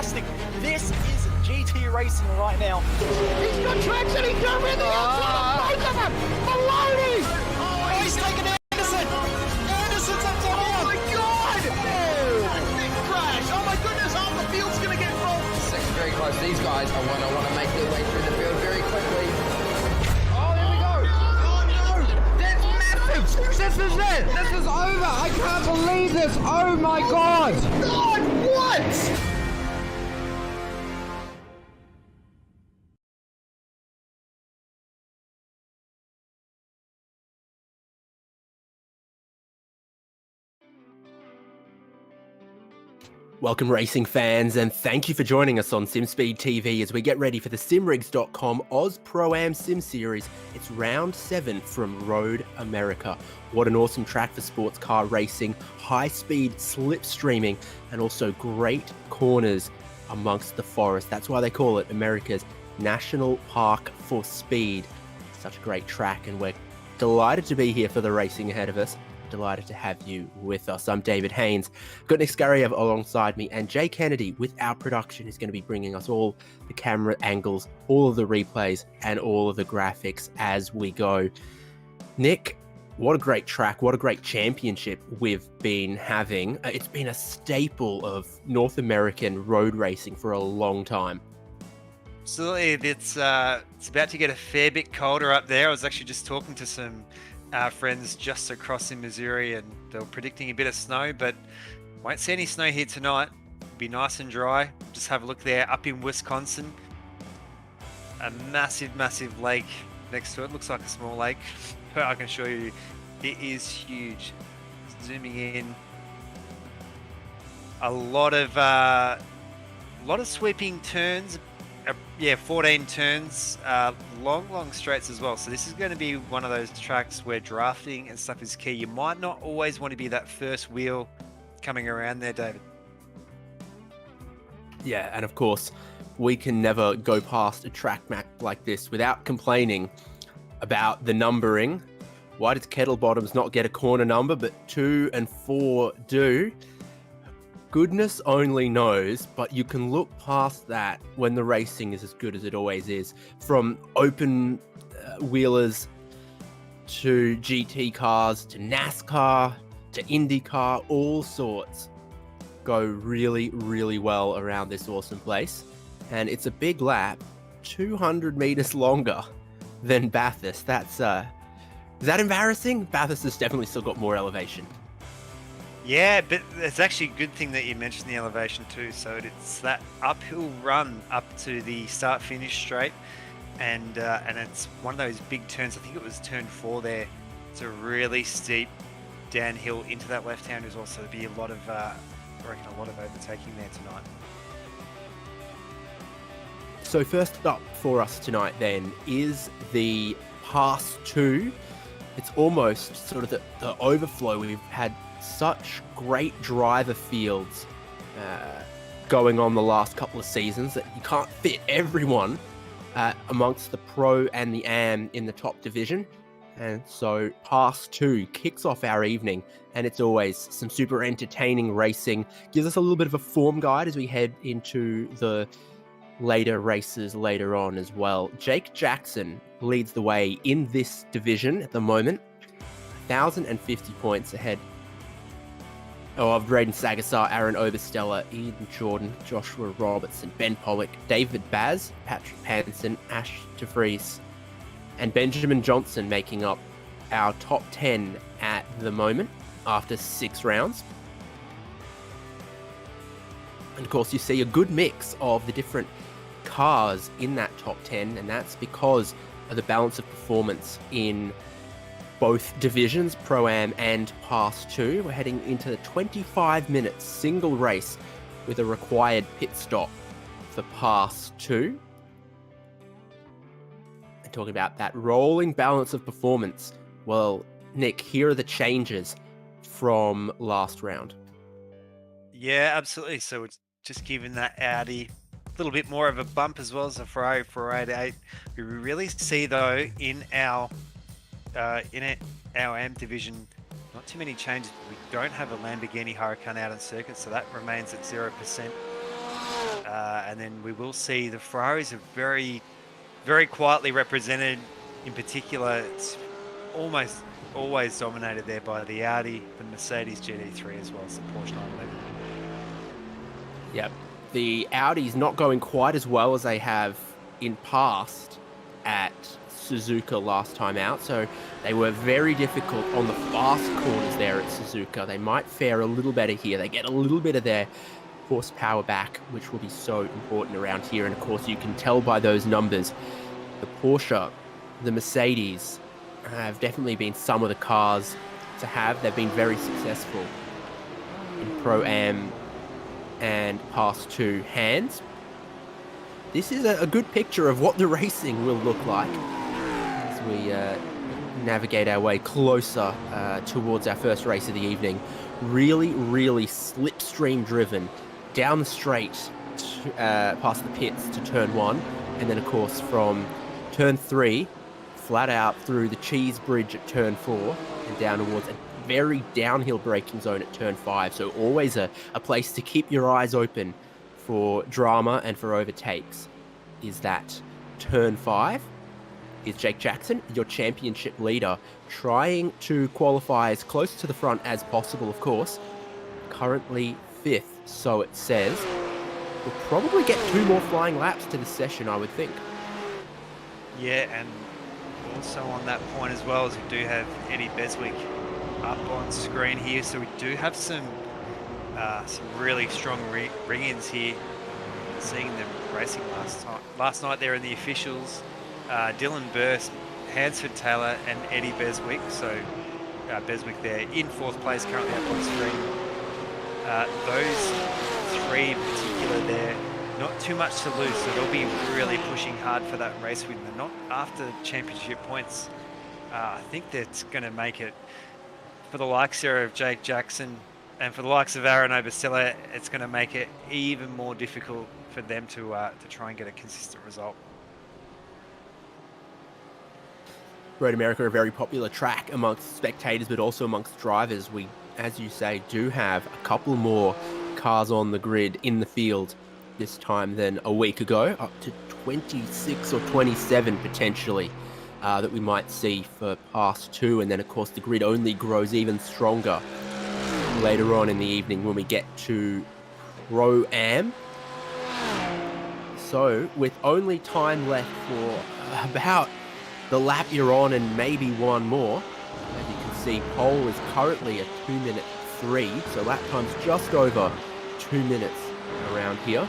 fantastic. This is GT racing right now. He's got traction, he's going with the outside of both of them! Maloney! Oh, he's taken Anderson! Anderson's up top! Oh my God! Big crash! Oh my goodness, half the field's going to get rolled! Six very close. These guys are want to make their way through the field very quickly. Oh, there we go! Oh no! That's massive! This is it! This is over! I can't believe this! Oh my God! God, what? Welcome racing fans, and thank you for joining us on SimSpeed TV as we get ready for the simrigs.com Oz Pro-Am Sim Series. It's round 7 from Road America. What an awesome track for sports car racing, high-speed slipstreaming, and also great corners amongst the forest. That's why they call it America's National Park for Speed. Such a great track, and we're delighted to be here for the racing ahead of us. Delighted to have you with us. I'm David Haynes. Got Nick Scarriev alongside me, and Jay Kennedy with our production is going to be bringing us all the camera angles, all of the replays, and all of the graphics as we go. Nick, what a great track, what a great championship we've been having. It's been a staple of North American road racing for a long time. Absolutely. It's about to get a fair bit colder up there. I was actually just talking to some friends just across in Missouri, and they were predicting a bit of snow, but won't see any snow here tonight. It'll be nice and dry. Just have a look there up in Wisconsin. A massive lake next to it. Looks like a small lake, but I can assure you it is huge. Zooming in, a lot of sweeping turns. 14 turns, long straights as well. So this is going to be one of those tracks where drafting and stuff is key. You might not always want to be that first wheel coming around there, David. Yeah, and of course, we can never go past a track map like this without complaining about the numbering. Why does Kettle Bottoms not get a corner number, but 2 and 4 do? Goodness only knows, but you can look past that when the racing is as good as it always is. From open wheelers to GT cars to NASCAR to IndyCar, all sorts go really well around this awesome place. And it's a big lap, 200 meters longer than Bathurst. Is that embarrassing? Bathurst has definitely still got more elevation. Yeah, but it's actually a good thing that you mentioned the elevation too. So it's that uphill run up to the start-finish straight, and it's one of those big turns. I think it was turn 4 there. It's a really steep downhill into that left-hand. There's also be a lot of, I reckon, a lot of overtaking there tonight. So first up for us tonight then is the Pass 2. It's almost sort of the overflow. We've had such great driver fields going on the last couple of seasons that you can't fit everyone amongst the Pro and the Am in the top division. And so Pass 2 kicks off our evening, and it's always some super entertaining racing. Gives us a little bit of a form guide as we head into the later races later on as well. Jake Jackson leads the way in this division at the moment, 1,050 points ahead of Braden Sagasar, Aaron Obersteller, Eden Jordan, Joshua Robertson, Ben Pollock, David Baz, Patrick Panson, Ash DeVries, and Benjamin Johnson making up our top 10 at the moment after 6 rounds. And of course, you see a good mix of the different cars in that top 10, and that's because of the balance of performance in both divisions, Pro-Am and Pass 2. We're heading into the 25 minutes single race with a required pit stop for Pass 2. And talking about that rolling balance of performance, well, Nick, here are the changes from last round. Yeah, absolutely. So it's just giving that Audi a little bit more of a bump as well as the Ferrari 488. We really see though in our AM division, not too many changes, but we don't have a Lamborghini Huracan out on circuit, so that remains at 0%. and then we will see the Ferraris are very, very quietly represented. In particular, it's almost always dominated there by the Audi, the Mercedes GT3, as well as the Porsche 911. Yep. The Audi's not going quite as well as they have in past at Suzuka last time out, so they were very difficult on the fast corners there at Suzuka. They might fare a little better here. They get a little bit of their horsepower back, which will be so important around here. And of course, you can tell by those numbers, the Porsche, the Mercedes have definitely been some of the cars to have. They've been very successful in Pro-Am and past two hands. This is a good picture of what the racing will look like as we navigate our way closer towards our first race of the evening. Really, really slipstream driven down the straight past the pits to turn 1, and then of course from turn 3 flat out through the cheese bridge at turn 4 and down towards a very downhill braking zone at turn 5. So always a place to keep your eyes open for drama and for overtakes. Is that turn 5 is Jake Jackson, your championship leader, trying to qualify as close to the front as possible, of course. Currently 5th, so it says. We'll probably get 2 more flying laps to the session, I would think. Yeah, and also on that point as well, as we do have Eddie Beswick up on screen here, so we do have some really strong ring-ins here. Seeing them racing last night there in the officials, Dylan Burst, Hansford Taylor, and Eddie Beswick. So Beswick there in 4th place currently up on screen. Those 3 in particular there, not too much to lose, so they'll be really pushing hard for that race win. They're not after championship points. I think that's going to make it, for the likes there of Jake Jackson and for the likes of Aaron Obastella, it's going to make it even more difficult for them to try and get a consistent result. Road America, a very popular track amongst spectators, but also amongst drivers. We, as you say, do have a couple more cars on the grid in the field this time than a week ago, up to 26 or 27 potentially that we might see for past 2. And then, of course, the grid only grows even stronger later on in the evening when we get to Pro-Am. So, with only time left for about the lap you're on and maybe one more, as you can see, pole is currently a 2-minute 3, so lap time's just over 2 minutes around here.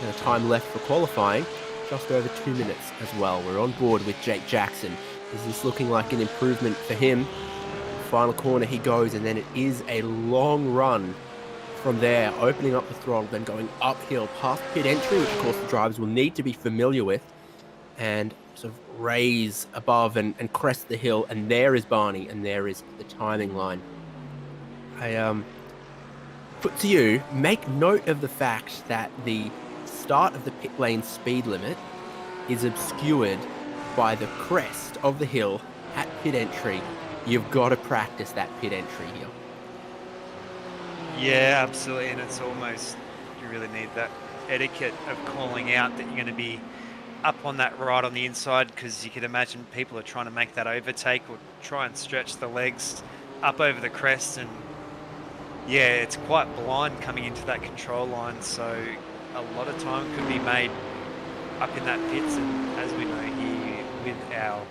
And the time left for qualifying, just over 2 minutes as well. We're on board with Jake Jackson. Is this looking like an improvement for him? Final corner he goes, and then it is a long run from there, opening up the throttle, then going uphill past pit entry, which of course the drivers will need to be familiar with, and sort of raise above and crest the hill, and there is Barney, and there is the timing line. I put to you, make note of the fact that the start of the pit lane speed limit is obscured by the crest of the hill at pit entry. You've got to practice that pit entry here. Yeah, absolutely, and it's almost, you really need that etiquette of calling out that you're going to be up on that right on the inside, because you can imagine people are trying to make that overtake or try and stretch the legs up over the crest, and yeah, it's quite blind coming into that control line, so a lot of time could be made up in that pits. And as we know here with our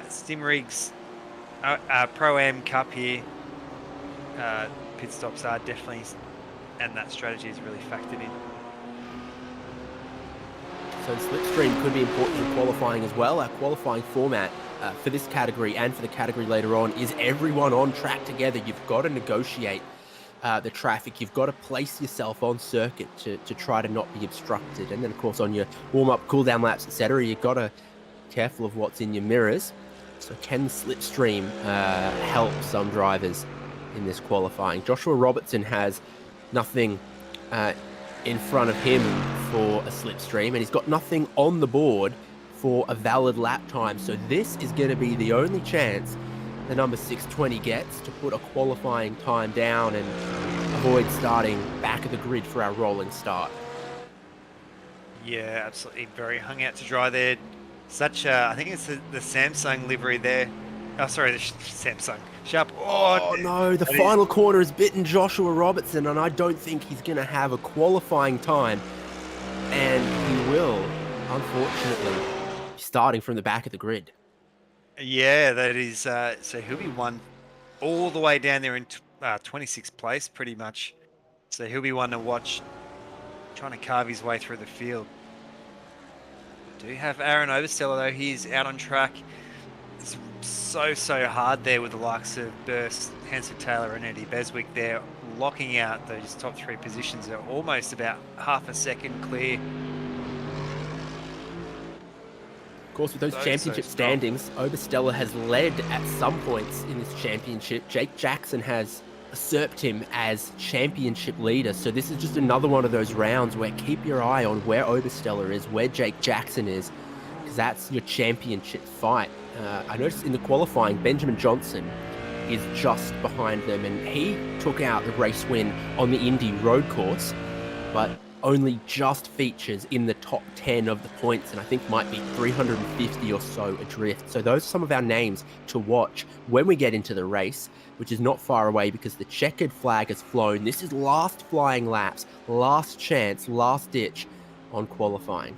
Stimrigs Pro-Am Cup here, pit stops are definitely, and that strategy is really factored in. So slipstream could be important in qualifying as well. Our qualifying format for this category and for the category later on is everyone on track together. You've got to negotiate the traffic. You've got to place yourself on circuit to try to not be obstructed. And then, of course, on your warm-up, cool-down laps, etc., you've got to be careful of what's in your mirrors. So can the slipstream help some drivers in this qualifying? Joshua Robertson has nothing in front of him for a slipstream, and he's got nothing on the board for a valid lap time. So this is going to be the only chance the number 620 gets to put a qualifying time down and avoid starting back of the grid for our rolling start. Yeah, absolutely. Very hung out to dry there. Such a, I think it's the Samsung livery there. Oh, sorry, the Samsung. Sharp. Oh no, the that is- final corner has bitten Joshua Robertson, and I don't think he's going to have a qualifying time. And he will, unfortunately, be starting from the back of the grid. Yeah, that is. So he'll be one all the way down there in 26th place, pretty much. So he'll be one to watch, trying to carve his way through the field. Do have Aaron Oversteller though. He's out on track. It's so hard there with the likes of Burst, Hansel Taylor, and Eddie Beswick there, locking out those top 3 positions. They're almost about half a second clear. Of course, with those championship standings, Obersteller has led at some points in this championship. Jake Jackson has usurped him as championship leader. So this is just another one of those rounds where keep your eye on where Obersteller is, where Jake Jackson is, because that's your championship fight. I noticed in the qualifying, Benjamin Johnson is just behind them, and he took out the race win on the Indy road course, but only just features in the top 10 of the points, and I think might be 350 or so adrift. So those are some of our names to watch when we get into the race, which is not far away because the checkered flag has flown. This is last flying laps, last chance, last ditch on qualifying.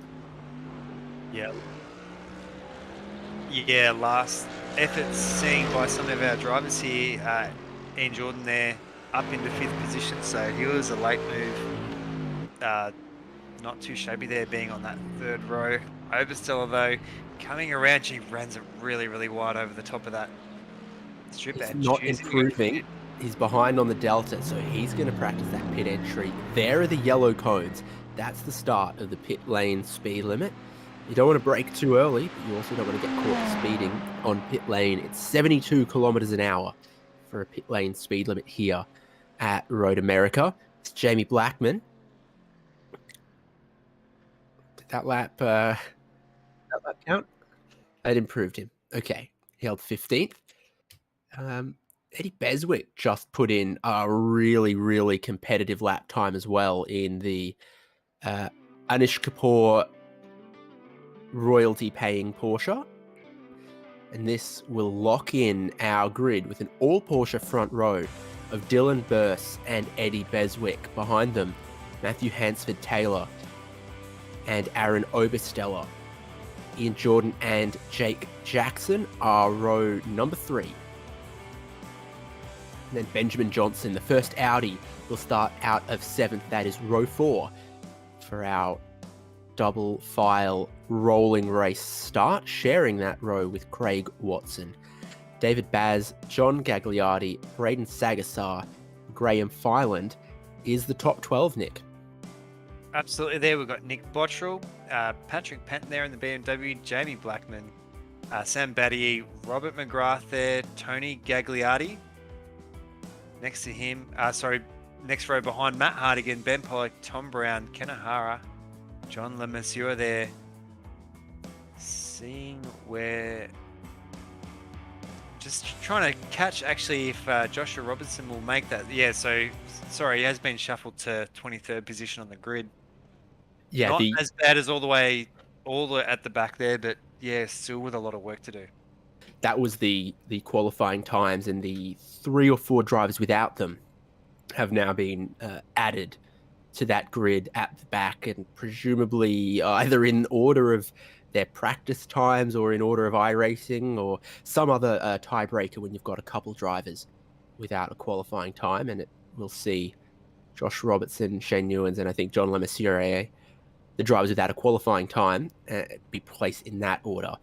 Yeah. Yeah, last efforts seen by some of our drivers here. Ian Jordan there up into 5th position, so he was a late move. Not too shabby there, being on that 3rd row. Obersteller though, coming around, she runs it really wide over the top of that strip He's edge. not improving. He's behind on the delta, so he's going to practice that pit entry. There are the yellow cones. That's the start of the pit lane speed limit. You don't want to brake too early, but you also don't want to get caught speeding on pit lane. It's 72 kilometers an hour for a pit lane speed limit here at Road America. It's Jamie Blackman. Did that lap count? It improved him. Okay, he held 15th. Eddie Beswick just put in a really competitive lap time as well in the Anish Kapoor royalty paying Porsche, and this will lock in our grid with an all Porsche front row of Dylan Burse and Eddie Beswick. Behind them, Matthew Hansford Taylor and Aaron Obersteller. Ian Jordan and Jake Jackson are row number 3. And then Benjamin Johnson, the first Audi, will start out of 7th. That is row 4 for our double file rolling race start, sharing that row with Craig Watson. David Baz, John Gagliardi, Braden Sagasar, Graham Fyland is the top 12, Nick. Absolutely. There we've got Nick Bottrell, Patrick Penton there in the BMW, Jamie Blackman, Sam Battier, Robert McGrath there, Tony Gagliardi. Next to him, next row behind, Matt Hardigan, Ben Pollock, Tom Brown, Ken O'Hara, John LeMessurier there. Seeing where... Just trying to catch, actually, if Joshua Robertson will make that. Yeah, so, sorry, he has been shuffled to 23rd position on the grid. Yeah, Not as bad as all the way at the back there, but yeah, still with a lot of work to do. That was the qualifying times, and the 3 or 4 drivers without them have now been added to that grid at the back, and presumably either in order of their practice times or in order of iRacing or some other tiebreaker when you've got a couple drivers without a qualifying time. And we'll see Josh Robertson, Shane Newens, and I think John LeMessurier, the drivers without a qualifying time, be placed in that order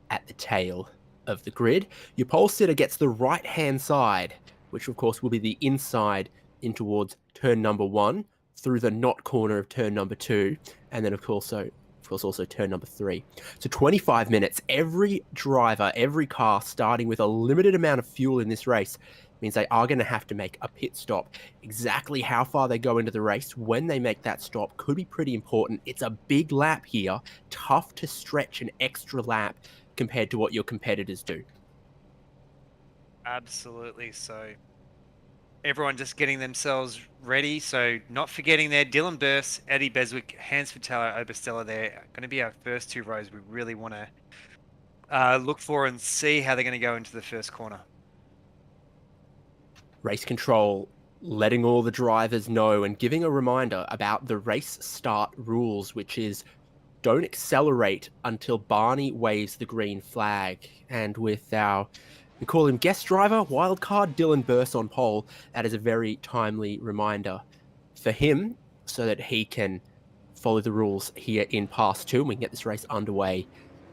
at the tail of the grid. Your pole sitter gets the right-hand side, which of course will be the inside in towards turn number 1 through the knot corner of turn number 2, and then of course also turn number 3. So 25 minutes. Every driver, every car starting with a limited amount of fuel in this race means they are going to have to make a pit stop. Exactly how far they go into the race when they make that stop could be pretty important. It's a big lap here. Tough to stretch an extra lap compared to what your competitors do. Absolutely. So everyone just getting themselves ready. So not forgetting there, Dylan Burst, Eddie Beswick, Hans Vitello, Oberstella there. Going to be our first two rows we really want to look for and see how they're going to go into the first corner. Race control letting all the drivers know and giving a reminder about the race start rules, which is don't accelerate until Barney waves the green flag. And with we call him guest driver, Wildcard, Dylan Burst on pole, that is a very timely reminder for him so that he can follow the rules here in Pass 2 and we can get this race underway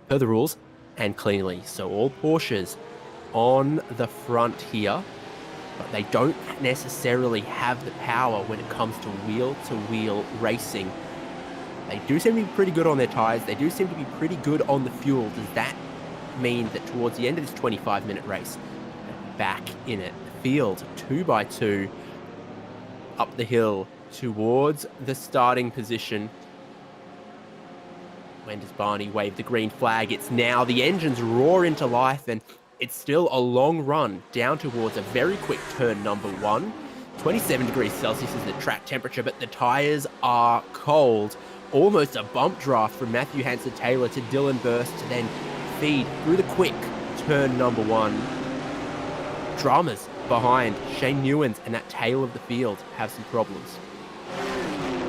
per the rules and cleanly. So all Porsches on the front here, but they don't necessarily have the power when it comes to wheel-to-wheel racing. They do seem to be pretty good on their tyres. They do seem to be pretty good on the fuel. Does that mean that towards the end of this 25-minute race, back in it, the field 2x2 up the hill towards the starting position? When does Barney wave the green flag? It's now. The engines roar into life, and it's still a long run down towards a very quick turn number 1. 27 degrees Celsius is the track temperature, but the tyres are cold. Almost a bump draft from Matthew Hansen-Taylor to Dylan Burst to then feed through the quick turn number 1. Dramas behind Shane Newens and that tail of the field have some problems.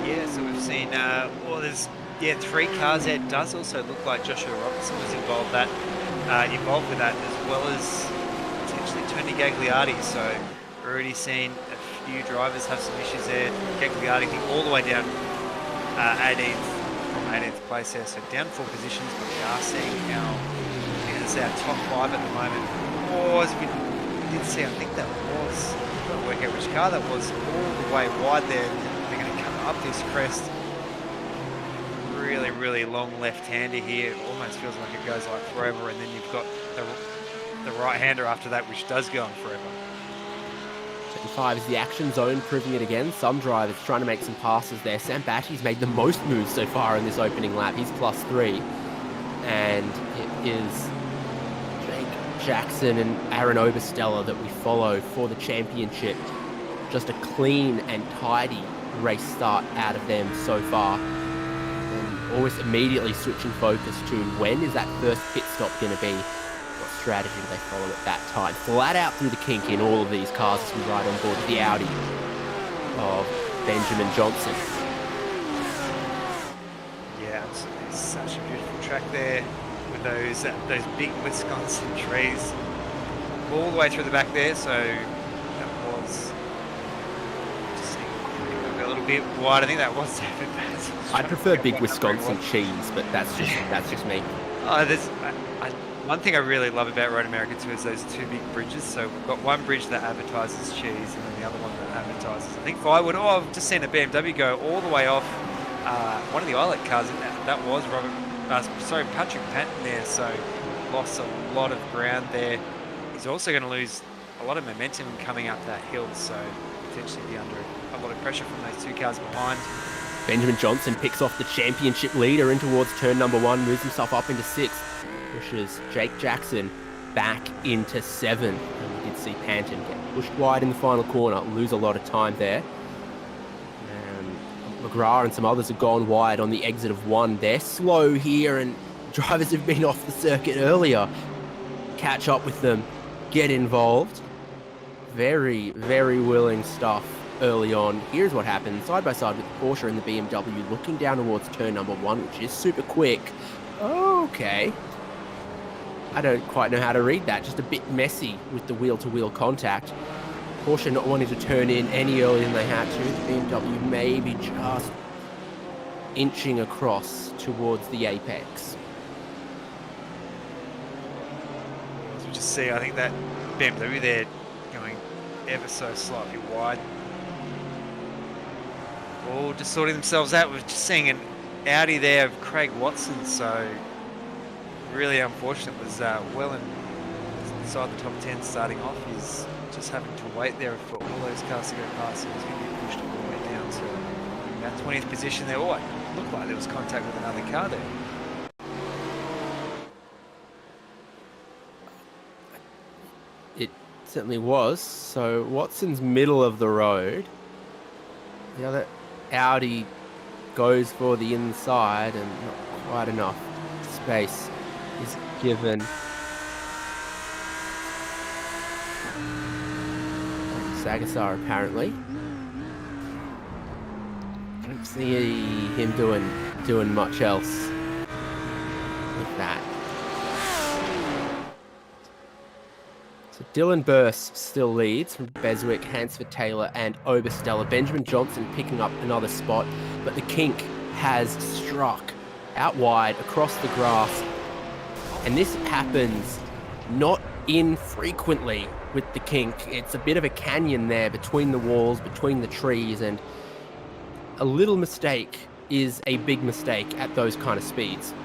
Yeah, so we've seen, there's 3 cars there. It does also look like Joshua Robertson was involved with that, as well as potentially Tony Gagliardi. So already seen a few drivers have some issues there. Gagliardi, I think, all the way down 18th place there. So down 4 positions, but we are seeing our top 5 at the moment. As we did see, I think that was, I don't work out which car that was, all the way wide there. They're going to come up this crest. Really, really long left-hander here. It almost feels like it goes like forever, and then you've got the right-hander after that, which does go on forever. 5 is the action zone, proving it again. Some drivers trying to make some passes there. Sam Batty's made the most moves so far in this opening lap. He's +3. And it is Jake Jackson and Aaron Oberstella that we follow for the championship. Just a clean and tidy race start out of them so far. And almost immediately switching focus to when is that first pit stop going to be? What strategy do they follow at that time? Flat out through the kink in all of these cars as we ride on board the Audi of Benjamin Johnson. Yeah, absolutely. Such a beautiful track there with those big Wisconsin trees all the way through the back there. So that was just a little bit wide. I think that was David Bass. I prefer big Wisconsin cheese, but that's just me. One thing I really love about Road America too is those 2 big bridges. So we've got one bridge that advertises cheese, and then the other one that advertises, I think, firewood. I've just seen a BMW go all the way off one of the ILEC cars. That was Patrick Patton there. So lost a lot of ground there. He's also going to lose a lot of momentum coming up that hill. So potentially be under a lot of pressure from those 2 cars behind. Benjamin Johnson picks off the championship leader in towards turn number 1, moves himself up into 6th. Pushes Jake Jackson back into 7. And we did see Panton get pushed wide in the final corner, lose a lot of time there. And McGrath and some others have gone wide on the exit of 1. They're slow here, and drivers have been off the circuit earlier. Catch up with them, get involved. Very, very willing stuff early on. Here's what happens. Side by side with the Porsche and the BMW, looking down towards turn number 1, which is super quick. Okay. I don't quite know how to read that. Just a bit messy with the wheel-to-wheel contact. Porsche not wanting to turn in any earlier than they had to. The BMW maybe just inching across towards the apex. As we just see, I think that BMW there going ever so slightly wide. All just sorting themselves out. We're just seeing an Audi there of Craig Watson, so really unfortunate. Was well inside the top 10 starting off. He's just having to wait there for all those cars to go past, so he's going to be pushed all the way down to that 20th position there. Oh, it looked like there was contact with another car there. Certainly was. So Watson's middle of the road. The other Audi goes for the inside and not quite enough space is given. Sagasar apparently. Don't see him doing much else with that. So Dylan Burst still leads from Beswick, Hansford Taylor and Oberstella. Benjamin Johnson picking up another spot, but the kink has struck out wide across the grass. And this happens not infrequently with the kink. It's a bit of a canyon there between the walls, between the trees, and a little mistake is a big mistake at those kind of speeds.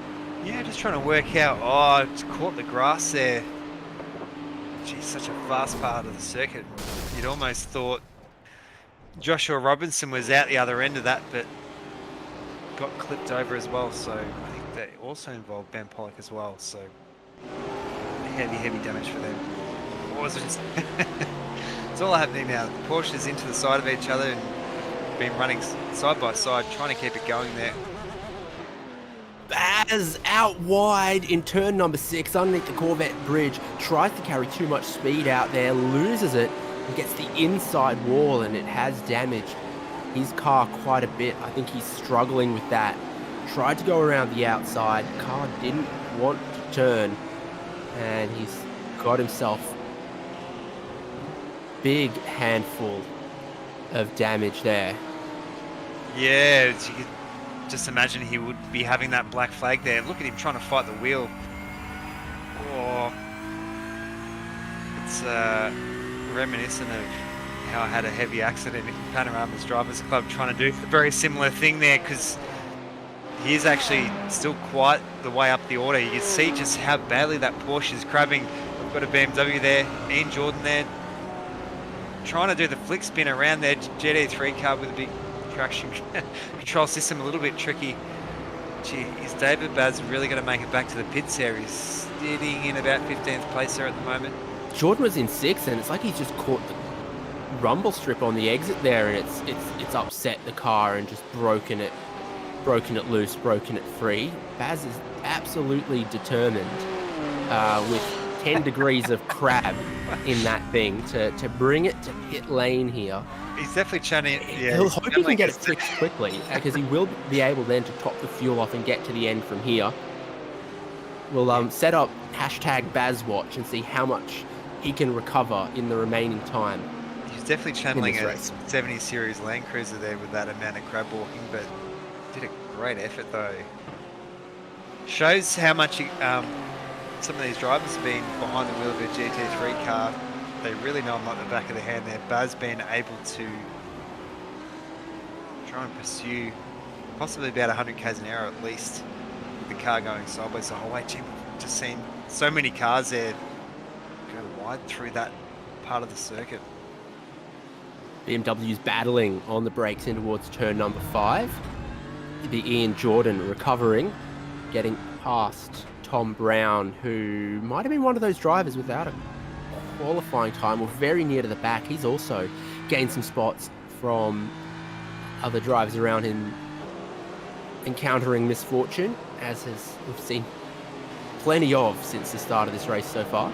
Yeah, just trying to work out. Oh, it's caught the grass there. Geez, such a fast part of the circuit. You'd almost thought Joshua Robinson was out the other end of that, but got clipped over as well. So I think that also involved Ben Pollock as well. So heavy damage for them. What was it? It's all happening now. The Porsches into the side of each other and been running side by side, trying to keep it going there. Baz out wide in turn number 6 underneath the Corvette bridge, tries to carry too much speed out there, loses it and gets the inside wall, and it has damaged his car quite a bit. I think he's struggling with that. Tried to go around the outside, car didn't want to turn, and he's got himself a big handful of damage there. Yeah, you could just imagine he would be having that black flag there. Look at him trying to fight the wheel. Oh, it's reminiscent of how I had a heavy accident in Panorama's Drivers Club trying to do a very similar thing there, because he is actually still quite the way up the order. You can see just how badly that Porsche is crabbing. We've got a BMW there, Ian Jordan there, trying to do the flick spin around their GT3 car with a big traction control system, a little bit tricky. Gee, is David Baz really going to make it back to the pits there? He's sitting in about 15th place there at the moment. Jordan was in 6th, and it's like he's just caught the rumble strip on the exit there, and it's upset the car and just broken it loose, broken it free. Baz is absolutely determined with 10 degrees of crab in that thing to bring it to pit lane here. He's definitely chanting. Yeah, he'll hope he can get it fixed quickly, because he will be able then to top the fuel off and get to the end from here. We'll set up #BazWatch and see how much he can recover in the remaining time. He's definitely channeling a 70 Series Land Cruiser there with that amount of crab walking, but did a great effort though. Shows how much some of these drivers have been behind the wheel of a GT3 car. They really know him like the back of the hand there. Baz being able to try and pursue possibly about 100 k's an hour at least with the car going sideways the whole way. Gee, just seen so many cars there go wide through that part of the circuit. BMW's battling on the brakes in towards turn number 5. The Ian Jordan recovering, getting past Tom Brown, who might have been one of those drivers without a qualifying time, or very near to the back. He's also gained some spots from other drivers around him encountering misfortune, as we've seen plenty of since the start of this race so far.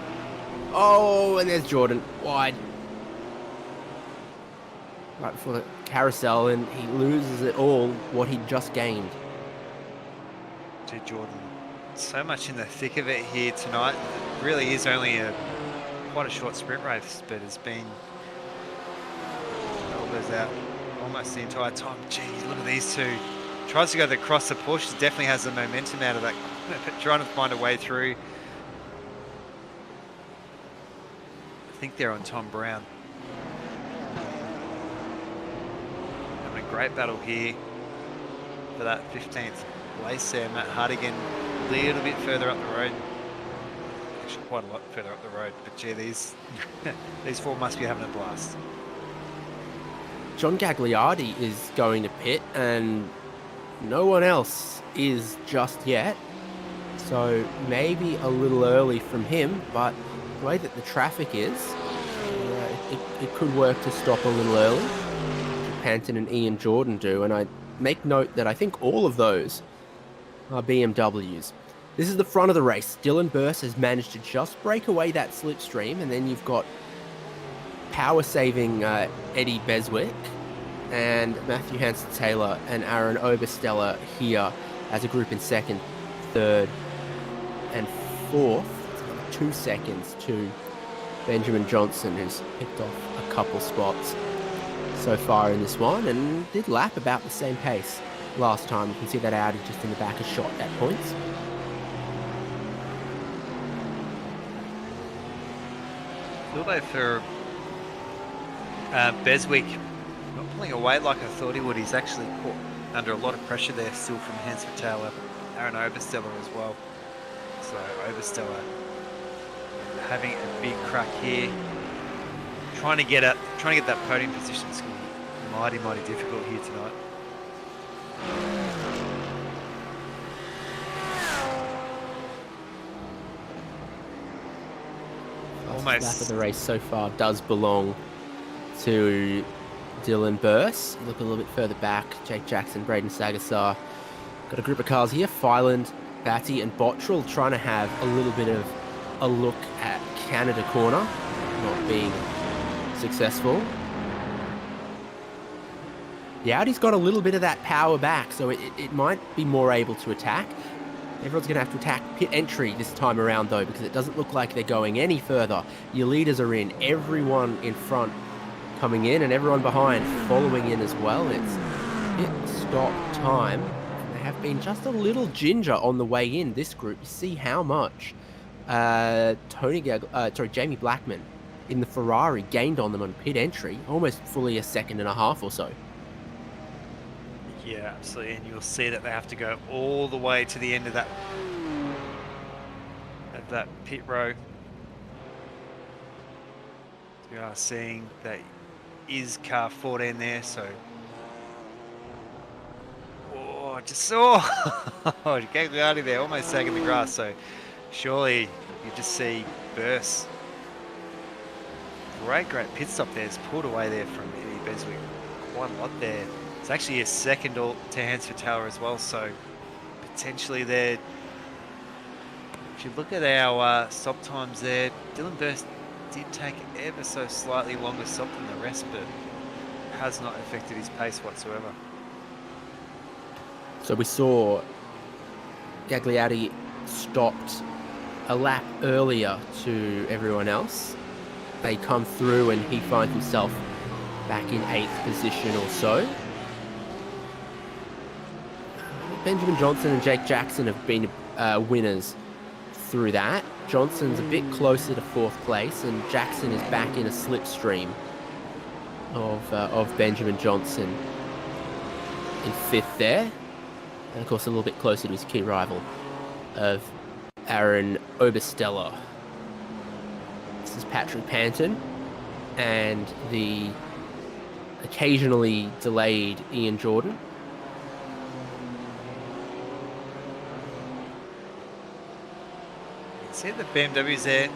Oh, and there's Jordan wide right before the carousel, and he loses it all what he'd just gained. To Jordan, so much in the thick of it here tonight. It really is only quite a short sprint race, but it's been elbows out almost the entire time. Geez, look at these two. Tries to go across the Porsche, definitely has the momentum out of that, trying to find a way through. I think they're on Tom Brown. Having a great battle here for that 15th place there. Matt Hardigan a little bit further up the road. Actually, quite a lot further up the road. But gee, these four must be having a blast. John Gagliardi is going to pit, and no one else is just yet. So maybe a little early from him, but the way that the traffic is, it could work to stop a little early. Panton and Ian Jordan do, and I make note that I think all of those are BMWs. This is the front of the race. Dylan Burse has managed to just break away that slipstream, and then you've got power-saving Eddie Beswick and Matthew Hansen-Taylor and Aaron Obersteller here as a group in second, third, and fourth. It's 2 seconds to Benjamin Johnson, who's picked off a couple spots so far in this one, and did lap about the same pace last time. You can see that Audi just in the back of shot at points. Feel though for Beswick not pulling away like I thought he would. He's actually caught under a lot of pressure there still from Hansford Taylor, Aaron Obersteller as well. So Obersteller having a big crack here, trying to get that podium position. It's going to be mighty difficult here tonight. Lap of the race so far does belong to Dylan Burse. Look a little bit further back. Jake Jackson, Braden Sagasar. Got a group of cars here. Filand, Batty, and Bottrell trying to have a little bit of a look at Canada corner, not being successful. The Audi's got a little bit of that power back, so it might be more able to attack. Everyone's going to have to attack pit entry this time around, though, because it doesn't look like they're going any further. Your leaders are in. Everyone in front coming in and everyone behind following in as well. It's pit-stop time. And they have been just a little ginger on the way in, this group. You see how much Jamie Blackman in the Ferrari gained on them on pit entry. Almost fully a second and a half or so. Yeah, absolutely, and you'll see that they have to go all the way to the end of that pit row. We are seeing that is car 14 there, so I just saw Gagliardi there almost tagging the grass, so surely you just see Burse. Great pit stop there. It's pulled away there from Eddie Beswick. Quite a lot there. It's actually a second to Hansford Taylor as well, so potentially there. If you look at our stop times there, Dylan Burse did take ever so slightly longer stop than the rest, but has not affected his pace whatsoever. So we saw Gagliardi stopped a lap earlier to everyone else. They come through and he finds himself back in 8th position or so. Benjamin Johnson and Jake Jackson have been winners through that. Johnson's a bit closer to 4th place, and Jackson is back in a slipstream of Benjamin Johnson in 5th there. And of course a little bit closer to his key rival of Aaron Obersteller. This is Patrick Panton and the occasionally delayed Ian Jordan. See the BMWs there,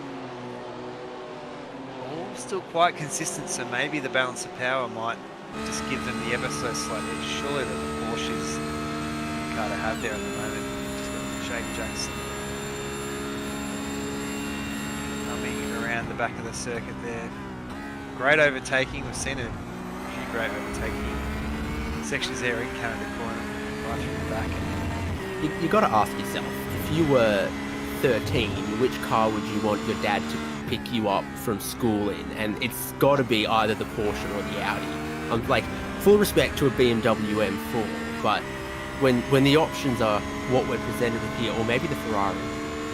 all still quite consistent, so maybe the balance of power might just give them the ever so slight edge. Surely the Porsche's car to have there at the moment. Just got Jake Jackson coming around the back of the circuit there. Great overtaking. We've seen a few great overtaking sections there in Canada corner, right through the back. You got to ask yourself, if you were 13, which car would you want your dad to pick you up from school in? And it's got to be either the Porsche or the Audi. I'm like, full respect to a BMW M4, but when the options are what we're presented with here, or maybe the Ferrari.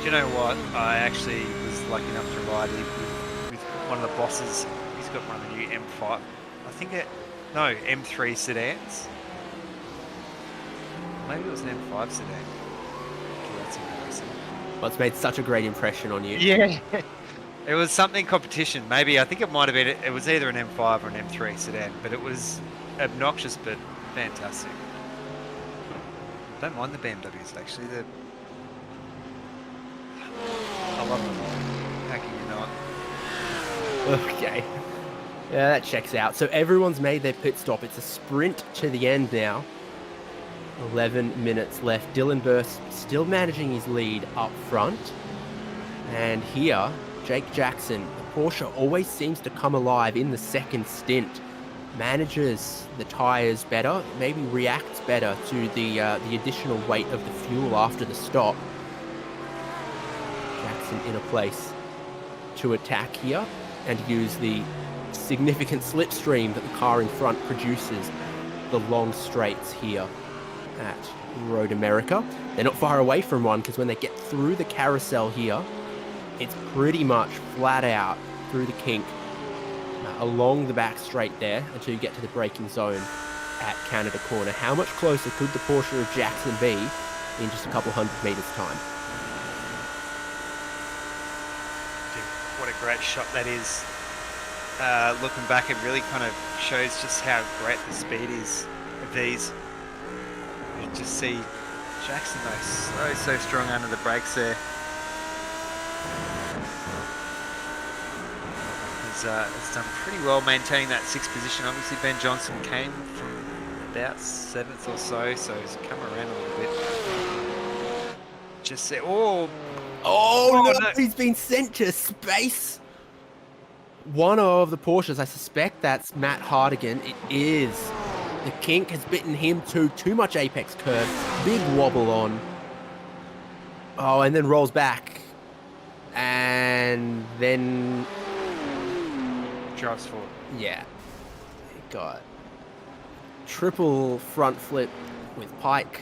Do you know what? I actually was lucky enough to ride with one of the bosses. He's got one of the new M5. I think M3 sedans. Maybe it was an M5 sedan. Okay, that's embarrassing. Well, it's made such a great impression on you. Yeah. It was something competition. Maybe, I think it might have been, it was either an M5 or an M3 sedan, but it was obnoxious but fantastic. Don't mind the BMWs actually. I love them. How can you not? Okay. Yeah, that checks out. So everyone's made their pit stop. It's a sprint to the end now. 11 minutes left. Dylan Burst still managing his lead up front. And here, Jake Jackson, the Porsche always seems to come alive in the second stint. Manages the tyres better, maybe reacts better to the additional weight of the fuel after the stop. Jackson in a place to attack here and use the significant slipstream that the car in front produces. The long straights here at Road America. They're not far away from one because when they get through the carousel here, it's pretty much flat out through the kink along the back straight there until you get to the braking zone at Canada Corner. How much closer could the Porsche of Jackson be in just a couple hundred meters time? What a great shot that is. Looking back, it really kind of shows just how great the speed is of these. You just see Jackson though so strong under the brakes there. Has done pretty well maintaining that 6th position. Obviously Ben Johnson came from about 7th or so he's come around a little bit. Just say, oh no, no, he's been sent to space. One of the Porsches, I suspect that's Matt Hardigan. It is. The kink has bitten him too. Too much apex curve. Big wobble on. Oh, and then rolls back. And then drives forward. Yeah. Got triple front flip with Pike.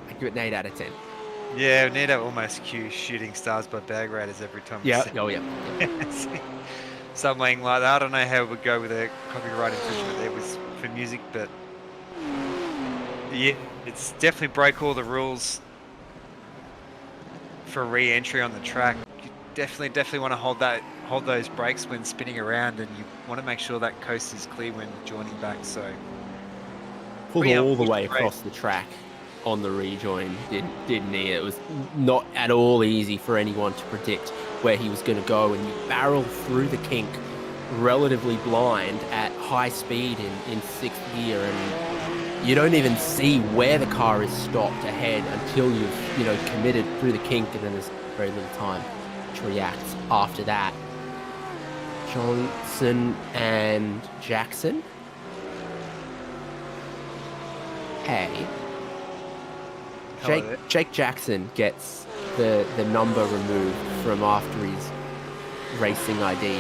I give it an 8 out of 10. Yeah, we need to almost cue shooting stars by bag raiders every time. Yeah. Oh, yeah. Something like that. I don't know how it would go with a copyright infringement there for music, but yeah, it's definitely break all the rules for re-entry on the track. You definitely want to hold those brakes when spinning around, and you want to make sure that coast is clear when joining back. So pulled all the way across the track on the rejoin, didn't he? It was not at all easy for anyone to predict where he was going to go, and you barrel through the kink relatively blind at high speed in 6th gear, and you don't even see where the car is stopped ahead until you've committed through the kink, and then there's very little time to react after that. Johnson and Jackson. Hey. Jake Jackson gets the number removed from after his racing ID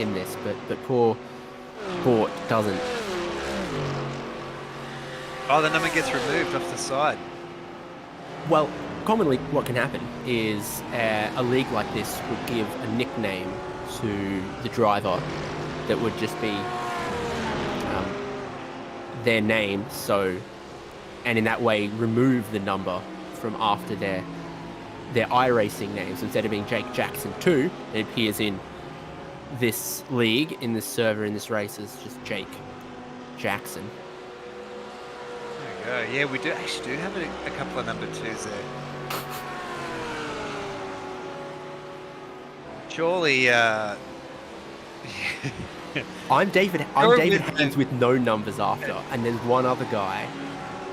in this, but poor Bort doesn't. Oh, the number gets removed off the side. Well, commonly what can happen is a league like this would give a nickname to the driver that would just be their name, and in that way remove the number from after their iRacing names. Instead of being Jake Jackson 2, it appears in this league, in this server, in this race as just Jake Jackson. There we go. Yeah, we do have a couple of number 2s there. Surely, I'm David Haynes with no numbers after, and there's one other guy,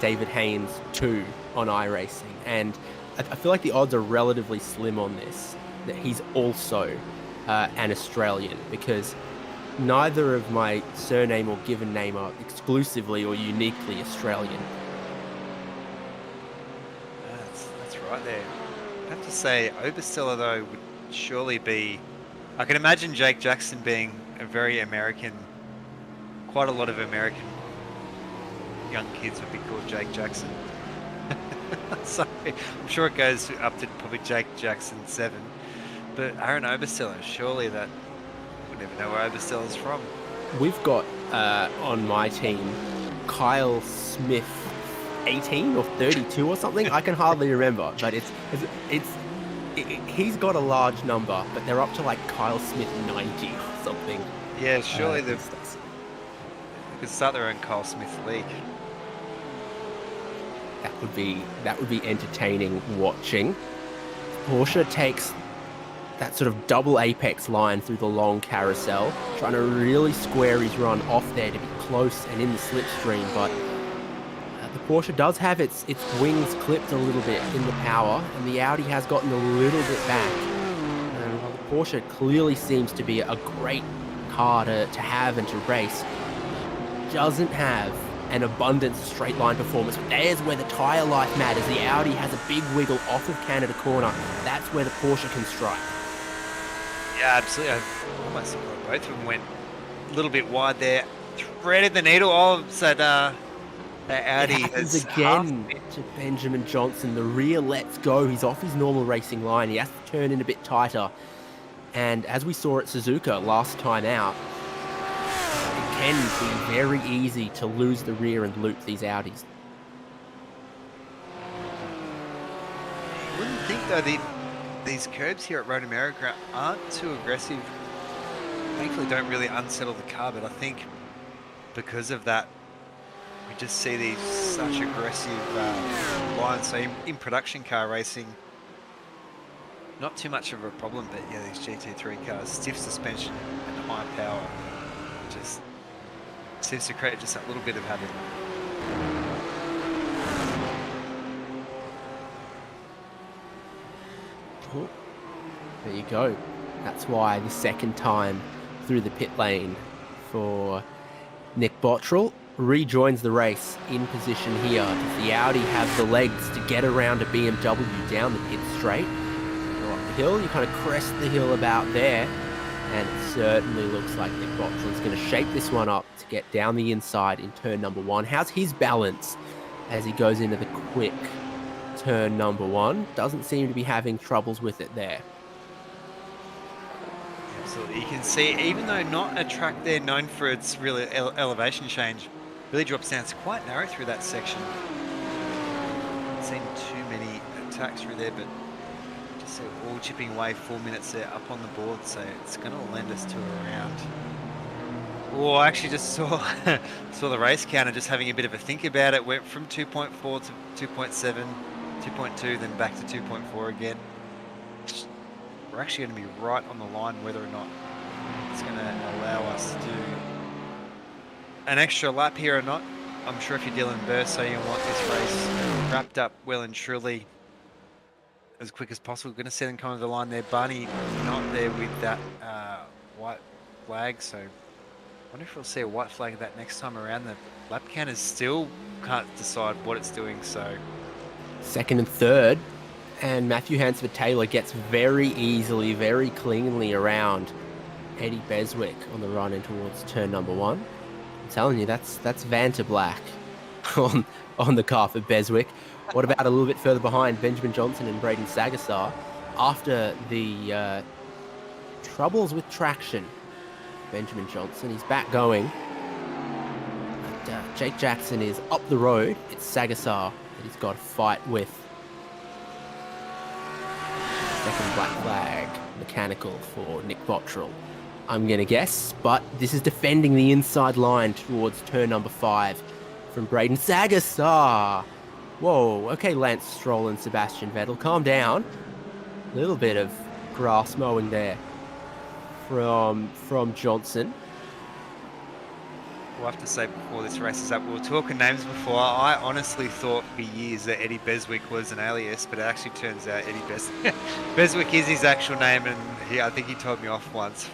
David Haynes 2 on iRacing, and I feel like the odds are relatively slim on this, that he's also an Australian, because neither of my surname or given name are exclusively or uniquely Australian. That's right there. I have to say, Obersteller though would surely be. I can imagine Jake Jackson being a very American. Quite a lot of American young kids would be called Jake Jackson. So I'm sure it goes up to probably Jake Jackson 7. But Aaron Obersteller, surely that we never know where Obersteller's from. We've got on my team Kyle Smith 18 or 32 or something. I can hardly remember, but he's got a large number, but they're up to like Kyle Smith 90 or something. Yeah, surely they could start their own Kyle Smith league. That would be entertaining watching. Porsche takes that sort of double apex line through the long carousel, trying to really square his run off there to be close and in the slipstream, but the Porsche does have its wings clipped a little bit in the power, and the Audi has gotten a little bit back. And while the Porsche clearly seems to be a great car to have and to race, doesn't have an abundance of straight line performance. There's where the tyre life matters. The Audi has a big wiggle off of Canada corner. That's where the Porsche can strike. Yeah, absolutely. I almost thought both of them went a little bit wide there. Threaded the needle. Oh, so the Audi it happens has again to Benjamin Johnson. The rear lets go. He's off his normal racing line. He has to turn in a bit tighter. And as we saw at Suzuka last time out, it can be very easy to lose the rear and loop these Audis. Wouldn't think though these curbs here at Road America aren't too aggressive. Thankfully don't really unsettle the car, but I think because of that we just see these such aggressive lines. So in production car racing, not too much of a problem, but yeah, these GT3 cars, stiff suspension and high power, just seems to create just that little bit of habit. Oh, there you go. That's why the second time through the pit lane for Nick Bottrell rejoins the race in position here. Does the Audi have the legs to get around a BMW down the pit straight? Go up the hill, you kind of crest the hill about there, and it certainly looks like Nick Bottrell is going to shape this one up to get down the inside in turn number one. How's his balance as he goes into the quick turn number one? Doesn't seem to be having troubles with it there. Absolutely, you can see, even though not a track there known for its really elevation change, really drops down. It's quite narrow through that section. Haven't seen too many attacks through there, but just so all chipping away 4 minutes there up on the board, so it's going to lend us to a round. Oh, I actually just saw saw the race counter just having a bit of a think about it. Went from 2.4 to 2.7, 2.2, then back to 2.4 again. We're actually going to be right on the line whether or not it's going to allow us to do an extra lap here or not. I'm sure if you're Dylan Burso, you want this race wrapped up well and truly as quick as possible. We're going to see them come over the line there. Barney not there with that white flag, so I wonder if we'll see a white flag that next time around. The lap counters still can't decide what it's doing, so... Second and third, and Matthew Hansford-Taylor gets very easily, very cleanly around Eddie Beswick on the run in towards turn number one. I'm telling you, that's Vanta Black on the car for Beswick. What about a little bit further behind, Benjamin Johnson and Braden Sagasar? After the troubles with traction, Benjamin Johnson, he's back going. But, Jake Jackson is up the road. It's Sagasar that he's got to fight with. Second black flag, mechanical for Nick Bottrell, I'm going to guess. But this is defending the inside line towards turn number 5 from Braden Sagasar. Whoa, okay, Lance Stroll and Sebastian Vettel, calm down. A little bit of grass mowing there from Johnson. We'll have to say before this race is up, we were talking names before. I honestly thought for years that Eddie Beswick was an alias, but it actually turns out Eddie Beswick is his actual name, and I think he told me off once.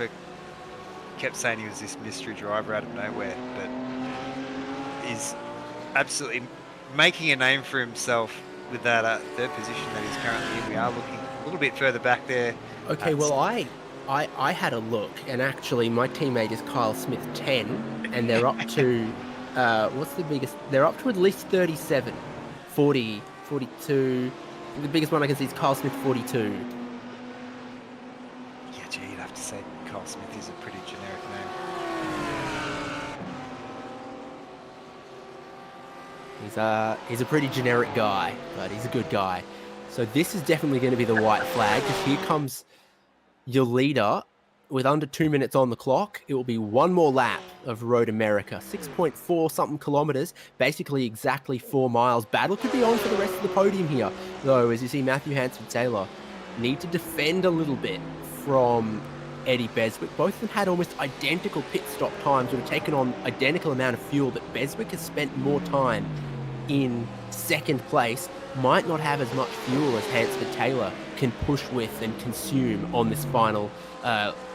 Kept saying he was this mystery driver out of nowhere, but he's absolutely making a name for himself with that third position that he's currently in. We are looking a little bit further back there. Okay, well, I had a look, and actually my teammate is Kyle Smith 10, and they're up to, what's the biggest? They're up to at least 37, 40, 42. The biggest one I can see is Kyle Smith 42. Yeah, gee, you'd have to say Kyle Smith is a pretty generic name. He's a pretty generic guy, but he's a good guy. So this is definitely going to be the white flag, because here comes your leader with under 2 minutes on the clock. It will be one more lap of Road America, 6.4 something kilometers, basically exactly 4 miles. Battle could be on for the rest of the podium here, though, as you see Matthew Hansford-Taylor need to defend a little bit from Eddie Beswick. Both of them had almost identical pit stop times, would have taken on identical amount of fuel, but Beswick has spent more time in second place, might not have as much fuel as Hansford Taylor can push with and consume on this final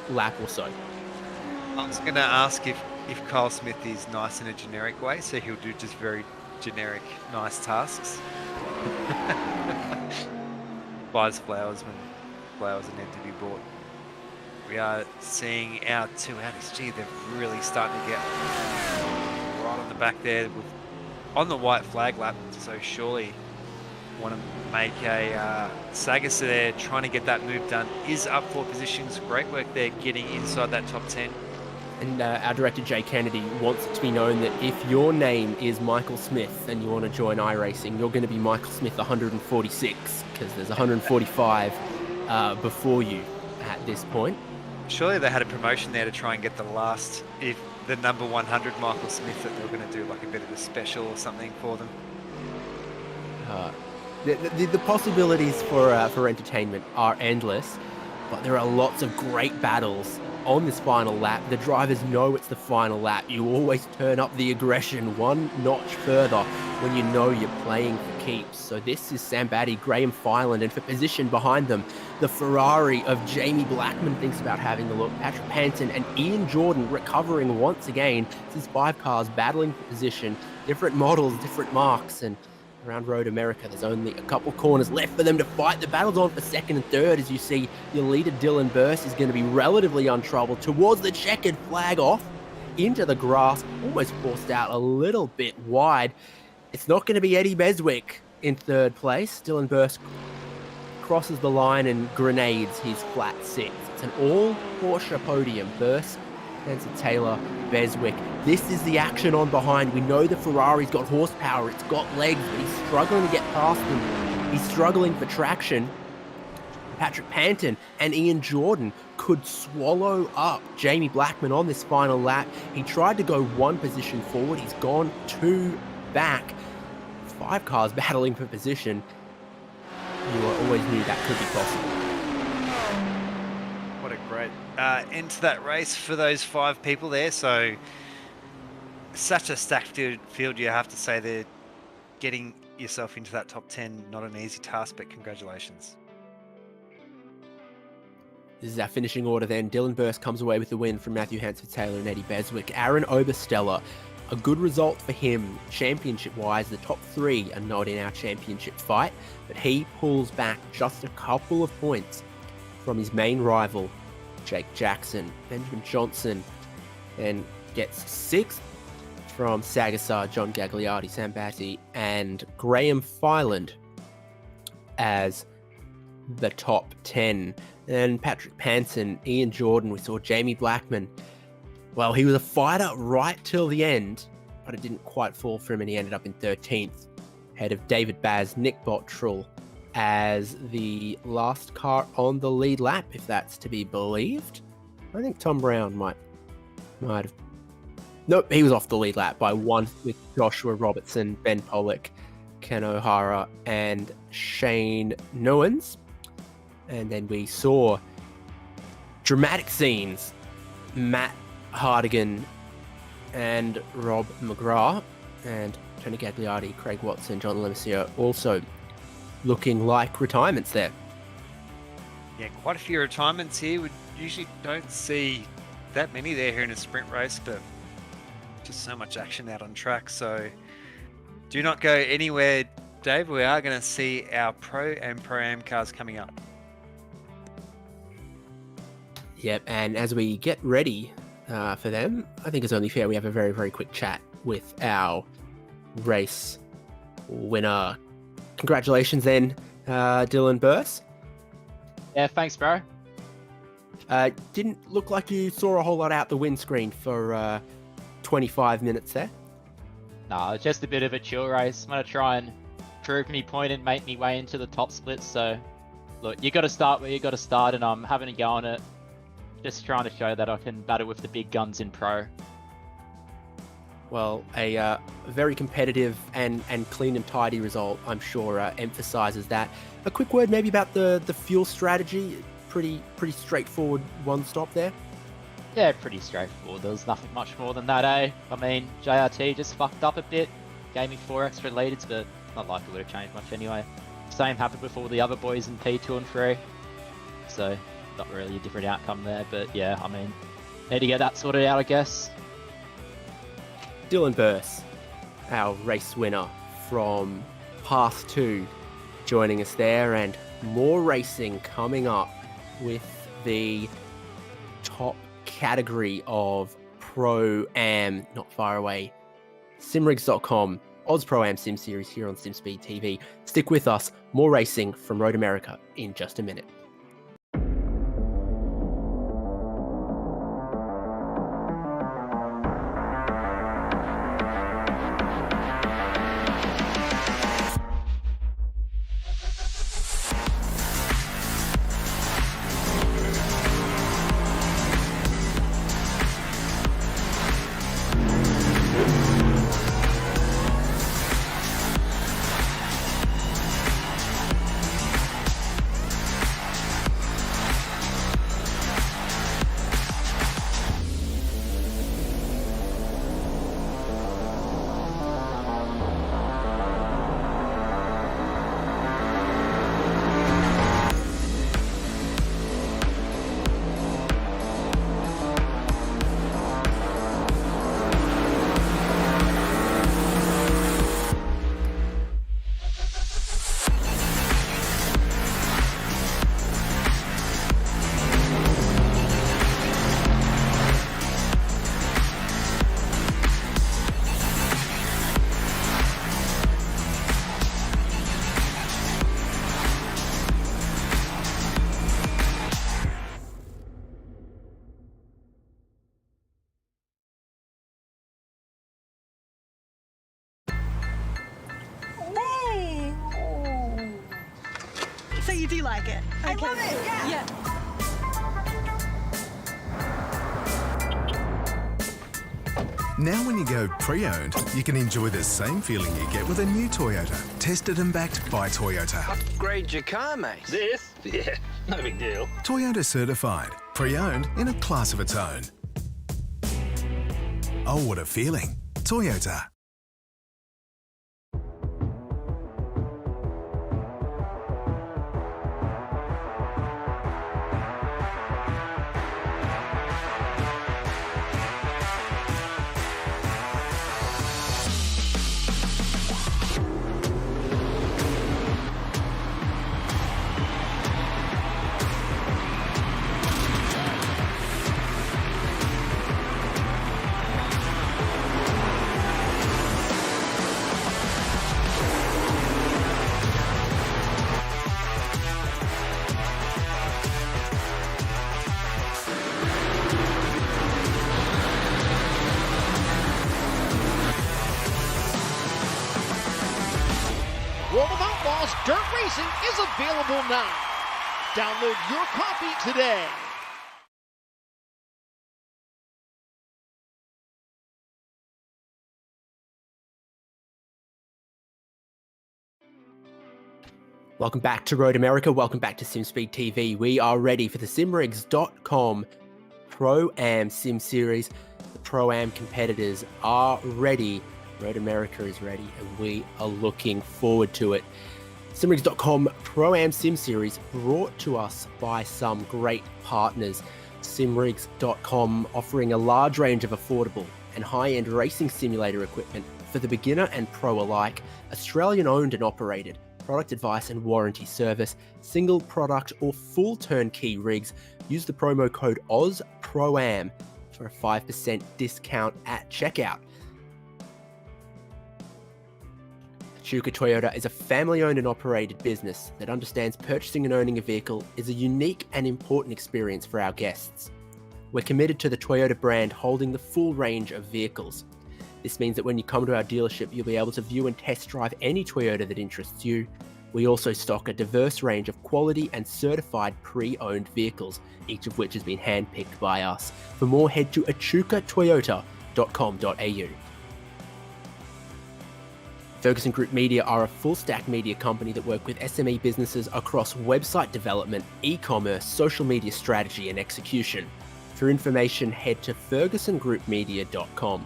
lap or so. I was going to ask if Kyle Smith is nice in a generic way, so he'll do just very generic, nice tasks. Buys flowers when flowers are meant to be bought. We are seeing our two outies. Gee, they're really starting to get right on the back there on the white flag lap. So surely want to make a Sagas there, trying to get that move done. Is up for positions. Great work there, getting inside that top 10. And our director, Jay Kennedy, wants it to be known that if your name is Michael Smith and you want to join iRacing, you're going to be Michael Smith 146, because there's 145 before you at this point. Surely they had a promotion there to try and get the number 100 Michael Smith, that they were going to do like a bit of a special or something for them. The possibilities for entertainment are endless, but there are lots of great battles on this final lap. The drivers know it's the final lap. You always turn up the aggression one notch further when you know you're playing for keeps. So this is Sam Batty, Graham Filand, and for position behind them, the Ferrari of Jamie Blackman thinks about having the look. Patrick Panton and Ian Jordan recovering once again. This is 5 cars battling for position, different models, different marks, and around Road America, there's only a couple corners left for them to fight. The battle's on for second and third, as you see your leader Dylan Burst is going to be relatively untroubled towards the checkered flag, off into the grass, almost forced out a little bit wide. It's not going to be Eddie Beswick in third place. Dylan Burst crosses the line and grenades his flat 6. It's an all Porsche podium. Burst, Hansford Taylor, Beswick. This is the action on behind. We know the Ferrari's got horsepower, it's got legs, but he's struggling to get past them. He's struggling for traction. Patrick Panton and Ian Jordan could swallow up Jamie Blackman on this final lap. He tried to go one position forward. He's gone 2 back. 5 cars battling for position. You always knew that could be possible. What a great end to that race for those 5 people there. So such a stacked field, you have to say. They're getting yourself into that top 10, not an easy task, but congratulations. This is our finishing order then. Dylan Burst comes away with the win from Matthew Hansford Taylor and Eddie Beswick. Aaron Obersteller, a good result for him championship-wise. The top 3 are not in our championship fight, but he pulls back just a couple of points from his main rival, Jake Jackson. Benjamin Johnson then gets 6th from Sagasar, John Gagliardi, Sam Batty, and Graham Filand as the top 10. And Patrick Panton, Ian Jordan, we saw Jamie Blackman. Well, he was a fighter right till the end, but it didn't quite fall for him, and he ended up in 13th, ahead of David Baz, Nick Bottrell, as the last car on the lead lap, if that's to be believed. I think Tom Brown might have. Nope, he was off the lead lap by 1 with Joshua Robertson, Ben Pollock, Ken O'Hara, and Shane Newens. And then we saw dramatic scenes. Matt Hardigan and Rob McGrath and Tony Gagliardi, Craig Watson, John Lemessier also looking like retirements there. Yeah, quite a few retirements here. We usually don't see that many there here in a sprint race, but just so much action out on track. So do not go anywhere, Dave. We are going to see our Pro and Pro-Am cars coming up. Yep, and as we get ready for them, I think it's only fair we have a very, very quick chat with our race winner. Congratulations then, Dylan Burst. Yeah, thanks, bro. Didn't look like you saw a whole lot out the windscreen for 25 minutes there. Nah, it's just a bit of a chill race. I'm going to try and prove me point and make me way into the top splits. So, look, you got to start where you got to start, and I'm having a go on it. Just trying to show that I can battle with the big guns in Pro. Well, a very competitive and clean and tidy result, I'm sure, emphasises that. A quick word maybe about the fuel strategy. pretty straightforward one stop there. Yeah, pretty straightforward. There was nothing much more than that, eh? I mean, JRT just fucked up a bit, gave me 4 extra leaders, but not like it would have changed much anyway. Same happened with all the other boys in P2 and 3, so not really a different outcome there, but yeah, I mean, need to get that sorted out, I guess. Dylan Burse, our race winner from Path 2, joining us there, and more racing coming up with the top category of Pro-Am not far away. Simrigs.com, Oz Pro-Am Sim Series here on SimSpeed TV. Stick with us, more racing from Road America in just a minute. So you do like it? I love it, yeah. Now when you go pre-owned, you can enjoy the same feeling you get with a new Toyota. Tested and backed by Toyota. Upgrade your car, mate. This? Yeah, no big deal. Toyota certified. Pre-owned in a class of its own. Oh, what a feeling. Toyota. World of Outlaws Dirt Racing is available now. Download your copy today. Welcome back to Road America. Welcome back to SimSpeed TV. We are ready for the Simrigs.com Pro-Am Sim Series. The Pro-Am competitors are ready. Road America is ready, and we are looking forward to it. Simrigs.com Pro-Am Sim Series brought to us by some great partners. Simrigs.com offering a large range of affordable and high-end racing simulator equipment for the beginner and pro alike. Australian owned and operated. Product advice and warranty service, single product or full turnkey rigs. Use the promo code OzProAm for a 5% discount at checkout. Echuca Toyota is a family-owned and operated business that understands purchasing and owning a vehicle is a unique and important experience for our guests. We're committed to the Toyota brand holding the full range of vehicles. This means that when you come to our dealership, you'll be able to view and test drive any Toyota that interests you. We also stock a diverse range of quality and certified pre-owned vehicles, each of which has been handpicked by us. For more, head to echucatoyota.com.au. Ferguson Group Media are a full-stack media company that work with SME businesses across website development, e-commerce, social media strategy, and execution. For information, head to fergusongroupmedia.com.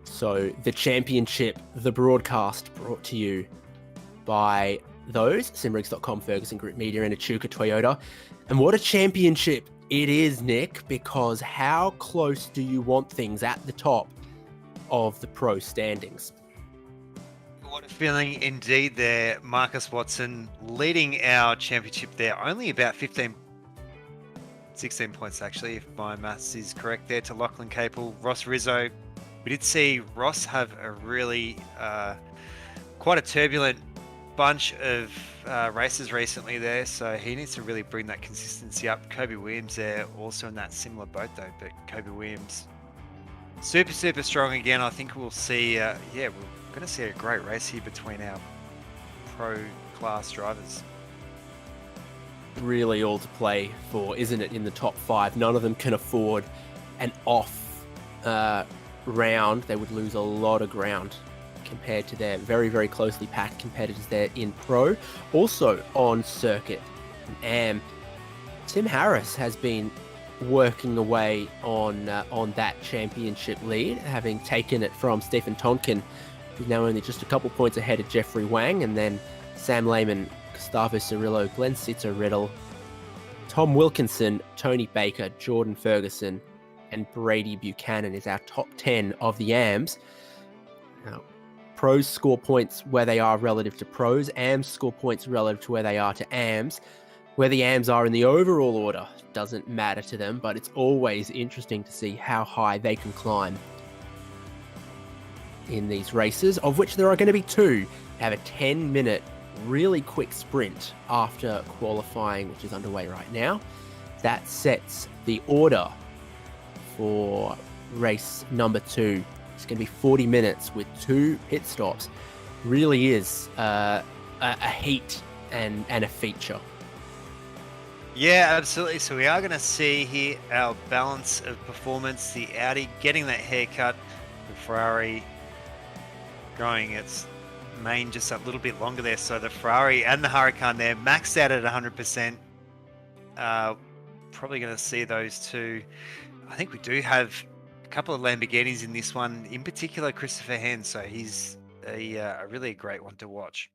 So, the championship, the broadcast, brought to you by those, simrigs.com, Ferguson Group Media, and Echuca Toyota. And what a championship it is, Nick, because how close do you want things at the top of the pro standings? What a feeling indeed there. Marcus Watson leading our championship there. Only about 16 points actually, if my maths is correct there, to Lachlan Capel. Ross Rizzo. We did see Ross have a really quite a turbulent bunch of races recently there, so he needs to really bring that consistency up. Kobe Williams there also in that similar boat though, but Kobe Williams super strong again. I think we'll see we're going to see a great race here between our pro class drivers. Really all to play for, isn't it, in the top 5? None of them can afford an off round. They would lose a lot of ground compared to their very closely packed competitors there in pro. Also on circuit, Tim Harris has been working away on that championship lead, having taken it from Stephen Tonkin, who's now only just a couple points ahead of Jeffrey Wang, and then Sam Lehman, Gustavo Cirillo, Glenn Sitzer-Riddle, Tom Wilkinson, Tony Baker, Jordan Ferguson, and Brady Buchanan is our top 10 of the AMs. Now, pros score points where they are relative to pros, AMs score points relative to where they are to AMs. Where the AMs are in the overall order doesn't matter to them, but it's always interesting to see how high they can climb in these races, of which there are going to be 2. They have a 10-minute, really quick sprint after qualifying, which is underway right now. That sets the order for race number 2. It's going to be 40 minutes with 2 pit stops. Really is a heat and a feature. Yeah, absolutely. So we are going to see here our balance of performance. The Audi getting that haircut, the Ferrari going its main just a little bit longer there. So the Ferrari and the Huracan there maxed out at 100%. Probably going to see those two. I think we do have a couple of Lamborghinis in this one, in particular Christopher Hen. So he's a really great one to watch.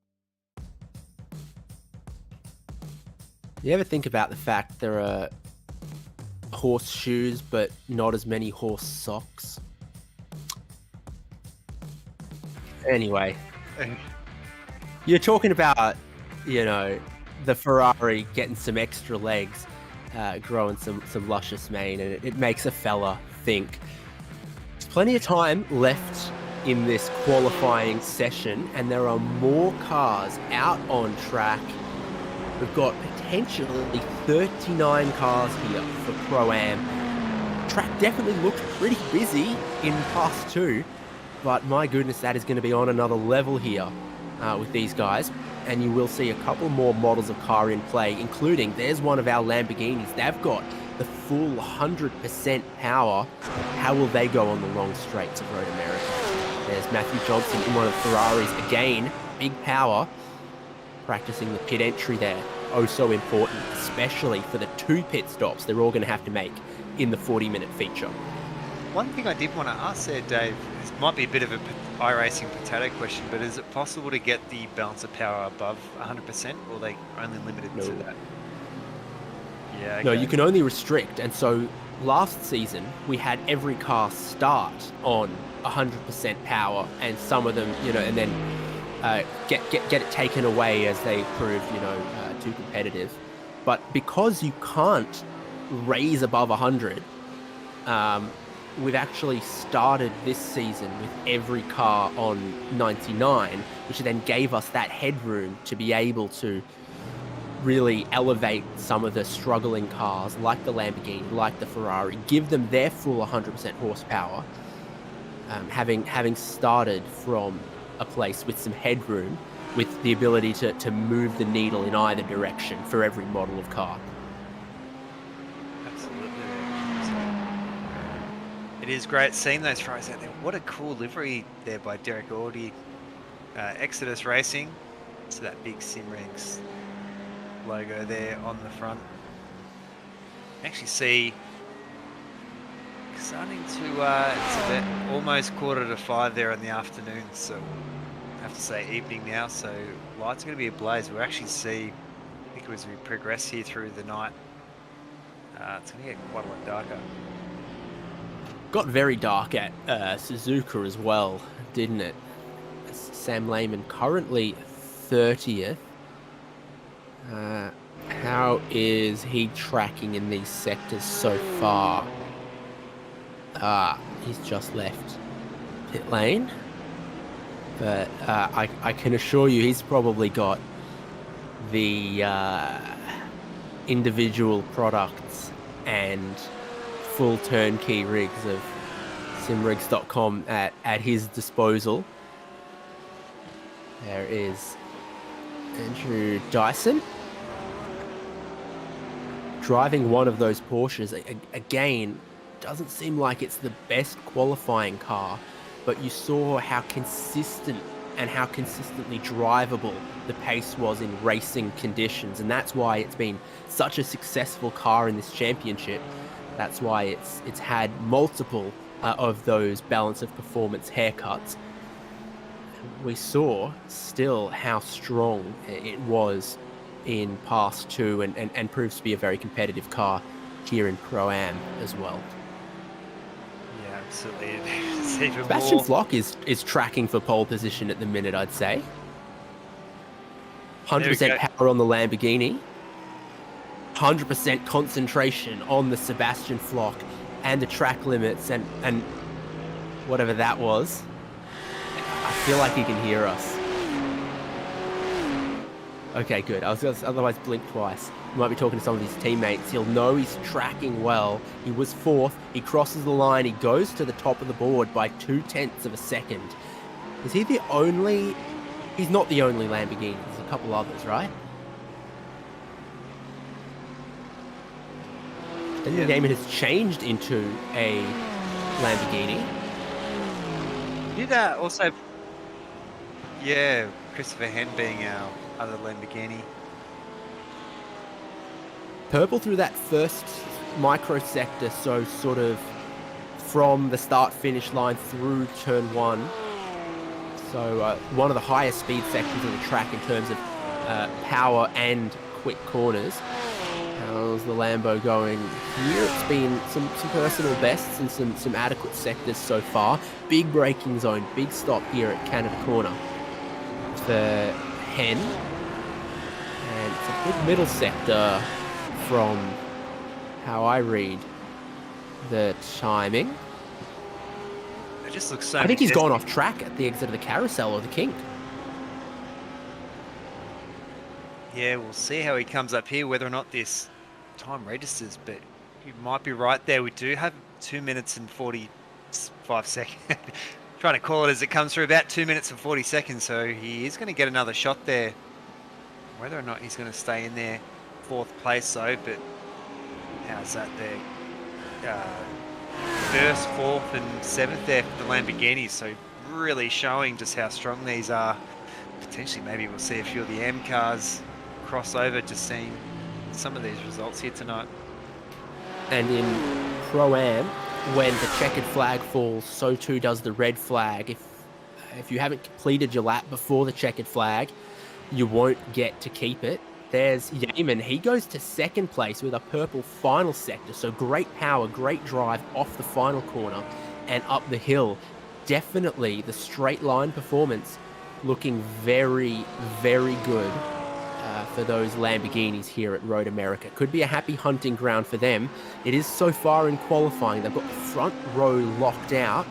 You ever think about the fact there are horseshoes, but not as many horse socks? Anyway, you're talking about, the Ferrari getting some extra legs, growing some luscious mane, and it makes a fella think. There's plenty of time left in this qualifying session, and there are more cars out on track. We've got potentially 39 cars here for Pro-Am. Track definitely looked pretty busy in Pass 2, but my goodness, that is going to be on another level here with these guys. And you will see a couple more models of car in play, including, there's one of our Lamborghinis. They've got the full 100% power. How will they go on the long straights of Road America? There's Matthew Johnson in one of the Ferraris. Again, big power. Practicing the pit entry there. Oh, so important, especially for the 2 pit stops they're all going to have to make in the 40-minute feature. One thing I did want to ask there, Dave, this might be a bit of a iRacing potato question, but is it possible to get the balance of power above 100%, or are they only limited to that? Yeah. Okay. No, you can only restrict, and so last season we had every car start on 100% power, and some of them, and then get it taken away as they proved, too competitive. But because you can't raise above 100, we've actually started this season with every car on 99, which then gave us that headroom to be able to really elevate some of the struggling cars like the Lamborghini, like the Ferrari, give them their full 100% horsepower, having started from a place with some headroom, with the ability to move the needle in either direction for every model of car. Absolutely. It is great seeing those throws out there. What a cool livery there by Derek Audi. Exodus Racing. So that big Simregs logo there on the front. Actually see starting to it's about almost 4:45 there in the afternoon, so I have to say evening now, so lights are going to be ablaze. We'll actually see, I think as we progress here through the night, it's going to get quite a lot darker. Got very dark at Suzuka as well, didn't it? Sam Lehman currently 30th. How is he tracking in these sectors so far? He's just left pit lane. But I can assure you he's probably got the individual products and full turnkey rigs of simrigs.com at his disposal. There is Andrew Dyson driving one of those Porsches. Again, doesn't seem like it's the best qualifying car, but you saw how consistent and how consistently drivable the pace was in racing conditions, and that's why it's been such a successful car in this championship. That's why it's had multiple of those balance of performance haircuts. We saw still how strong it was in Pass 2 and proves to be a very competitive car here in Pro-Am as well. Yeah, absolutely. It's even Sebastian more... Flock is tracking for pole position at the minute, I'd say. 100% power on the Lamborghini. 100% concentration on the Sebastian Flock and the track limits and whatever that was. I feel like he can hear us. Okay, good. I was going to otherwise blink twice. You might be talking to some of his teammates. He'll know he's tracking well. He was 4th. He crosses the line. He goes to the top of the board by 0.2 of a second. Is he the only... He's not the only Lamborghini. There's a couple others, right? Daniel Gaiman has changed into a Lamborghini. Did also... Yeah, Christopher Hen being our other Lamborghini. Purple through that first micro sector, so sort of from the start-finish line through turn 1. So one of the highest speed sectors of the track in terms of power and quick corners. How's the Lambo going here? It's been some personal bests and some adequate sectors so far. Big braking zone, big stop here at Canada Corner for Hen. And it's a good middle sector from how I read the timing. It just looks so... I think he's gone off track at the exit of the carousel or the kink. Yeah, we'll see how he comes up here, whether or not this time registers, but you might be right there. We do have 2 minutes and 45 seconds. Trying to call it as it comes through, about 2 minutes and 40 seconds, so he is going to get another shot there. Whether or not he's going to stay in there, 4th place though, but how's that there? 1st, 4th and 7th there for the Lamborghinis, so really showing just how strong these are. Potentially maybe we'll see a few of the M cars cross over, just seeing some of these results here tonight. And in Pro-Am, when the checkered flag falls, so too does the red flag. If you haven't completed your lap before the checkered flag, you won't get to keep it. There's Yeaman. He goes to 2nd place with a purple final sector. So great power, great drive off the final corner and up the hill. Definitely the straight line performance looking very, very good for those Lamborghinis here at Road America. Could be a happy hunting ground for them. It is so far in qualifying. They've got the front row locked out.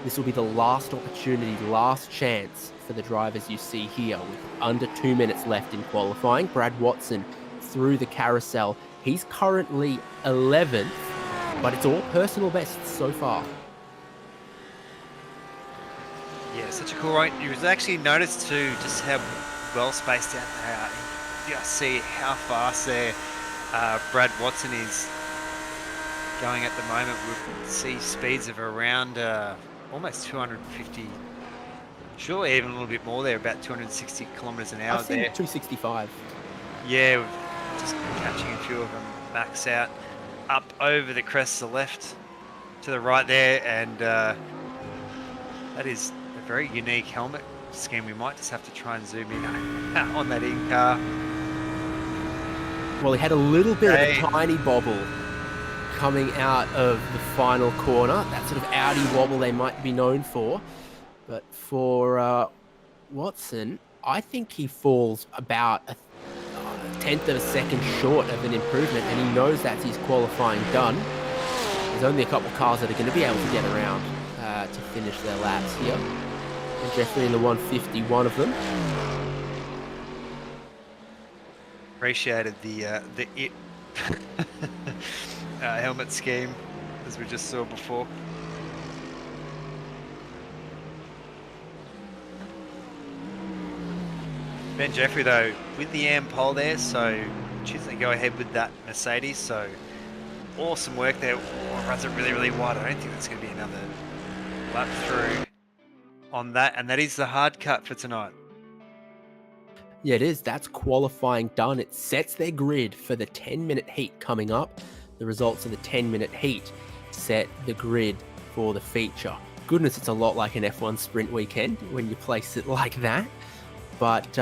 This will be the last opportunity, last chance for the drivers you see here with under 2 minutes left in qualifying. Brad Watson through the carousel. He's currently 11th, but it's all personal bests so far. Yeah, such a cool ride. You actually noticed too just how well spaced out they are. You see how fast there Brad Watson is going at the moment. We'll see speeds of around almost 250, surely even a little bit more there, about 260 kilometers an hour I've seen there. 265. Yeah, we're just catching a few of them max out up over the crest to the left, to the right there, and that is a very unique helmet scheme. We might just have to try and zoom in on that in-car. Well, he had a little bit of a tiny bobble coming out of the final corner. That sort of Audi wobble they might be known for. But for Watson, I think he falls about a tenth of a second short of an improvement, and he knows that's his qualifying done. There's only a couple of cars that are going to be able to get around to finish their laps here. And Jeffrey in the 150, one of them. Appreciated the it helmet scheme, as we just saw before. Ben Jeffrey though with the AM pole there, so choosing to go ahead with that Mercedes. So awesome work there. Oh, runs it really wide. I don't think that's going to be another lap through on that, and that is the hard cut for tonight. Yeah, it is. That's qualifying done. It sets their grid for the 10-minute heat coming up. The results of the 10-minute heat set the grid for the feature. Goodness, it's a lot like an F1 sprint weekend when you place it like that. But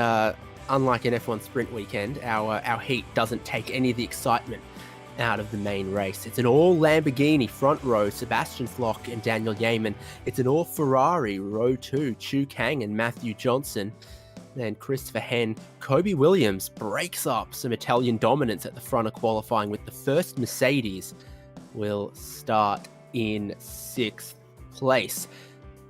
unlike an F1 sprint weekend, our heat doesn't take any of the excitement out of the main race. It's an all Lamborghini front row, Sebastian Flock and Daniel Yeaman. It's an all Ferrari row 2, Chu Kang and Matthew Johnson. Then Christopher Henn. Kobe Williams breaks up some Italian dominance at the front of qualifying with the first Mercedes will start in 6th place.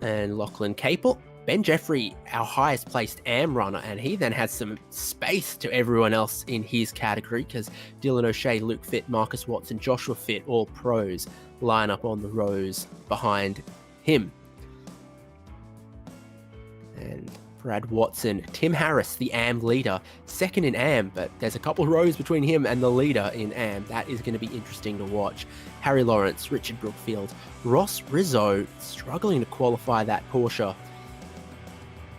And Lachlan Capel, Ben Jeffrey, our highest placed AM runner, and he then has some space to everyone else in his category because Dylan O'Shea, Luke Fitt, Marcus Watson, Joshua Fitt, all pros line up on the rows behind him. And Brad Watson, Tim Harris, the AM leader, second in AM, but there's a couple of rows between him and the leader in AM. That is going to be interesting to watch. Harry Lawrence, Richard Brookfield, Ross Rizzo struggling to qualify that Porsche.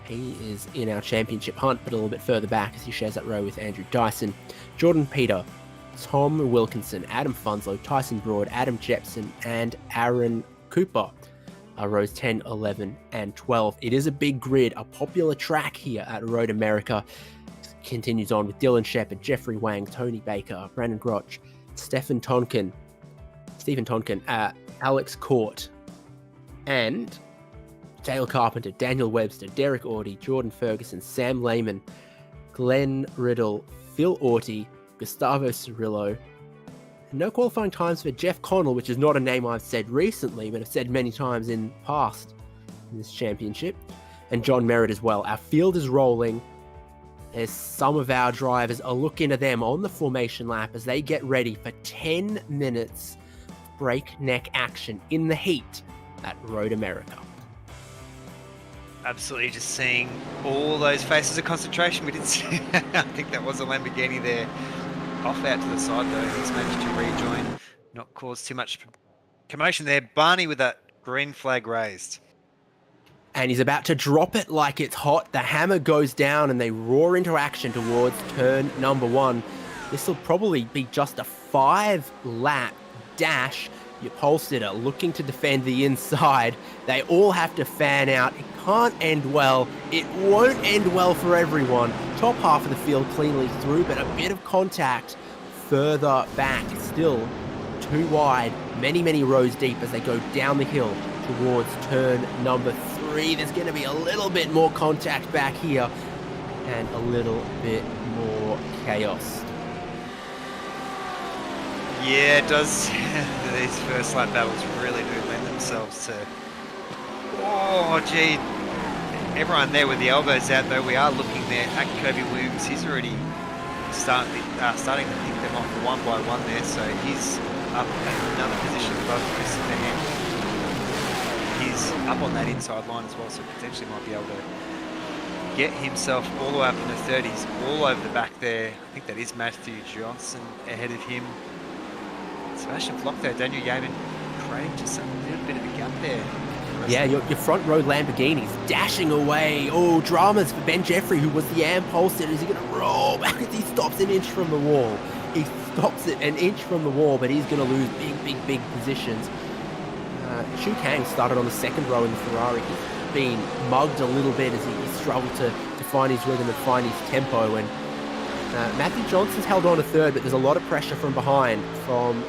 He is in our championship hunt, but a little bit further back as he shares that row with Andrew Dyson. Jordan Peter, Tom Wilkinson, Adam Funslow, Tyson Broad, Adam Jepson, and Aaron Cooper. Rows 10, 11, and 12. It is a big grid, a popular track here at Road America. Continues on with Dylan Shepherd, Jeffrey Wang, Tony Baker, Brandon Groch, Stephen Tonkin, Alex Court, and Dale Carpenter, Daniel Webster, Derek Audie, Jordan Ferguson, Sam Lehman, Glenn Riddle, Phil Orty, Gustavo Cirillo. No qualifying times for Jeff Connell, which is not a name I've said recently, but I've said many times in past in this championship. And John Merritt as well. Our field is rolling as some of our drivers are looking to them on the formation lap as they get ready for 10 minutes of breakneck action in the heat at Road America. Absolutely, just seeing all those faces of concentration. We did see, I think that was a Lamborghini there. Off out to the side though, he's managed to rejoin, not cause too much commotion there. Barney with that green flag raised. And he's about to drop it like it's hot. The hammer goes down and they roar into action towards turn number 1. This will probably be just a 5-lap dash. Your pole sitter looking to defend the inside. They all have to fan out. It can't end well. It won't end well for everyone. Top half of the field cleanly through, but a bit of contact further back. Still too wide, many rows deep as they go down the hill towards turn number 3. There's going to be a little bit more contact back here and a little bit more chaos. Yeah, it does. These first lap battles really do lend themselves to... Oh, gee. Everyone there with the elbows out, though. We are looking there at Kobe Williams. He's already starting to pick them off one by one there. So he's up at another position above Christopher Henn. He's up on that inside line as well, so potentially might be able to get himself all the way up in the 30s, all over the back there. I think that is Matthew Johnson ahead of him. Sebastian Flock there, Daniel Yeaman creating just a little bit of a gap there. Yeah, your front row Lamborghini's dashing away. Oh, dramas for Ben Jeffrey, who was the AM pole sitter. Is he going to roll back as he stops an inch from the wall? He stops it an inch from the wall, but he's going to lose big positions. Chu Kang started on the second row in the Ferrari. He's been mugged a little bit as he struggled to find his rhythm and find his tempo. And Matthew Johnson's held on to third, but there's a lot of pressure from behind from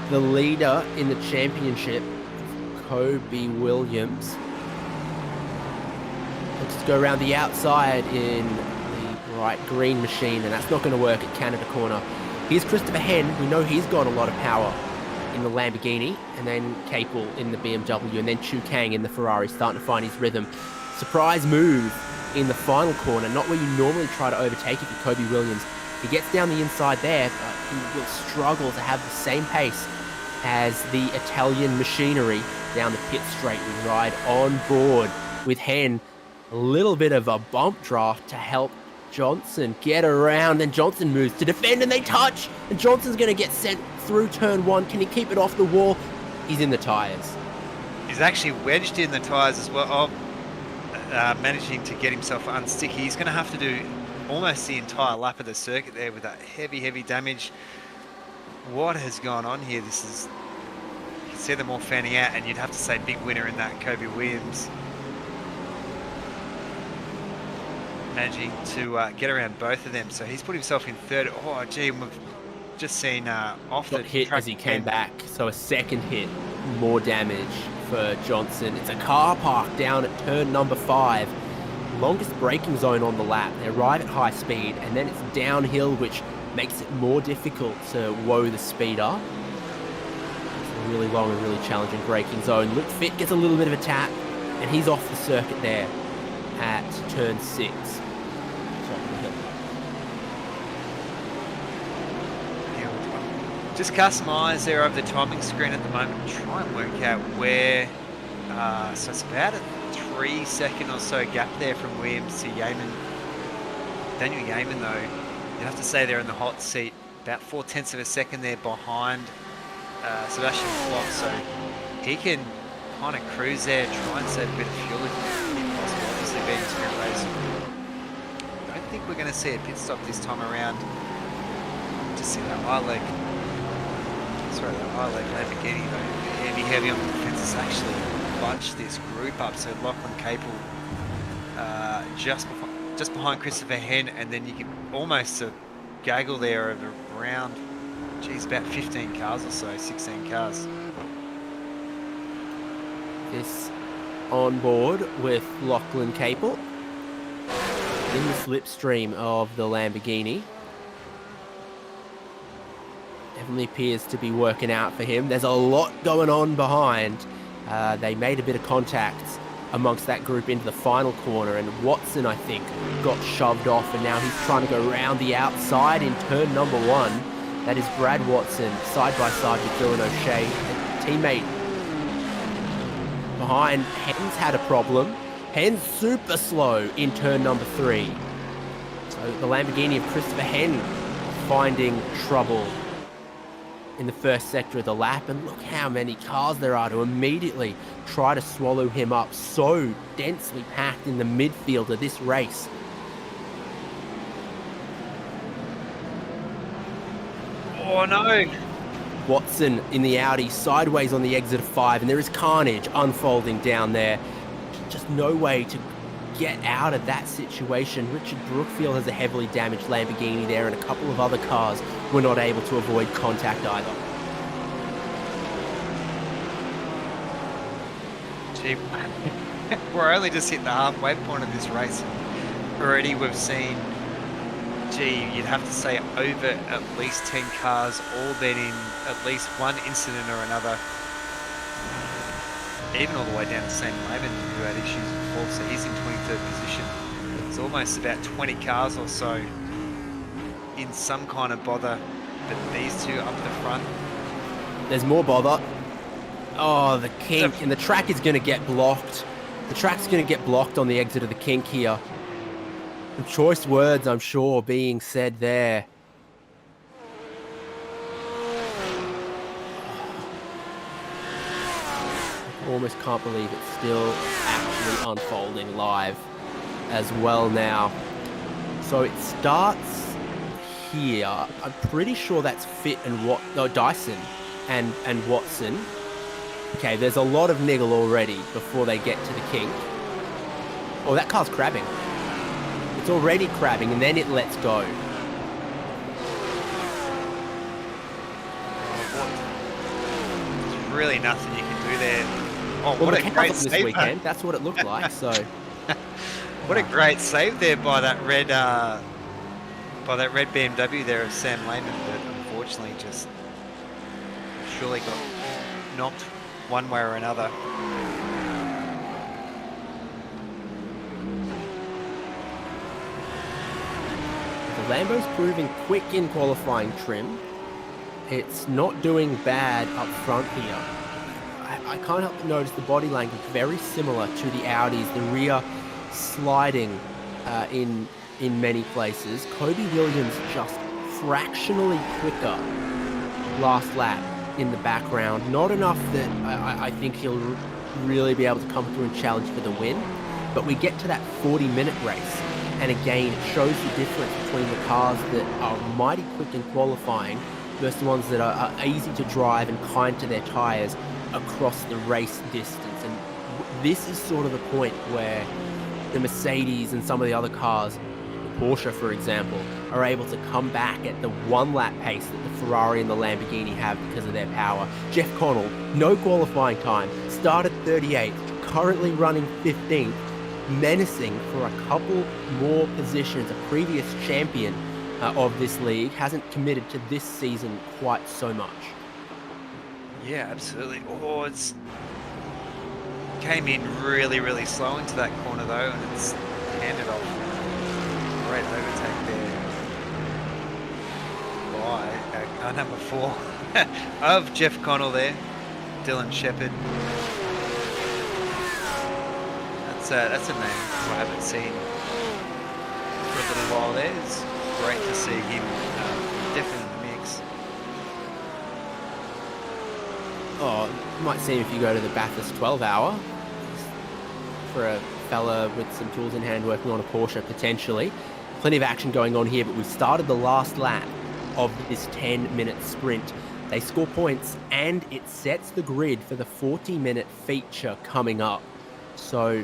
the leader in the championship, Kobe Williams. Looks to go around the outside in the bright green machine, and that's not going to work at Canada Corner. Here's Christopher Henn. We know he's got a lot of power in the Lamborghini, and then Capel in the BMW, and then Chu Kang in the Ferrari, starting to find his rhythm. Surprise move in the final corner, not where you normally try to overtake if you're Kobe Williams. He gets down the inside there, but he will struggle to have the same pace as the Italian machinery down the pit straight. We ride on board with Henn. A little bit of a bump draft to help Johnson get around, and Johnson moves to defend, and they touch, and Johnson's going to get sent through turn one. Can he keep it off the wall? He's in the tyres. He's actually wedged in the tyres as well, managing to get himself unsticky. He's going to have to do almost the entire lap of the circuit there with that heavy damage. What has gone on here? This is, you can see them all fanning out, and you'd have to say big winner in that, Kobe Williams. Managing to get around both of them, so he's put himself in third. Oh gee, we've just seen off the hit track as he came back, so a second hit, more damage for Johnson. It's a car park down at turn number 5, longest braking zone on the lap. They arrive at high speed, and then it's downhill, which makes it more difficult to woe the speed up. It's a really long and really challenging braking zone. Luke Fitt gets a little bit of a tap, and he's off the circuit there at turn 6. Just cast my eyes there over the timing screen at the moment, try and work out where, so it's about a 3-second or so gap there from Williams to Yeaman. Daniel Yeaman though, you have to say they're in the hot seat, about 0.4 of a second there behind Sebastian Flock, so he can kind of cruise there, try and save a bit of fuel if possible, obviously being a sprint race. I don't think we're going to see a pit stop this time around. Just see that I-leg. Sorry, that I-leg Lamborghini though, heavy on the defence has actually bunched this group up, so Lachlan Capel just behind Christopher Henn, and then you can almost gaggle there of around, geez, about 15 cars or so, 16 cars. This on board with Lachlan Capel in the slipstream of the Lamborghini. Definitely appears to be working out for him. There's a lot going on behind. They made a bit of contact amongst that group into the final corner, and Watson, I think, got shoved off, and now he's trying to go around the outside in turn number 1. That is Brad Watson, side by side with Dylan O'Shea, a teammate behind. Henn's had a problem. Henn's super slow in turn number 3. So the Lamborghini of Christopher Henn finding trouble in the first sector of the lap, and look how many cars there are to immediately try to swallow him up. So densely packed in the midfield of this race. Oh no! Watson in the Audi, sideways on the exit of 5, and there is carnage unfolding down there. Just no way to get out of that situation. Richard Brookfield has a heavily damaged Lamborghini there, and a couple of other cars were not able to avoid contact either. Gee, we're only just hit the halfway point of this race. Already we've seen, gee, you'd have to say over at least 10 cars, all been in at least one incident or another. Even all the way down to Sam Laban, who had issues before, so he's in 23rd position. It's almost about 20 cars or so in some kind of bother, but these two up the front. There's more bother. Oh, the kink, and the track is going to get blocked. The track's going to get blocked on the exit of the kink here. Some choice words, I'm sure, being said there. almost can't believe it's still actually unfolding live as well now. So it starts here. I'm pretty sure that's Dyson and Watson. Okay, there's a lot of niggle already before they get to the kink. Oh, that car's crabbing. It's already crabbing, and then it lets go. There's really nothing you can do there. Oh, Well, what the a cars great on this save! weekend. That's what it looked like. So, What a great save there by that red BMW there of Sam Lehman, but unfortunately just surely got knocked one way or another. the Lambo's proving quick in qualifying trim. It's not doing bad up front here. I can't help but notice the body language very similar to the Audis, the rear sliding in many places. Kobe Williams just fractionally quicker last lap in the background. Not enough that I think he'll really be able to come through and challenge for the win. But we get to that 40-minute race, and again, it shows the difference between the cars that are mighty quick in qualifying versus the ones that are easy to drive and kind to their tyres across the race distance. And this is sort of the point where the Mercedes and some of the other cars, the Porsche for example, are able to come back at the one-lap pace that the Ferrari and the Lamborghini have because of their power. Jeff Connell, no qualifying time, started 38th, currently running 15th, menacing for a couple more positions. A previous champion of this league hasn't committed to this season quite so much. Yeah, absolutely. Oh, it's came in really, really slow into that corner though, and it's handed off. Great overtake there by car number 4 of Jeff Connell there, Dylan Shepherd. That's a name I haven't seen for a little while there. It's great to see him definitely in the mix. Oh, you might see him if you go to the Bathurst 12 hour for a fella with some tools in hand working on a Porsche potentially. Plenty of action going on here, but we've started the last lap of this 10-minute sprint. They score points and it sets the grid for the 40-minute feature coming up. So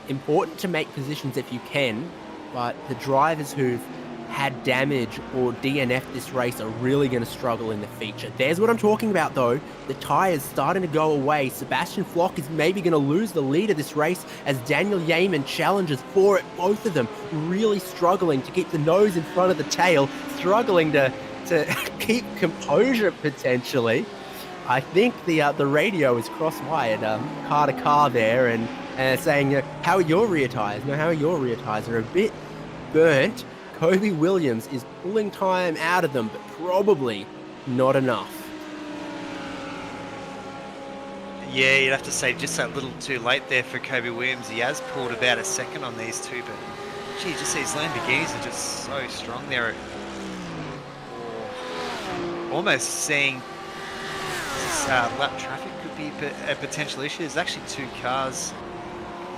important to make positions if you can, but the drivers who've had damage or DNF'd this race are really going to struggle in the feature. There's what I'm talking about though. The tyres starting to go away. Sebastian Flock is maybe going to lose the lead of this race as Daniel Yeaman challenges for it. Both of them really struggling to keep the nose in front of the tail, struggling to keep composure potentially. I think the radio is cross-wired car to car there and saying, how are your rear tyres? No, how are your rear tyres? They're a bit burnt. Kobe Williams is pulling time out of them, but probably not enough. Yeah, you'd have to say just a little too late there for Kobe Williams. He has pulled about a second on these two, but gee, just these Lamborghinis are just so strong there. Almost seeing this lap traffic could be a potential issue. There's actually two cars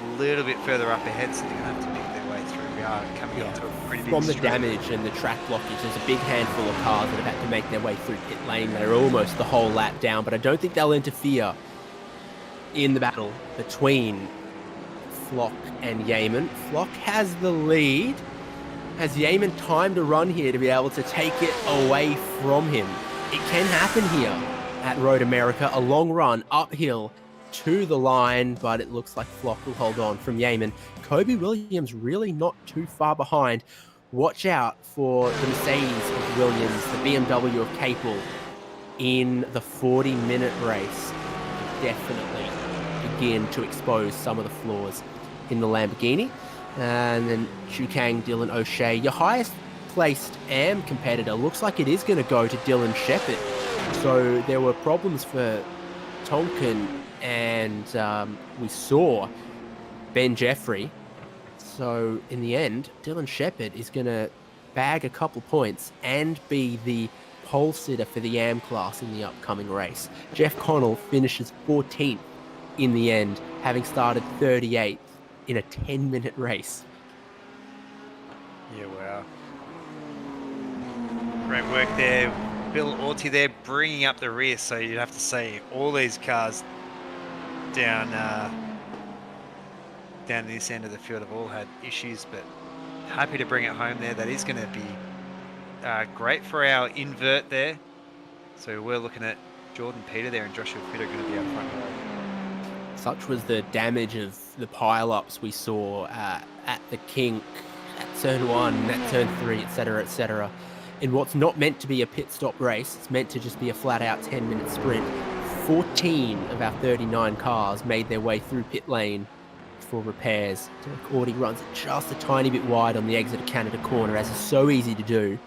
a little bit further up ahead, so they're going to have to pick their way through. We are coming up to a pretty big From the straight. damage and the track blockage, there's a big handful of cars that have had to make their way through pit lane. They're almost the whole lap down, but I don't think they'll interfere in the battle between Flock and Yeaman. Flock has the lead. Has Yeaman time to run here to be able to take it away from him? It can happen here at Road America. A long run uphill to the line, but it looks like Flock will hold on from Yeaman. Kobe Williams really not too far behind. Watch out for the Mercedes of Williams, the BMW of Capel in the 40-minute race. Definitely begin to expose some of the flaws in the Lamborghini. And then Chukang, Dylan O'Shea, your highest placed AM competitor, looks like it is going to go to Dylan Shepherd. So there were problems for Tonkin and we saw Ben Jeffrey. So in the end, Dylan Shepherd is going to bag a couple points and be the pole sitter for the AM class in the upcoming race. Jeff Connell finishes 14th in the end, having started 38th in a 10-minute race. Yeah, wow. Great work there. Bill Orty there bringing up the rear, so you'd have to say all these cars down this end of the field have all had issues, but happy to bring it home there. That is going to be great for our invert there. So we're looking at Jordan Peter there and Joshua Fitter going to be out front row. Such was the damage of the pile-ups we saw at the kink, at turn 1, at turn 3, etc., etc. In what's not meant to be a pit stop race, it's meant to just be a flat-out 10-minute sprint. 14 of our 39 cars made their way through pit lane for repairs. Derek Audi runs it just a tiny bit wide on the exit of Canada corner, as is so easy to do.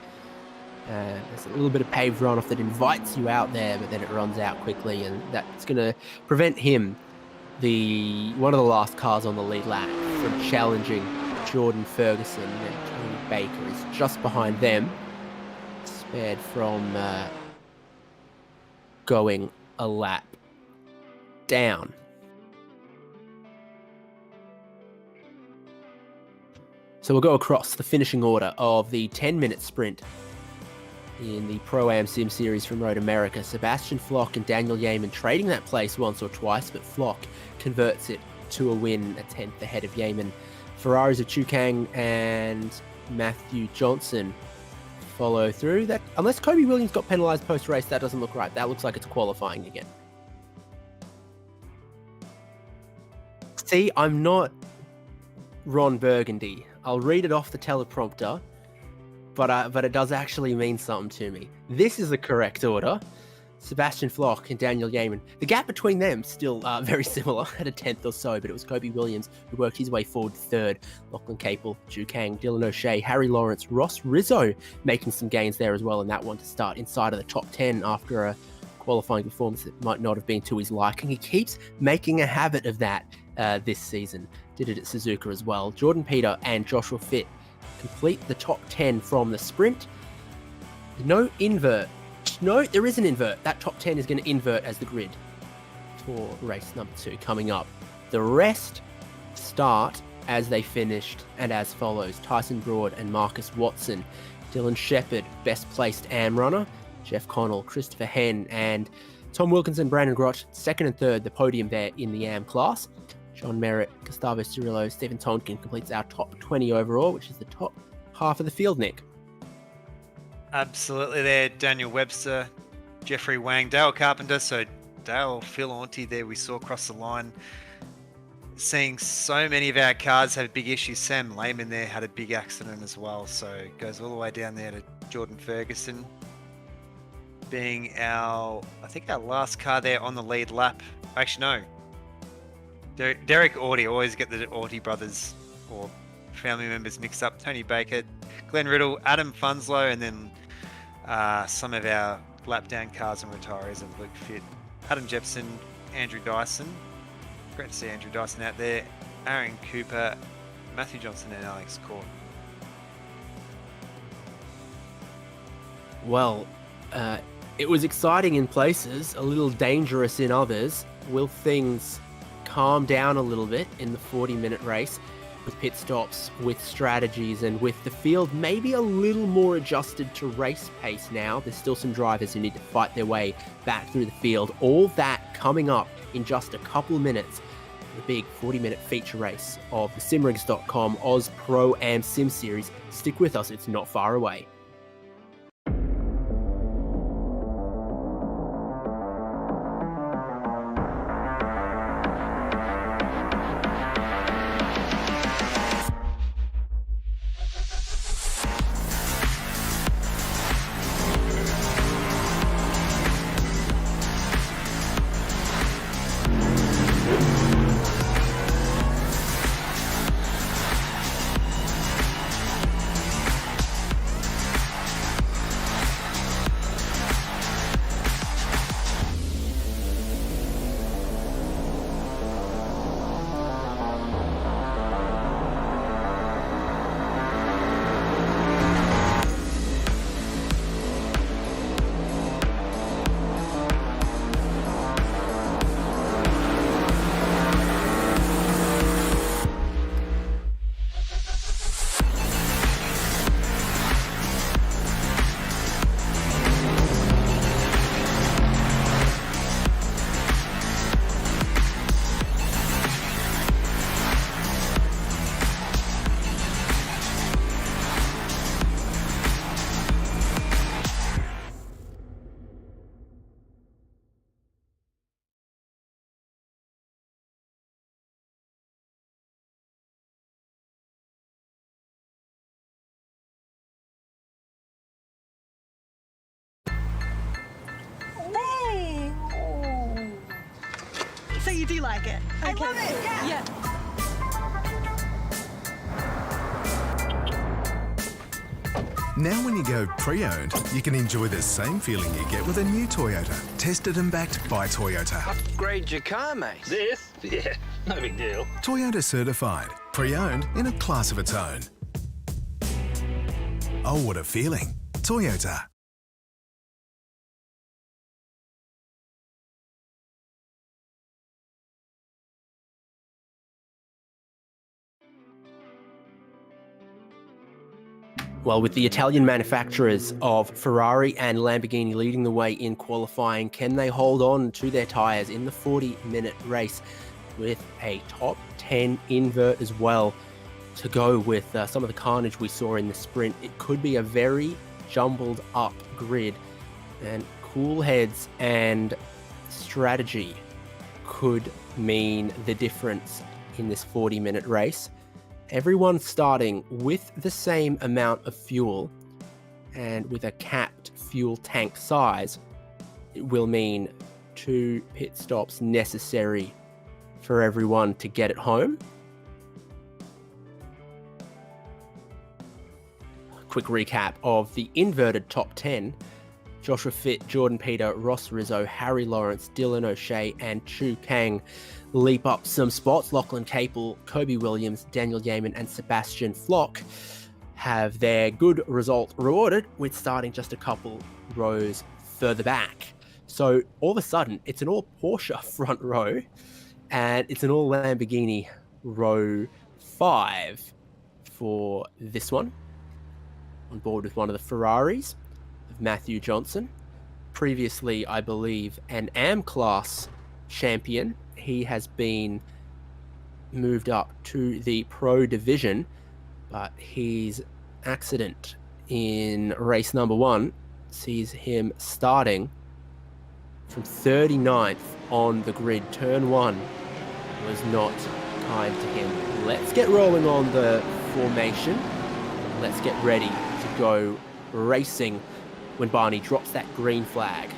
There's a little bit of paved runoff that invites you out there, but then it runs out quickly, and that's going to prevent him, one of the last cars on the lead lap, from challenging Jordan Ferguson. And Tony Baker is just behind them, spared from going a lap down. So we'll go across the finishing order of the 10-minute sprint in the Pro-Am Sim Series from Road America. Sebastian Flock and Daniel Yeaman trading that place once or twice, but Flock converts it to a win, a 10th ahead of Yeaman. Ferraris of Chu Kang and Matthew Johnson follow through. That, unless Kobe Williams got penalised post-race, that doesn't look right. That looks like it's qualifying again. See, I'm not Ron Burgundy. I'll read it off the teleprompter, but it does actually mean something to me. This is the correct order. Sebastian Flock and Daniel Yeaman. The gap between them still very similar at a 10th or so, but it was Kobe Williams who worked his way forward third. Lachlan Capel, Ju Kang, Dylan O'Shea, Harry Lawrence, Ross Rizzo making some gains there as well in that one to start inside of the top 10 after a qualifying performance that might not have been to his liking. He keeps making a habit of that this season. Did it at Suzuka as well. Jordan Peter and Joshua Fitt complete the top 10 from the sprint. No invert. No, there is an invert. That top 10 is going to invert as the grid for race number 2 coming up. The rest start as they finished and as follows. Tyson Broad and Marcus Watson. Dylan Shepherd, best placed AM runner. Jeff Connell, Christopher Henn, and Tom Wilkinson, Brandon Grotch, second and third, the podium there in the AM class. John Merritt, Gustavo Cirillo, Stephen Tonkin completes our top 20 overall, which is the top half of the field, Nick. Absolutely there. Daniel Webster, Jeffrey Wang, Dale Carpenter. So Dale, Phil Auntie there we saw across the line. Seeing so many of our cars have big issues. Sam Lehman there had a big accident as well. So it goes all the way down there to Jordan Ferguson being our last car there on the lead lap. Actually, no. Derek Audi, always get the Audi brothers or family members mixed up. Tony Baker, Glenn Riddle, Adam Funslow, and then some of our lap down cars and retirees of Luke Fitt. Adam Jepson, Andrew Dyson. Great to see Andrew Dyson out there. Aaron Cooper, Matthew Johnson, and Alex Court. Well, it was exciting in places, a little dangerous in others. Will things calm down a little bit in the 40-minute race with pit stops, with strategies, and with the field maybe a little more adjusted to race pace now? There's still some drivers who need to fight their way back through the field. All that coming up in just a couple of minutes. The big 40-minute feature race of the Simrigs.com Oz Pro Am Sim Series. Stick with us, it's not far away. you do like it. I love it, yeah. Yeah. Now when you go pre-owned, you can enjoy the same feeling you get with a new Toyota. Tested and backed by Toyota. Upgrade your car, mate. This? Yeah, no big deal. Toyota certified. Pre-owned in a class of its own. Oh, what a feeling. Toyota. Well, with the Italian manufacturers of Ferrari and Lamborghini leading the way in qualifying, can they hold on to their tyres in the 40-minute race with a top 10 invert as well to go with some of the carnage we saw in the sprint? It could be a very jumbled up grid, and cool heads and strategy could mean the difference in this 40-minute race. Everyone starting with the same amount of fuel and with a capped fuel tank size, it will mean 2 pit stops necessary for everyone to get it home. Quick recap of the inverted top 10. Joshua Fitt, Jordan Peter, Ross Rizzo, Harry Lawrence, Dylan O'Shea and Chu Kang leap up some spots. Lachlan Capel, Kobe Williams, Daniel Yeaman and Sebastian Flock have their good result rewarded with starting just a couple rows further back. So all of a sudden, it's an all Porsche front row and it's an all Lamborghini row 5 for this one. On board with one of the Ferraris of Matthew Johnson. Previously, I believe, an AM class champion. He has been moved up to the pro division, but his accident in race number 1 sees him starting from 39th on the grid. Turn 1 was not kind to him. Let's get rolling on the formation. Let's get ready to go racing when Barney drops that green flag.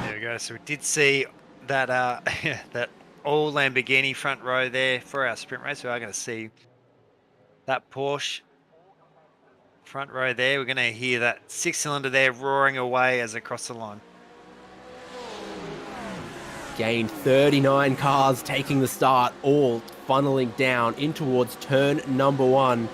There we go. So we did see that that all Lamborghini front row there for our sprint race. We are going to see that Porsche front row there. We're going to hear that 6-cylinder there roaring away as it crosses the line. Gained 39 cars taking the start, all funneling down in towards turn number 1.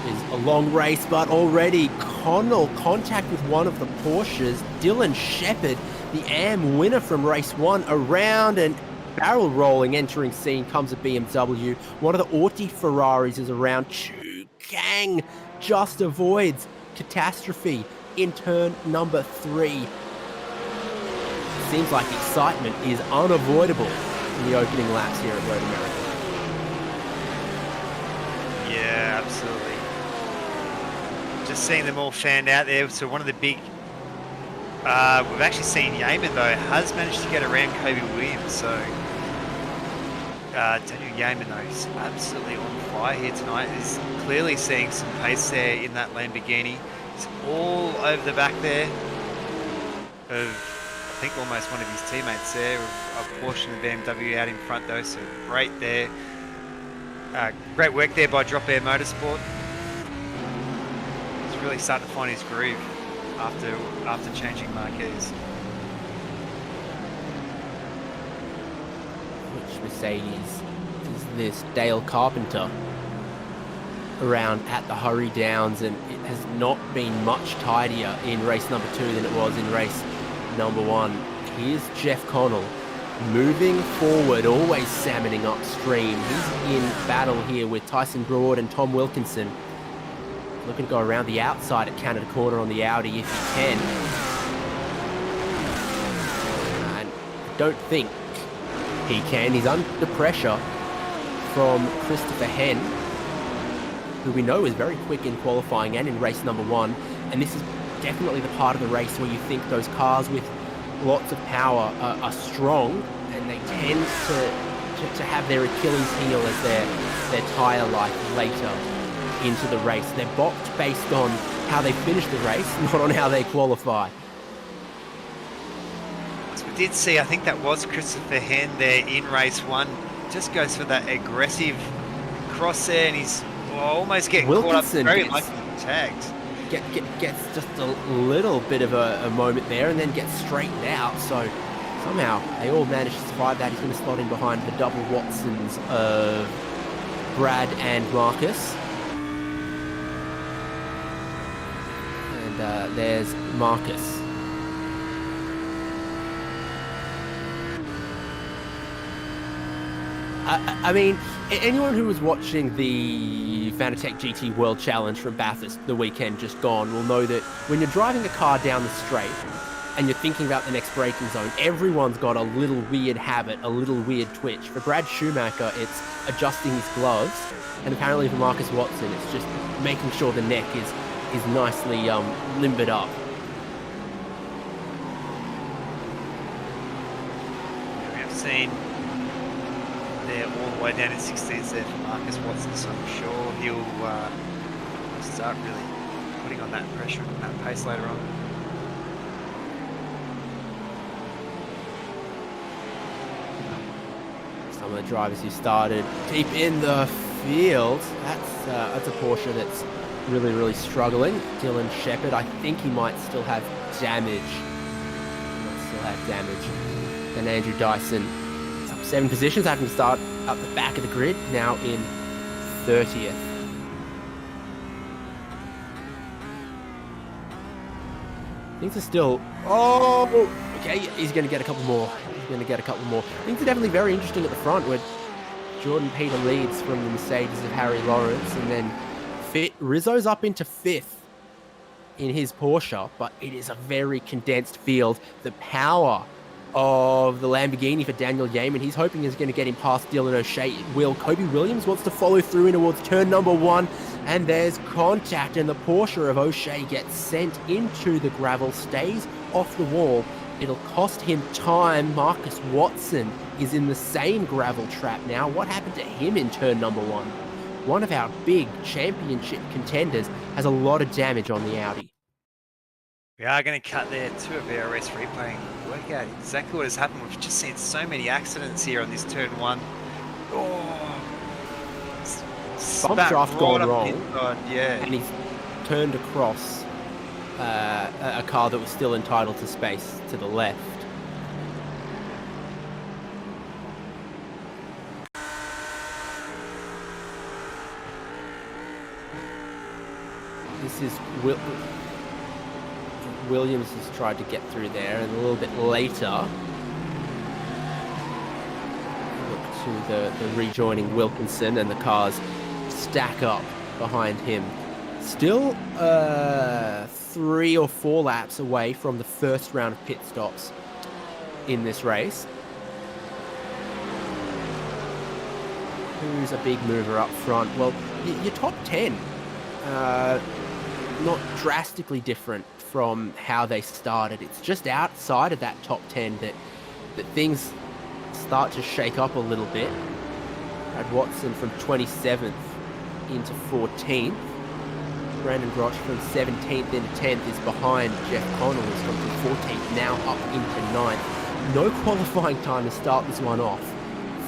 It's a long race, but already Connell contact with one of the Porsches. Dylan Shepherd, the AM winner from race 1, around and barrel rolling, entering scene comes a BMW. One of the Orti Ferraris is around. Chu Kang just avoids catastrophe in turn number 3. Seems like excitement is unavoidable in the opening laps here at Road America. Yeah, absolutely. Just seeing them all fanned out there. So one of the big... we've actually seen Yeaman, though, has managed to get around Kobe Williams. So Daniel Yeaman, though, is absolutely on fire here tonight. He's clearly seeing some pace there in that Lamborghini. He's all over the back there of... I think almost one of his teammates there, a portion of the BMW out in front though, so great there. Great work there by Drop Air Motorsport. He's really starting to find his groove after changing marquees. Which Mercedes is this? Dale Carpenter around at the Hurry Downs, and it has not been much tidier in race number 2 than it was in race number 1. Here's Jeff Connell moving forward, always salmoning upstream. He's in battle here with Tyson Broad and Tom Wilkinson. Looking to go around the outside at Canada Corner on the Audi if he can. And I don't think he can. He's under pressure from Christopher Henn, who we know is very quick in qualifying and in race number 1. And this is definitely the part of the race where you think those cars with lots of power are strong, and they tend to have their Achilles heel as their tyre life later into the race. They're boxed based on how they finish the race, not on how they qualify. So we did see, I think that was Christopher Hen there in race 1. Just goes for that aggressive cross there, and he's almost getting caught up very lucky tagged. Gets just a little bit of a moment there and then gets straightened out. So somehow they all managed to survive that. He's going to slot in behind the double Watsons of Brad and Marcus. And there's Marcus. I mean, anyone who was watching the Fanatec GT World Challenge from Bathurst the weekend just gone will know that when you're driving a car down the straight and you're thinking about the next braking zone, everyone's got a little weird habit, a little weird twitch. For Brad Schumacher, it's adjusting his gloves, and apparently for Marcus Watson, it's just making sure the neck is nicely limbered up. We have seen there all the way down in 16th there for Marcus Watson, so I'm sure he'll start really putting on that pressure and that pace later on. Some of the drivers who started deep in the field, that's a Porsche that's really struggling. Dylan Shepherd, I think he might still have damage. And Andrew Dyson, 7 positions, having to start up the back of the grid, now in 30th. Things are still... Oh! Okay, he's going to get a couple more. Things are definitely very interesting at the front, where Jordan Peter leads from the Mercedes of Harry Lawrence, and then Rizzo's up into 5th in his Porsche, but it is a very condensed field. The power of the Lamborghini for Daniel Yeaman, he's hoping is going to get him past Dylan O'Shea. Kobe Williams wants to follow through in towards turn number 1, and there's contact, and the Porsche of O'Shea gets sent into the gravel, stays off the wall. It'll cost him time. Marcus Watson is in the same gravel trap now. What happened to him in turn number 1? One of our big championship contenders has a lot of damage on the Audi. We are going to cut there to a VRS replay and work out exactly what has happened. We've just seen so many accidents here on this turn 1. Oh, Bump draft gone wrong, yeah. and he's turned across a car that was still entitled to space to the left. This is Williams has tried to get through there, and a little bit later, look to the rejoining Wilkinson, and the cars stack up behind him. Still 3 or 4 laps away from the first round of pit stops in this race. Who's a big mover up front? Well, your top 10, not drastically different from how they started. It's just outside of that top 10 that things start to shake up a little bit. Brad Watson from 27th into 14th. Brandon Groch from 17th into 10th is behind Jeff Connell, who's gone from 14th now up into 9th. No qualifying time to start this one off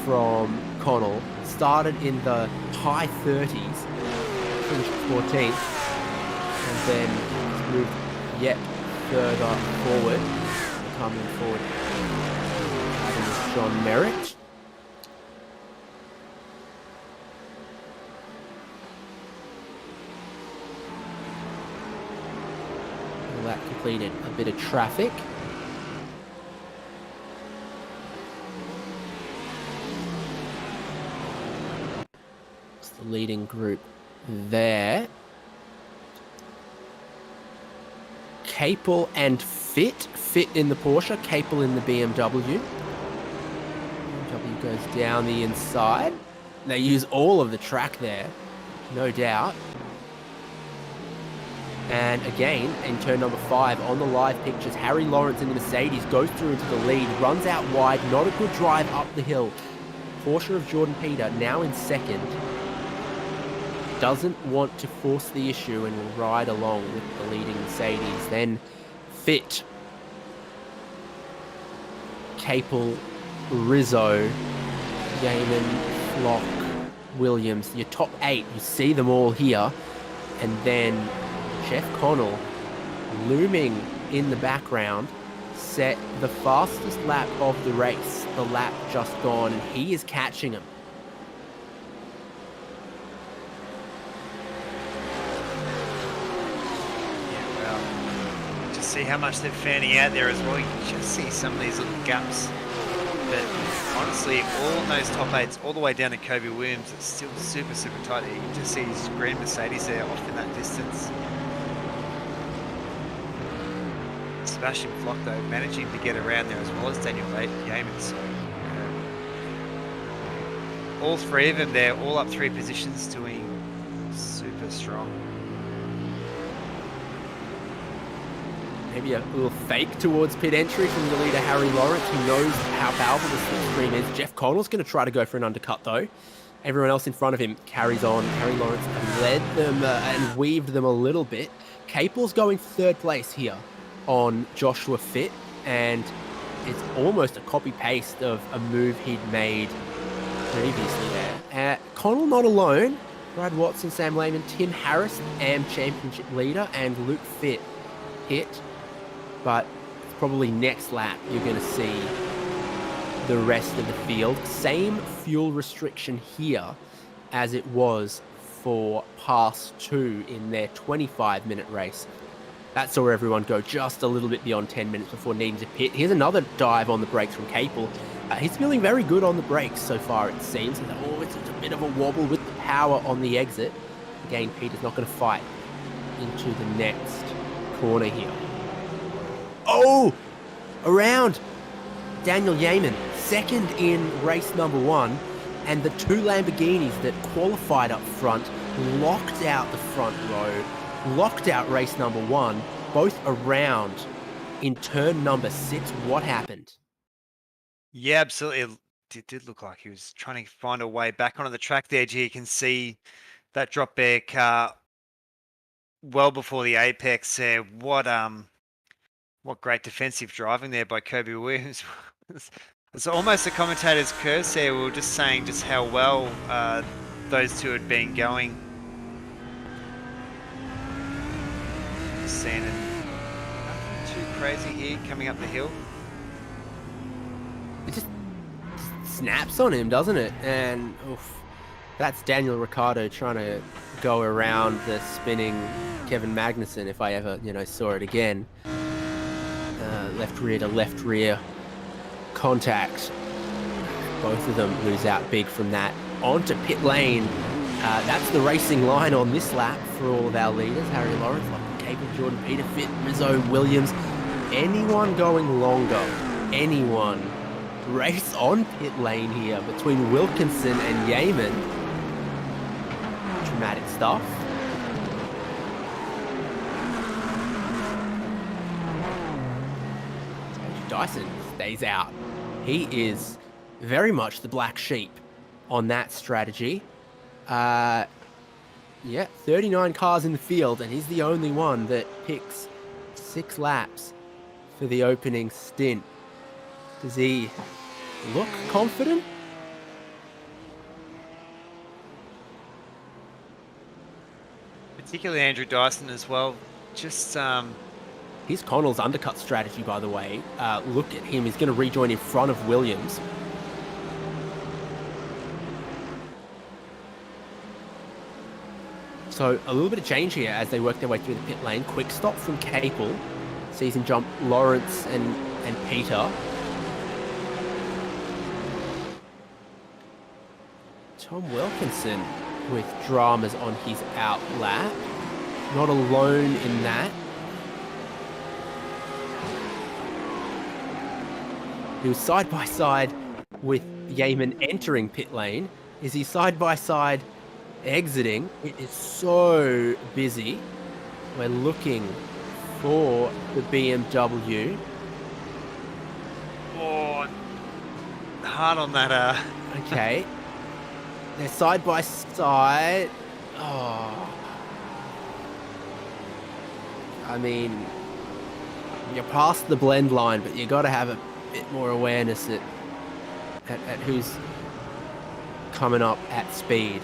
from Connell. Started in the high 30s, finished 14th, and then moved yet further forward. Coming forward, having Sean Merritt. That completed a bit of traffic. It's the leading group there. Capel and Fit in the Porsche, Capel in the BMW. BMW goes down the inside. They use all of the track there, no doubt. And again, in turn number 5, on the live pictures, Harry Lawrence in the Mercedes goes through into the lead, runs out wide, not a good drive up the hill. Porsche of Jordan Peter now in second. doesn't want to force the issue and will ride along with the leading Mercedes. Then Fit, Capel, Rizzo, Yeaman, Flock, Williams, your top 8, you see them all here. And then Jeff Connell, looming in the background, set the fastest lap of the race, the lap just gone, and he is catching him. Yeah, well, just see how much they're fanning out there as well. You can just see some of these little gaps. But honestly, all those top 8s, all the way down to Kobe Williams, it's still super, super tight. You can just see his green Mercedes there off in that distance. Sebastian Flock, though, managing to get around there as well as Daniel Yeaman. So, all 3 of them there, all up 3 positions, doing super strong. Maybe a little fake towards pit entry from the leader, Harry Lawrence, who knows how powerful the slipstream is. Jeff Connell's going to try to go for an undercut, though. Everyone else in front of him carries on. Harry Lawrence led them and weaved them a little bit. Capel's going 3rd place here on Joshua Fit, and it's almost a copy-paste of a move he'd made previously there. Connell not alone. Brad Watson, Sam Lehman, Tim Harris, AM Championship leader, and Luke Fit hit. But it's probably next lap you're going to see the rest of the field. Same fuel restriction here as it was for Pass 2 in their 25-minute race. That saw everyone go just a little bit beyond 10 minutes before needing to pit. Here's another dive on the brakes from Capel. He's feeling very good on the brakes so far, it seems. Oh, it's a bit of a wobble with the power on the exit. Again, Peter's not going to fight into the next corner here. Oh! Around Daniel Yeaman, 2nd in race number 1, and the 2 Lamborghinis that qualified up front locked out the front row, locked out race number 1, both around in turn number 6. What happened? Yeah, absolutely. It did look like he was trying to find a way back onto the track there. You can see that drop bear car well before the apex there. What great defensive driving there by Kobe Williams. It's almost a commentator's curse there. We were just saying just how well those 2 had been going. Seeing it, nothing too crazy here coming up the hill. It just snaps on him, doesn't it? And oof, that's Daniel Ricciardo trying to go around the spinning Kevin Magnussen if I ever, saw it again. Left rear to left rear contact. Both of them lose out big from that. Onto pit lane. That's the racing line on this lap for all of our leaders. Harry Lawrence, Capel, Jordan, Peter, Fit, Rizzo, Williams. Anyone going longer, anyone. Race on pit lane here between Wilkinson and Yeaman. Dramatic stuff. Dyson stays out. He is very much the black sheep on that strategy. Yeah, 39 cars in the field, and he's the only one that picks 6 laps for the opening stint. Does he look confident? Particularly Andrew Dyson as well. Just Here's Connell's undercut strategy, by the way. Look at him. He's going to rejoin in front of Williams. So a little bit of change here as they work their way through the pit lane. Quick stop from Capel. Sees him jump Lawrence and Peter. Tom Wilkinson with dramas on his out lap. Not alone in that. He was side by side with Yeaman entering pit lane. Is he side by side exiting? It is so busy. We're looking for the BMW. oh, hard on that. Okay. They're side by side. Oh. I mean, you're past the blend line, but you got to have a bit more awareness at who's coming up at speed.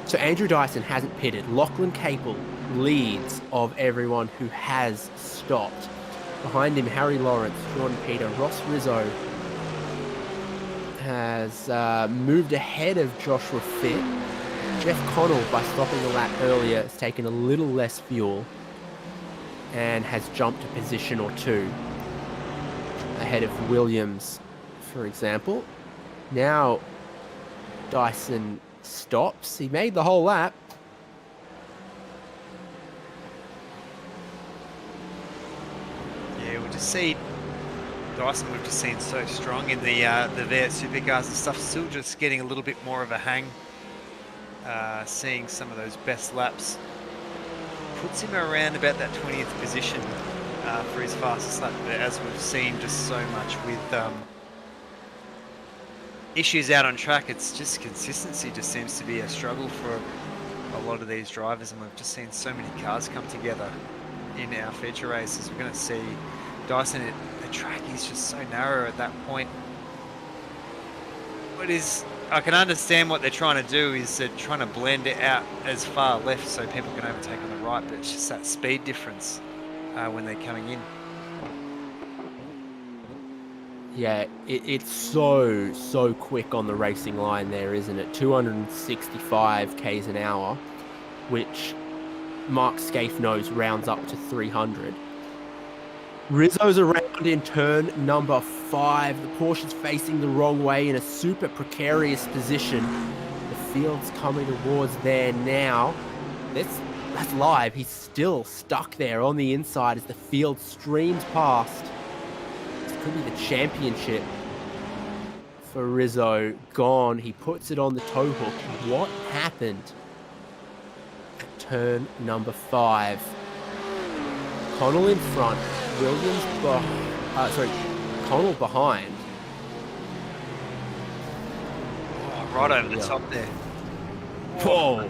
So Andrew Dyson hasn't pitted. Lachlan Capel leads of everyone who has stopped. Behind him, Harry Lawrence, Jordan Peter, Ross Rizzo has moved ahead of Joshua Fitt. Jeff Connell, by stopping a lap earlier, has taken a little less fuel and has jumped a position or two ahead of Williams, for example. Now Dyson stops. He made the whole lap. Yeah, we'll just see Dyson. We've just seen so strong in the V8 supercars and stuff. Still just getting a little bit more of a hang. Seeing some of those best laps puts him around about that 20th position for his fastest lap. But as we've seen, just so much with issues out on track, it's just consistency just seems to be a struggle for a lot of these drivers, and we've just seen so many cars come together in our feature races. We're going to see Dyson at the track is just so narrow at that point. What is, I can understand what they're trying to do is they're trying to blend it out as far left so people can overtake on the right, but it's just that speed difference when they're coming in. Yeah, it's so quick on the racing line there, isn't it? 265 k's an hour, which Mark Scaife knows rounds up to 300. Rizzo's around in turn number 5. The Porsche's facing the wrong way in a super precarious position. The field's coming towards there now. That's live. He's still stuck there on the inside as the field streams past. Could be the championship for Rizzo. Gone. He puts it on the tow hook. What happened at turn number 5? Connell in front. Williams Connell behind. Oh, right over the top there. Whoa.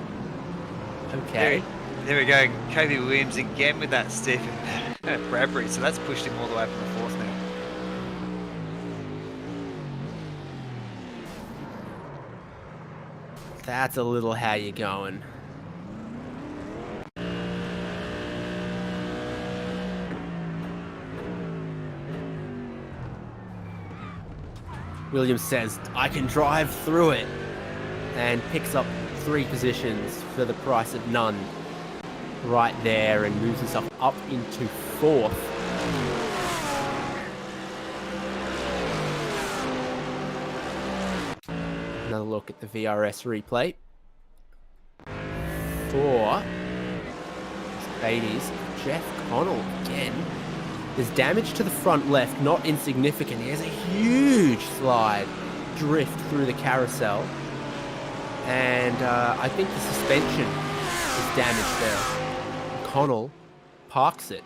Okay. There we go. Kobe Williams again with that Stephen Bradbury. So that's pushed him all the way up to the 4th now. That's a little how you going. Williams says, I can drive through it, and picks up 3 positions for the price of none right there and moves himself up into 4th. Another look at the VRS replay. 4 Beatties, Jeff Connell again. There's damage to the front left, not insignificant. He has a huge slide drift through the carousel. And I think the suspension is damaged there. Connell parks it.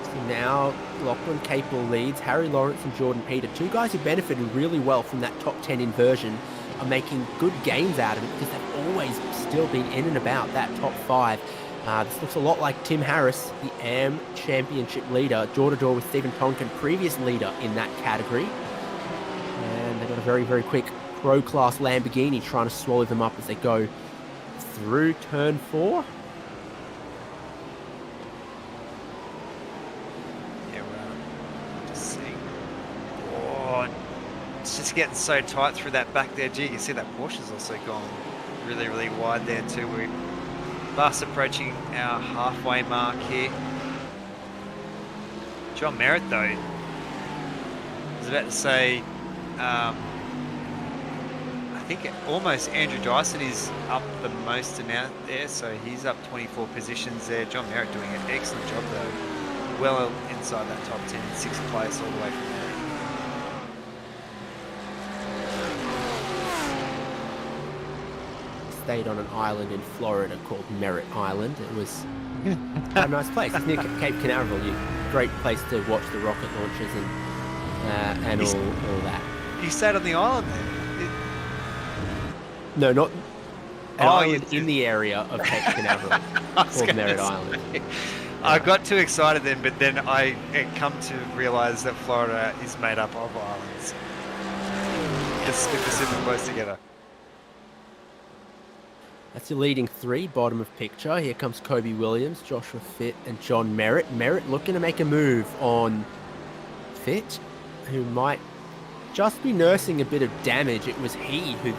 So now Lachlan Capel leads. Harry Lawrence and Jordan Peter, 2 guys who benefited really well from that top 10 inversion, are making good gains out of it because they've always still been in and about that top 5. This looks a lot like Tim Harris, the AM Championship leader, door-to-door with Stephen Tonkin, previous leader in that category. And they've got a very, very quick pro-class Lamborghini trying to swallow them up as they go through turn 4. Yeah, we're just seeing. Oh, it's just getting so tight through that back there. Gee, you can see that Porsche's also gone really, really wide there too. We're fast approaching our halfway mark here. John Merritt, though, I was about to say, I think almost Andrew Dyson is up the most amount there, so he's up 24 positions there. John Merritt doing an excellent job, though. Well inside that top 10, 6th place all the way from there. Stayed on an island in Florida called Merritt Island. It was a nice place. It's near Cape Canaveral. Great place to watch the rocket launches and all that. You stayed on the island there? No, not an Oh, island you in the area of Cape Canaveral called Merritt Island. I got too excited then, but then I come to realise that Florida is made up of islands. Just stick the super close together. That's your leading three, bottom of picture. Here comes Kobe Williams, Joshua Fitt, and John Merritt. Merritt looking to make a move on Fitt, who might just be nursing a bit of damage. It was he who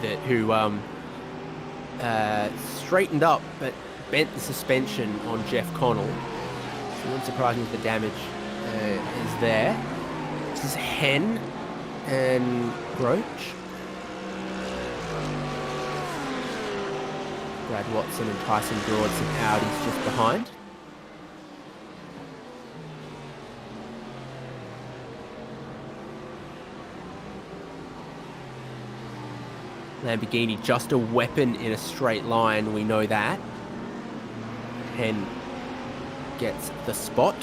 straightened up but bent the suspension on Jeff Connell. So it wouldn't surprise me if the damage is there. This is Hen and Roach. Brad Watson and Tyson Broad, some Audis just behind. Lamborghini just a weapon in a straight line, we know that. Hen gets the spot.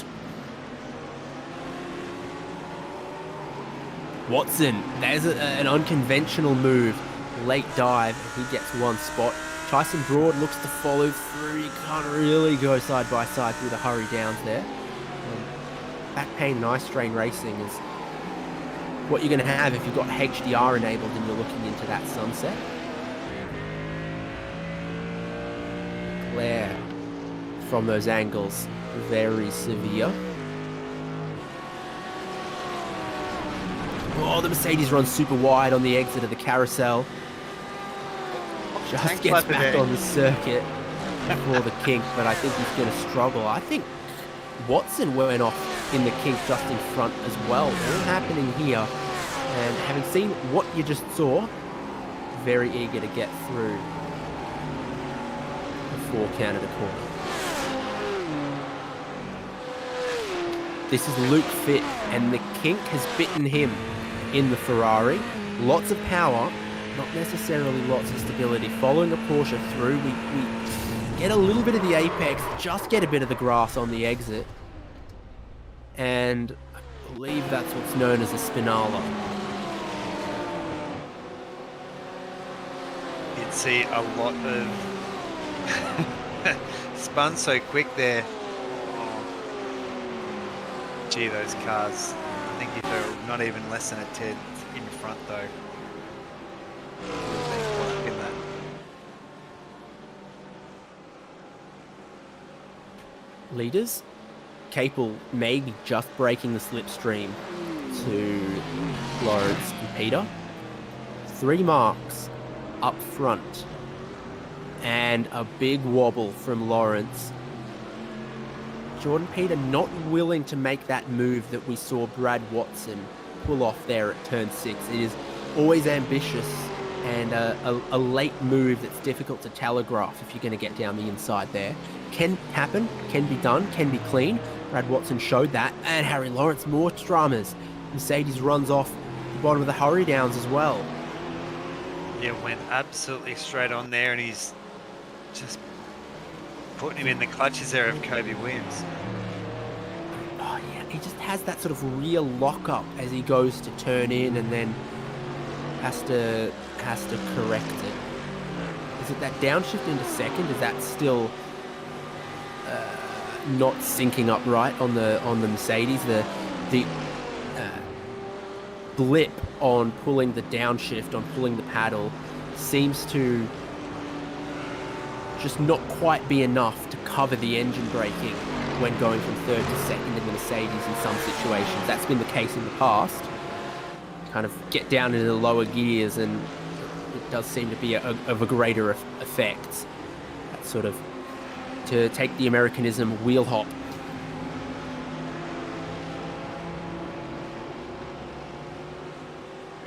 Watson, there's an unconventional move. Late dive, he gets one spot. Tyson Broad looks to follow through. He can't really go side by side through the hurry downs there. Back pain, nice strain racing is what you're going to have if you've got HDR enabled and you're looking into that sunset. Glare from those angles, very severe. Oh, the Mercedes runs super wide on the exit of the carousel. Just gets back on the circuit for the kink, but I think he's going to struggle. I think Watson went off in the kink just in front as well. All happening here. And having seen what you just saw, very eager to get through the 4 Canada corner. This is Luke Fitt, and the kink has bitten him in the Ferrari. Lots of power, not necessarily lots of stability. Following a Porsche through, we get a little bit of the apex, just get a bit of the grass on the exit. And I believe that's what's known as a spinala. You'd see a lot of spun so quick there. Gee, those cars. I think if they're not even less than a tad in front though. In that. Leaders, Capel maybe just breaking the slipstream to Lawrence and Peter. 3 marks up front and a big wobble from Lawrence. Jordan Peter not willing to make that move that we saw Brad Watson pull off there at turn 6. It is always ambitious and a late move that's difficult to telegraph if you're going to get down the inside there. Can happen, can be done, can be clean. Brad Watson showed that. And Harry Lawrence, more dramas. Mercedes runs off the bottom of the hurry downs as well. Yeah, went absolutely straight on there, and he's just putting him in the clutches there of Kobe Williams. Oh yeah, he just has that sort of rear lockup as he goes to turn in and then has to correct it. Is it that downshift into second? Is that still not syncing up right on the Mercedes? The blip on pulling the downshift, on pulling the paddle, seems to just not quite be enough to cover the engine braking when going from third to second in the Mercedes in some situations. That's been the case in the past. Kind of get down into the lower gears and it does seem to be of a greater effect. That sort of, to take the Americanism, wheel hop.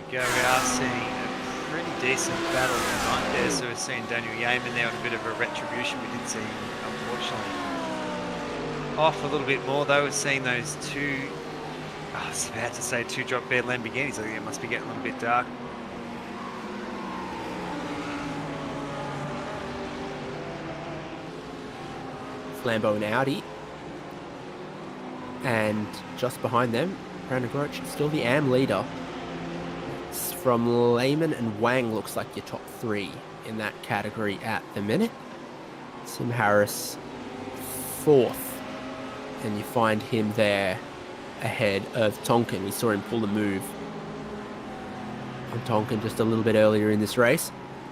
We are seeing a pretty decent battle tonight there. So we're seeing Daniel Yeaman there on a bit of a retribution. We did see, unfortunately, off a little bit more though. We're seeing those two, I was about to say 2 drop bed Lamborghinis. I think it must be getting a little bit dark. Lambo and Audi. And just behind them, Brandon Groach, still the AM leader. It's from Lehman and Wang, looks like your top GT3 in that category at the minute. Tim Harris 4th, and you find him there ahead of Tonkin. We saw him pull the move on Tonkin just a little bit earlier in this race,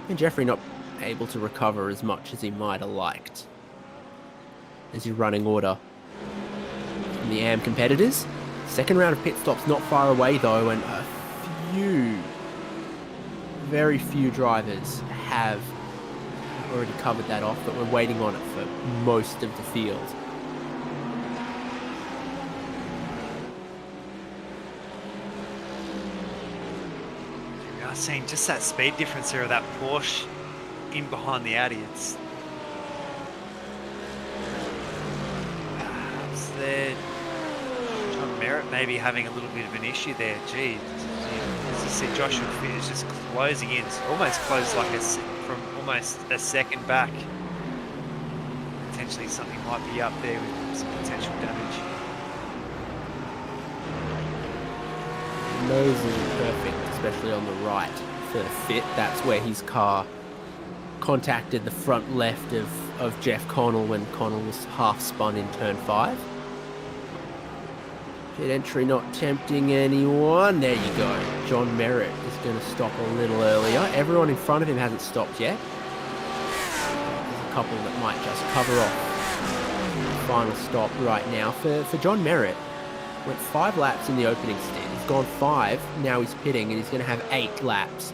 and Jeffrey not able to recover as much as he might have liked. As your running order from the AM competitors. Second round of pit stops not far away though, and very few drivers have already covered that off, but we're waiting on it for most of the field. We are seeing just that speed difference there of that Porsche in behind the Audi. It's perhaps there. John Merritt maybe having a little bit of an issue there. Gee, as you see, Joshua Fitt is just closing in. It's almost closed like from almost a second back. Potentially something might be up there with some potential damage. Nose is perfect, especially on the right for Fitt. That's where his car contacted the front left of Jeff Connell when Connell was half spun in turn 5. Pit entry not tempting anyone. There you go. John Merritt is going to stop a little earlier. Everyone in front of him hasn't stopped yet. There's a couple that might just cover off. Final stop right now for John Merritt. Went 5 laps in the opening stint. He's gone 5. Now he's pitting, and he's going to have 8 laps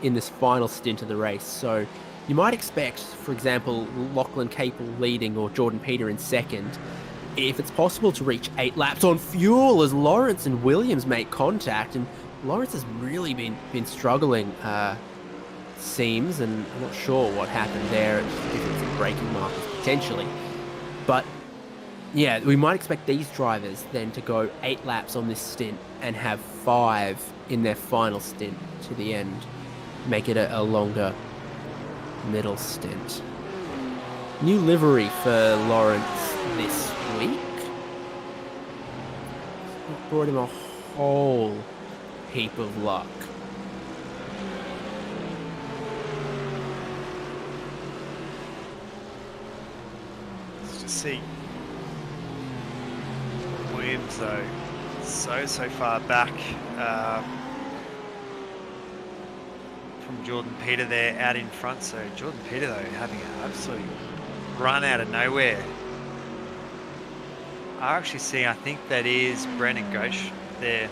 in this final stint of the race. So you might expect, for example, Lachlan Capel leading or Jordan Peter in second. If it's possible to reach 8 laps on fuel as Lawrence and Williams make contact, and Lawrence has really been struggling, seems, and I'm not sure what happened there. It's a difference in braking markers potentially, but yeah, we might expect these drivers then to go 8 laps on this stint and have 5 in their final stint to the end, make it a longer middle stint. New livery for Lawrence this week. It brought him a whole heap of luck. Let's just see. Williams though, so far back from Jordan Peter there out in front. So Jordan Peter though having an absolute run out of nowhere. I actually see, I think that is Brandon Ghosh there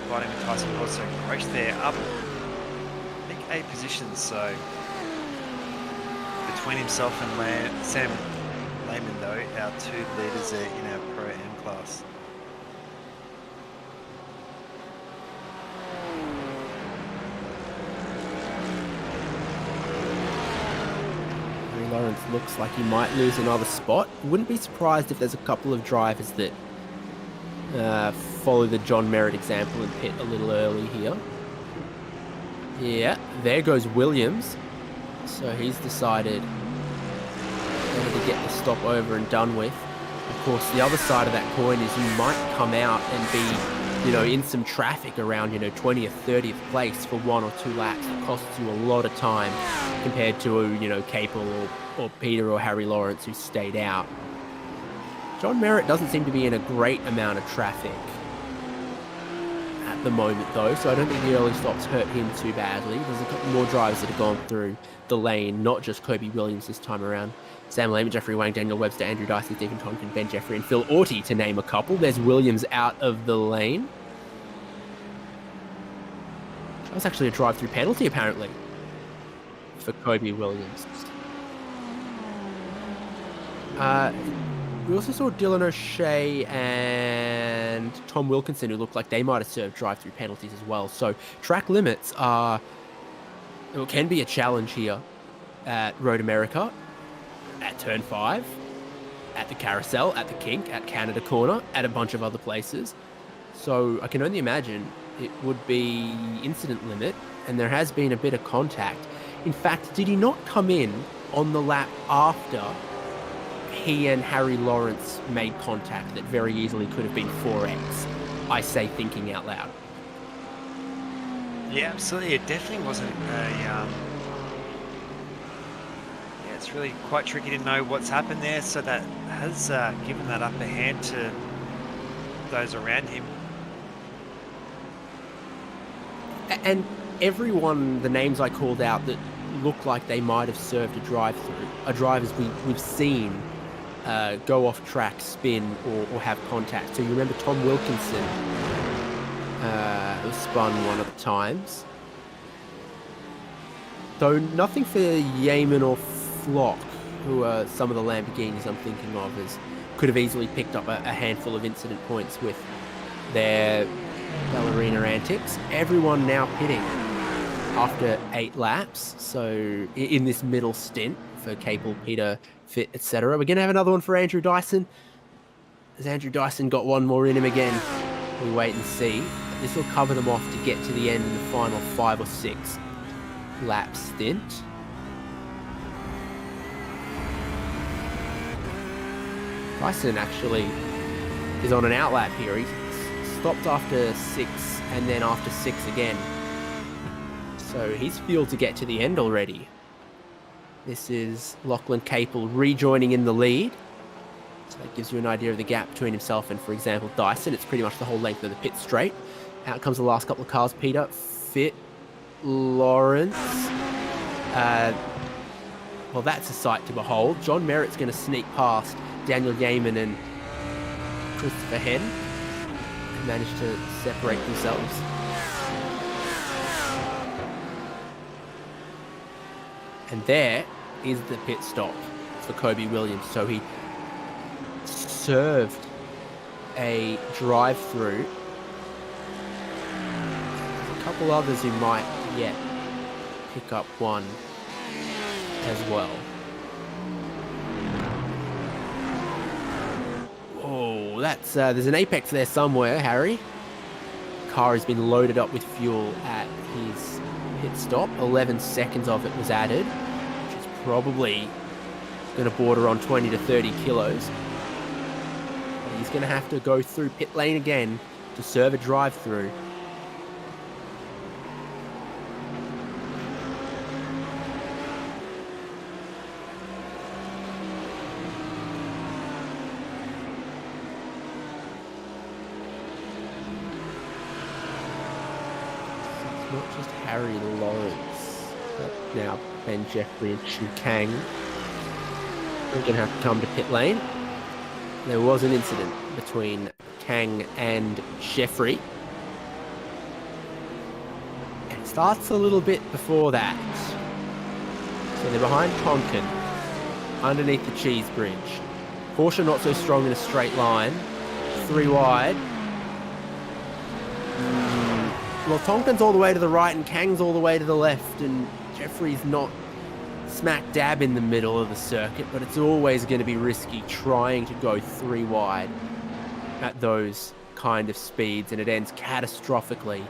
fighting with Tyson Hall. So Ghosh there up, I think 8 positions. So between himself and Sam Lehman though, our 2 leaders there in our Pro M class. Lawrence looks like he might lose another spot. Wouldn't be surprised if there's a couple of drivers that follow the John Merritt example and pit a little early here. Yeah, there goes Williams. So he's decided to get the stop over and done with. Of course, the other side of that coin is you might come out and be, in some traffic around, 20th, 30th place for 1 or 2 laps. It costs you a lot of time compared to, Capel or Peter or Harry Lawrence who stayed out. John Merritt doesn't seem to be in a great amount of traffic at the moment though, so I don't think the early stops hurt him too badly. There's a couple more drivers that have gone through the lane, not just Kobe Williams this time around. Sam Lehman, Jeffrey Wang, Daniel Webster, Andrew Dicey, Stephen Tonkin, Ben Jeffrey, and Phil Orty, to name a couple. There's Williams out of the lane. That was actually a drive-through penalty, apparently, for Kobe Williams. We also saw Dylan O'Shea and Tom Wilkinson, who looked like they might have served drive-through penalties as well. So track limits can be a challenge here at Road America, at Turn 5, at the Carousel, at the Kink, at Canada Corner, at a bunch of other places. So I can only imagine it would be incident limit, and there has been a bit of contact. In fact, did he not come in on the lap after he and Harry Lawrence made contact that very easily could have been 4X? I say thinking out loud. Yeah, absolutely. It definitely wasn't a. Yeah, it's really quite tricky to know what's happened there. So that has given that upper hand to those around him. And everyone, the names I called out that look like they might have served a drive-through, are drivers we've seen go off track, spin, or have contact. So you remember Tom Wilkinson was spun one of the times. Though nothing for Yeaman or Flock, who are some of the Lamborghinis I'm thinking of, as could have easily picked up a handful of incident points with their ballerina antics. Everyone now pitting after 8 laps. So in this middle stint for Capel, Peter, Fit, etc. We're going to have another one for Andrew Dyson. Has Andrew Dyson got one more in him again? We wait and see. This will cover them off to get to the end in the final 5 or 6 lap stint. Dyson actually is on an outlap here. He stopped after 6 and then after 6 again. So he's fueled to get to the end already. This is Lachlan Capel rejoining in the lead. So that gives you an idea of the gap between himself and, for example, Dyson. It's pretty much the whole length of the pit straight. Out comes the last couple of cars. Peter, Fit, Lawrence. Well, that's a sight to behold. John Merritt's going to sneak past Daniel Yeaman and Christopher Henn. Managed to separate themselves. And there is the pit stop for Kobe Williams. So he served a drive-through. A couple others who might yet pick up one as well. Oh, that's there's an apex there somewhere, Harry. Car has been loaded up with fuel at his pit stop. 11 seconds of it was added, which is probably going to border on 20 to 30 kilos. He's going to have to go through pit lane again to serve a drive-through. Not just Harry Lawrence, but now Ben Jeffrey and Chu Kang. We're going to have to come to pit lane. There was an incident between Kang and Jeffrey. And it starts a little bit before that. So they're behind Tonkin, underneath the cheese bridge. Porsche not so strong in a straight line. 3 wide. Well, Tonkin's all the way to the right and Kang's all the way to the left, and Jeffrey's not smack dab in the middle of the circuit, but it's always going to be risky trying to go 3 wide at those kind of speeds, and it ends catastrophically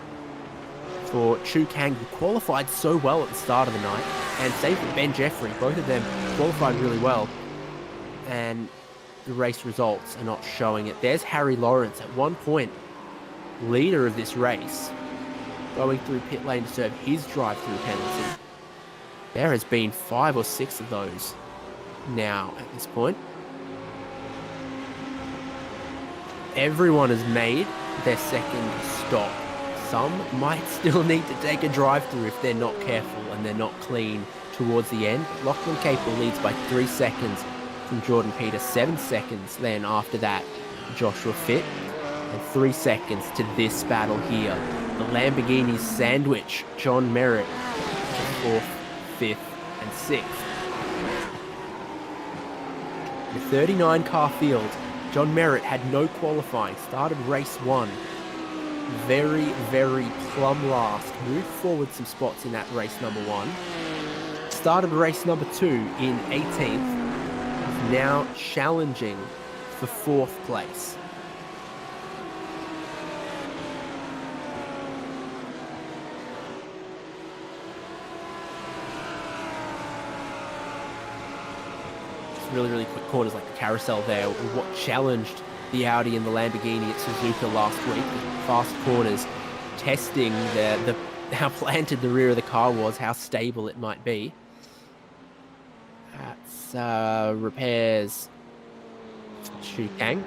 for Chu Kang, who qualified so well at the start of the night, and same for Ben Jeffrey. Both of them qualified really well, and the race results are not showing it. There's Harry Lawrence at one point, leader of this race, going through pit lane to serve his drive-through penalty. There has been 5 or 6 of those now at this point. Everyone has made their second stop. Some might still need to take a drive-through if they're not careful and they're not clean towards the end. Lachlan Capel leads by 3 seconds from Jordan Peter, 7 seconds then after that Joshua Fit, and 3 seconds to this battle here. The Lamborghini sandwich, John Merritt, 4th, 5th, and 6th. The 39 car field, John Merritt had no qualifying, started race 1. Very, very plumb last, moved forward some spots in that race number 1. Started race number 2 in 18th, is now challenging for 4th place. Really, really quick corners like the carousel there, what challenged the Audi and the Lamborghini at Suzuka last week. Fast corners, testing the how planted the rear of the car was, how stable it might be. That's repairs Chu Kang.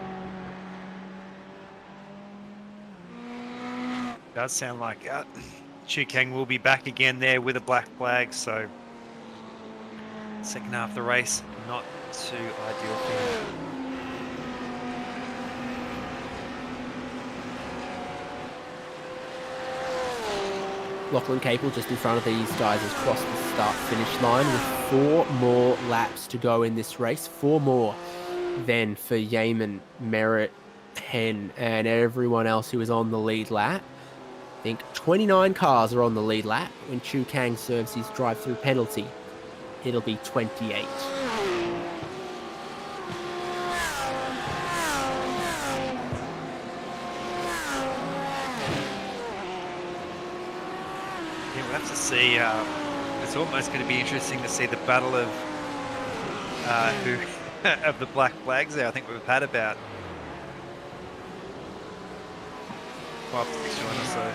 Does sound like Chu Kang will be back again there with a black flag, so second half of the race, not too ideal for him. Lachlan Capel just in front of these guys has crossed the start-finish line with 4 more laps to go in this race. 4 more than for Yeaman, Merritt, Hen, and everyone else who is on the lead lap. I think 29 cars are on the lead lap. When Chu Kang serves his drive-through penalty, it'll be 28. We'll have to see. It's almost going to be interesting to see the battle of who of the black flags there. I think we've had about 5 to 6 or so.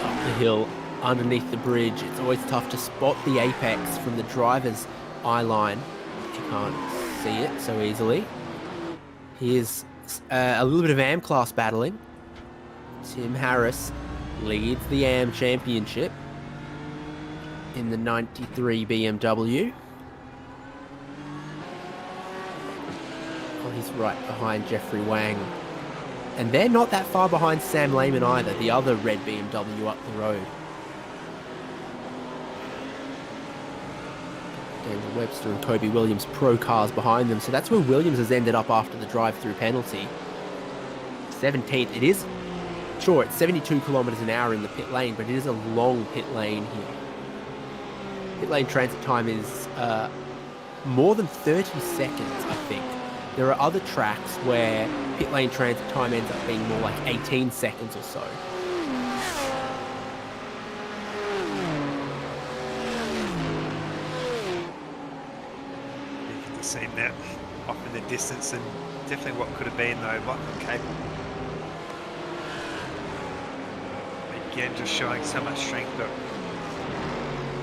Up the hill, underneath the bridge, it's always tough to spot the apex from the driver's eye line. You can't see it so easily. Here's a little bit of AM class battling. Tim Harris leads the AM championship in the 93 BMW. Oh, he's right behind Jeffrey Wang. And they're not that far behind Sam Lehman either, the other red BMW up the road. Daniel Webster and Kobe Williams pro cars behind them. So that's where Williams has ended up after the drive-through penalty. 17th. It is, sure, it's 72 kilometers an hour in the pit lane, but it is a long pit lane here. Pit lane transit time is more than 30 seconds, I think. There are other tracks where pit lane transit time ends up being more like 18 seconds or so. You can see that off in the distance, and definitely what could have been though, Lachlan Capel. Again, just showing so much strength, but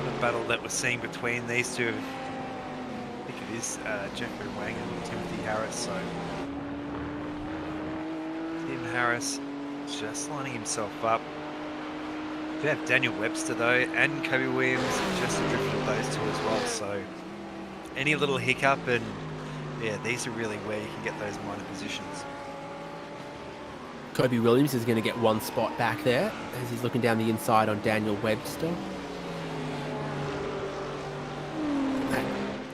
the battle that we're seeing between these two, I think it is Jeffrey Wang and Timothy Harris. So Tim Harris just lining himself up. We have Daniel Webster though, and Kobe Williams just adrift of those two as well. So any little hiccup, and yeah, these are really where you can get those minor positions. Kobe Williams is going to get one spot back there as he's looking down the inside on Daniel Webster. That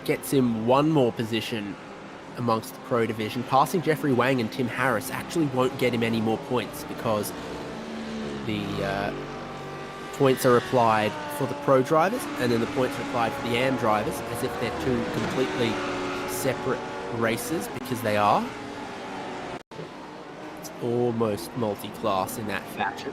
gets him one more position amongst the pro division. Passing Jeffrey Wang and Tim Harris actually won't get him any more points because the points are applied for the pro drivers and then the points are applied for the AM drivers as if they're two completely separate races, because they are. It's almost multi-class in that fashion.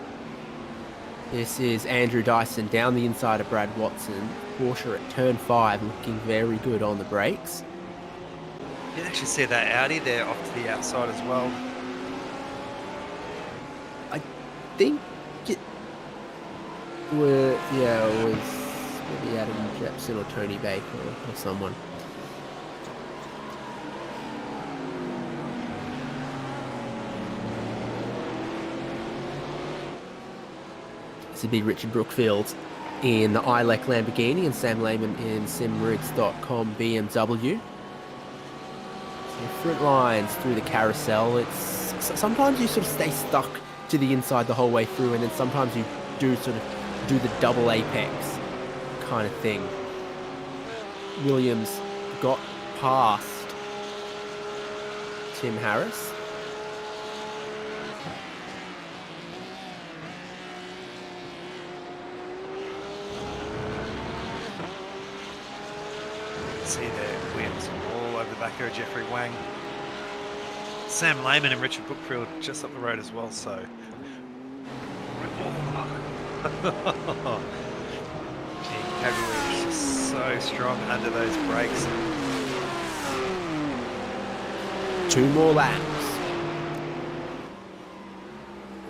This is Andrew Dyson down the inside of Brad Watson. Porsche at turn 5 looking very good on the brakes. You can actually see that Audi there off to the outside as well. I think it was maybe Adam Jepson or Tony Baker or someone. This would be Richard Brookfield in the iLEC Lamborghini and Sam Lehman in simrigs.com BMW. So front lines through the carousel. It's sometimes you sort of stay stuck to the inside the whole way through, and then sometimes you do sort of do the double apex kind of thing. Williams got past Tim Harris. See there, Williams all over the back there, Jeffrey Wang. Sam Lehman and Richard Brookfield just up the road as well, so. Gee, Kobe Williams just so so strong under those brakes. 2 more laps.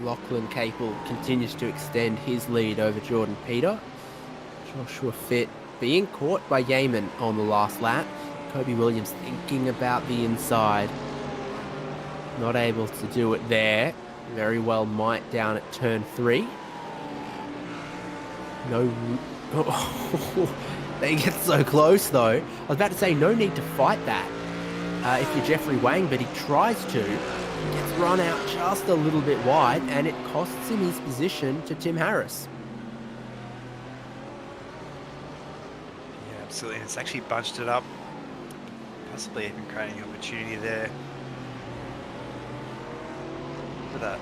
Lachlan Capel continues to extend his lead over Jordan Peter. Joshua Fitt being caught by Yeaman on the last lap. Kobe Williams thinking about the inside. Not able to do it there. Very well might down at turn 3. No... Oh, they get so close though. I was about to say no need to fight that if you're Jeffrey Wang, but he tries to. He gets run out just a little bit wide, and it costs him his position to Tim Harris. Yeah, absolutely. It's actually bunched it up, possibly even creating an opportunity there. Look at that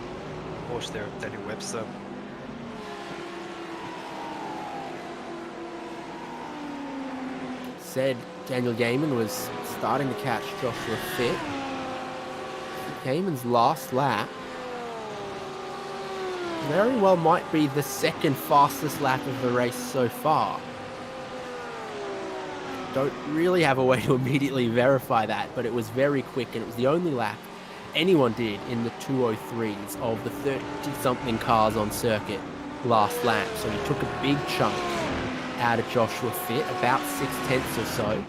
Porsche there of Daniel Webster. Said Daniel Yeaman was starting to catch Joshua Fitt. Yeaman's last lap very well might be the second fastest lap of the race so far. Don't really have a way to immediately verify that, but it was very quick, and it was the only lap anyone did in the 203s of the 30-something cars on circuit last lap. So he took a big chunk out of Joshua Fitt, about 6/10 or so,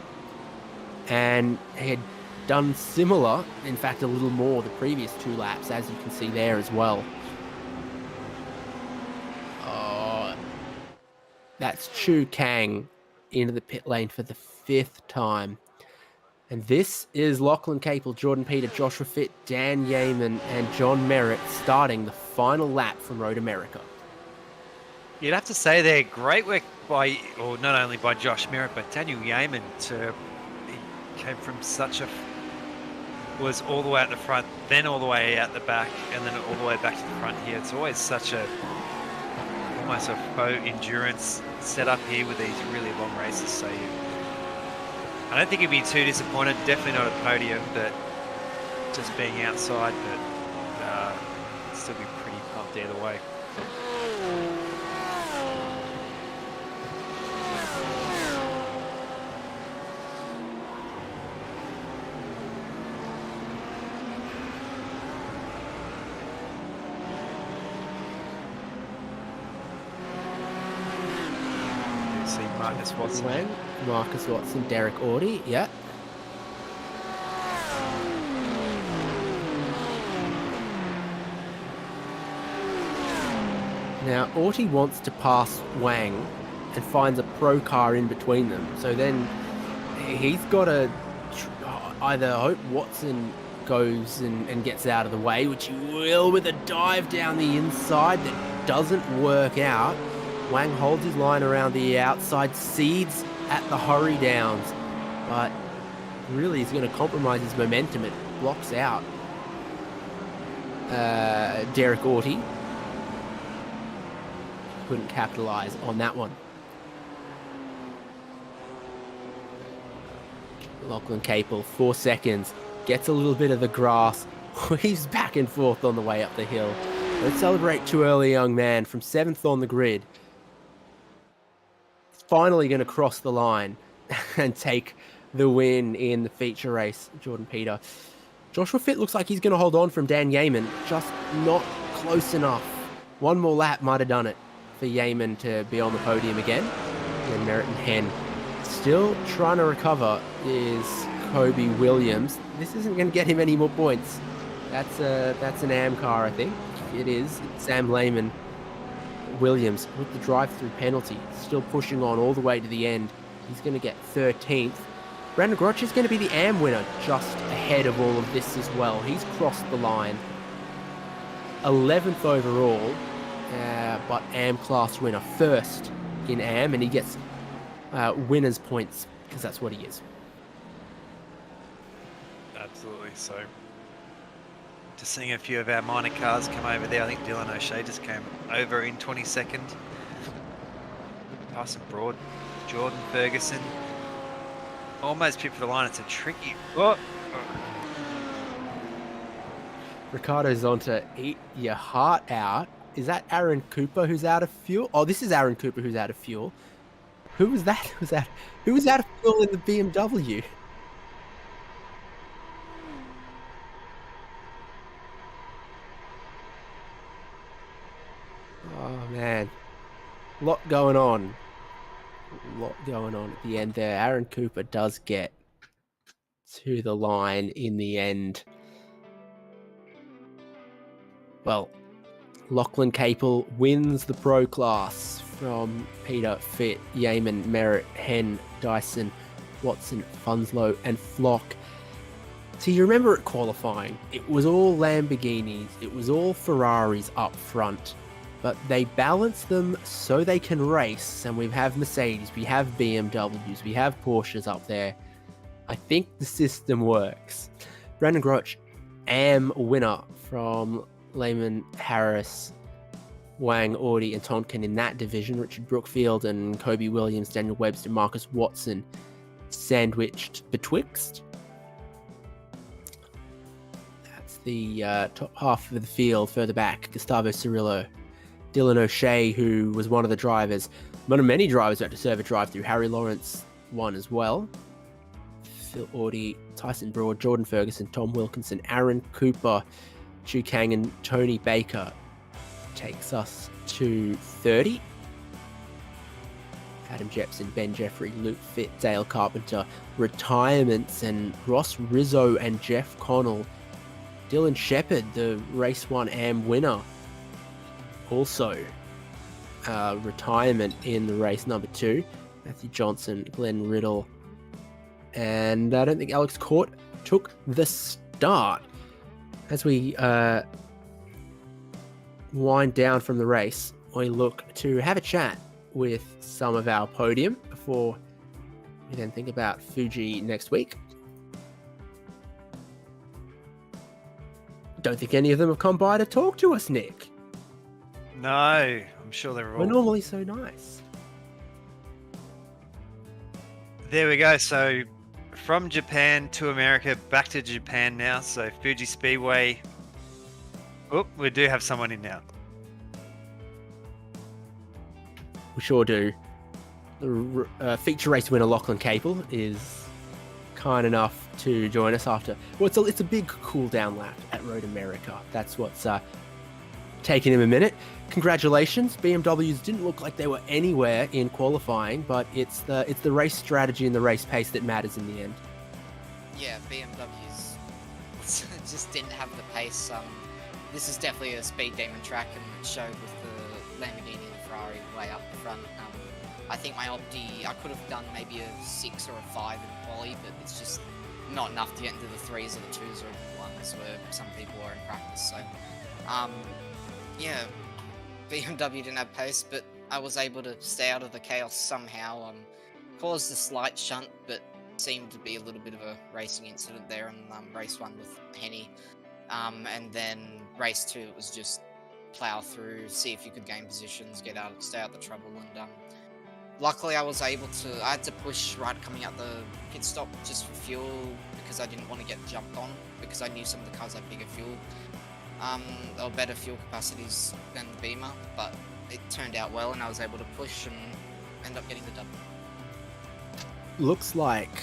and he had done similar, in fact a little more, the previous 2 laps, as you can see there as well. That's Chu Kang into the pit lane for the 5th time. And this is Lachlan Capel, Jordan Peter, Joshua Fitt, Dan Yeaman, and John Merritt starting the final lap from Road America. You'd have to say there, great work by, or not only by Josh Merritt, but Daniel Yeaman. He came from such a, was all the way at the front, then all the way out the back, and then all the way back to the front here. It's always such a, almost a faux endurance setup here with these really long races. So I don't think he'd be too disappointed. Definitely not a podium, but just being outside, but still be pretty pumped either way. Marcus Watson, Derek Audie, yeah. Now, Audie wants to pass Wang and finds a pro car in between them. So then he's got to either hope Watson goes and gets out of the way, which he will with a dive down the inside that doesn't work out. Wang holds his line around the outside, cedes at the hurry downs, but really he's going to compromise his momentum. It blocks out Derek Audie. Couldn't capitalize on that one. Lachlan Capel, 4 seconds, gets a little bit of the grass, weaves back and forth on the way up the hill. Don't celebrate too early, young man, from 7th on the grid. Finally going to cross the line and take the win in the feature race, Jordan Peter. Joshua Fitt looks like he's going to hold on from Dan Yeaman, just not close enough. One more lap might have done it for Yeaman to be on the podium again. And Merritt and Hen still trying to recover is Kobe Williams. This isn't going to get him any more points. That's an AM car, I think. It is. Sam Lehman. Williams with the drive-through penalty, still pushing on all the way to the end. He's going to get 13th. Brandon Grotch is going to be the AM winner, just ahead of all of this as well. He's crossed the line. 11th overall, but AM class winner, first in AM, and he gets winner's points because that's what he is. Absolutely. So just seeing a few of our minor cars come over there. I think Dylan O'Shea just came over in 22nd. Passing Broad, Jordan Ferguson. Almost pipped for the line. It's a tricky... Oh. Ricardo Zonta, eat your heart out. Is that Aaron Cooper who's out of fuel? Oh, this is Aaron Cooper who's out of fuel. Who was that? Who was out of fuel in the BMW? Oh man, lot going on. Lot going on at the end there. Aaron Cooper does get to the line in the end. Well, Lachlan Capel wins the pro class from Peter, Fitt, Yeaman, Merritt, Henn, Dyson, Watson, Funslow, and Flock. So you remember at qualifying, it was all Lamborghinis, it was all Ferraris up front, but they balance them so they can race, and we have Mercedes, we have BMWs, we have Porsches up there. I think the system works. Brandon Groch, AM winner from Lehman, Harris, Wang, Audi, and Tonkin in that division. Richard Brookfield and Kobe Williams, Daniel Webster, Marcus Watson sandwiched betwixt. That's the top half of the field. Further back, Gustavo Cirillo, Dylan O'Shea, who was one of the drivers, one of many drivers that had to serve a drive-through. Harry Lawrence won as well. Phil Audi, Tyson Brewer, Jordan Ferguson, Tom Wilkinson, Aaron Cooper, Chu Kang, and Tony Baker takes us to 30. Adam Jepson, Ben Jeffrey, Luke Fitt, Dale Carpenter, retirements, and Ross Rizzo and Jeff Connell. Dylan Shepherd, the race 1 AM winner, also retirement in the race number 2. Matthew Johnson, Glenn Riddle, and I don't think Alex Court took the start. As we wind down from the race, we look to have a chat with some of our podium before we then think about Fuji next week. Don't think any of them have come by to talk to us, Nick. No, I'm sure they're all... We're normally so nice. There we go. So from Japan to America, back to Japan now. So Fuji Speedway. Oh, we do have someone in now. We sure do. The feature race winner Lachlan Capel is kind enough to join us after. Well, it's a big cool down lap at Road America. That's what's taking him a minute. Congratulations. BMWs didn't look like they were anywhere in qualifying, but it's the race strategy and the race pace that matters in the end. Yeah, BMWs just didn't have the pace. This is definitely a speed demon track, and it showed with the Lamborghini and the Ferrari way up front. I think my Opti, I could have done maybe a 6 or a 5 in quali, but it's just not enough to get into the 3s or the 2s or the 1s where some people are in practice. So, yeah, BMW didn't have pace, but I was able to stay out of the chaos somehow. Caused a slight shunt, but seemed to be a little bit of a racing incident there in race 1 with Henny. And then race 2, it was just plow through, see if you could gain positions, stay out the trouble, and luckily I was able to. I had to push right coming out the pit stop just for fuel because I didn't want to get jumped on, because I knew some of the cars had bigger fuel or better fuel capacities than the Beamer, but it turned out well and I was able to push and end up getting the double. Looks like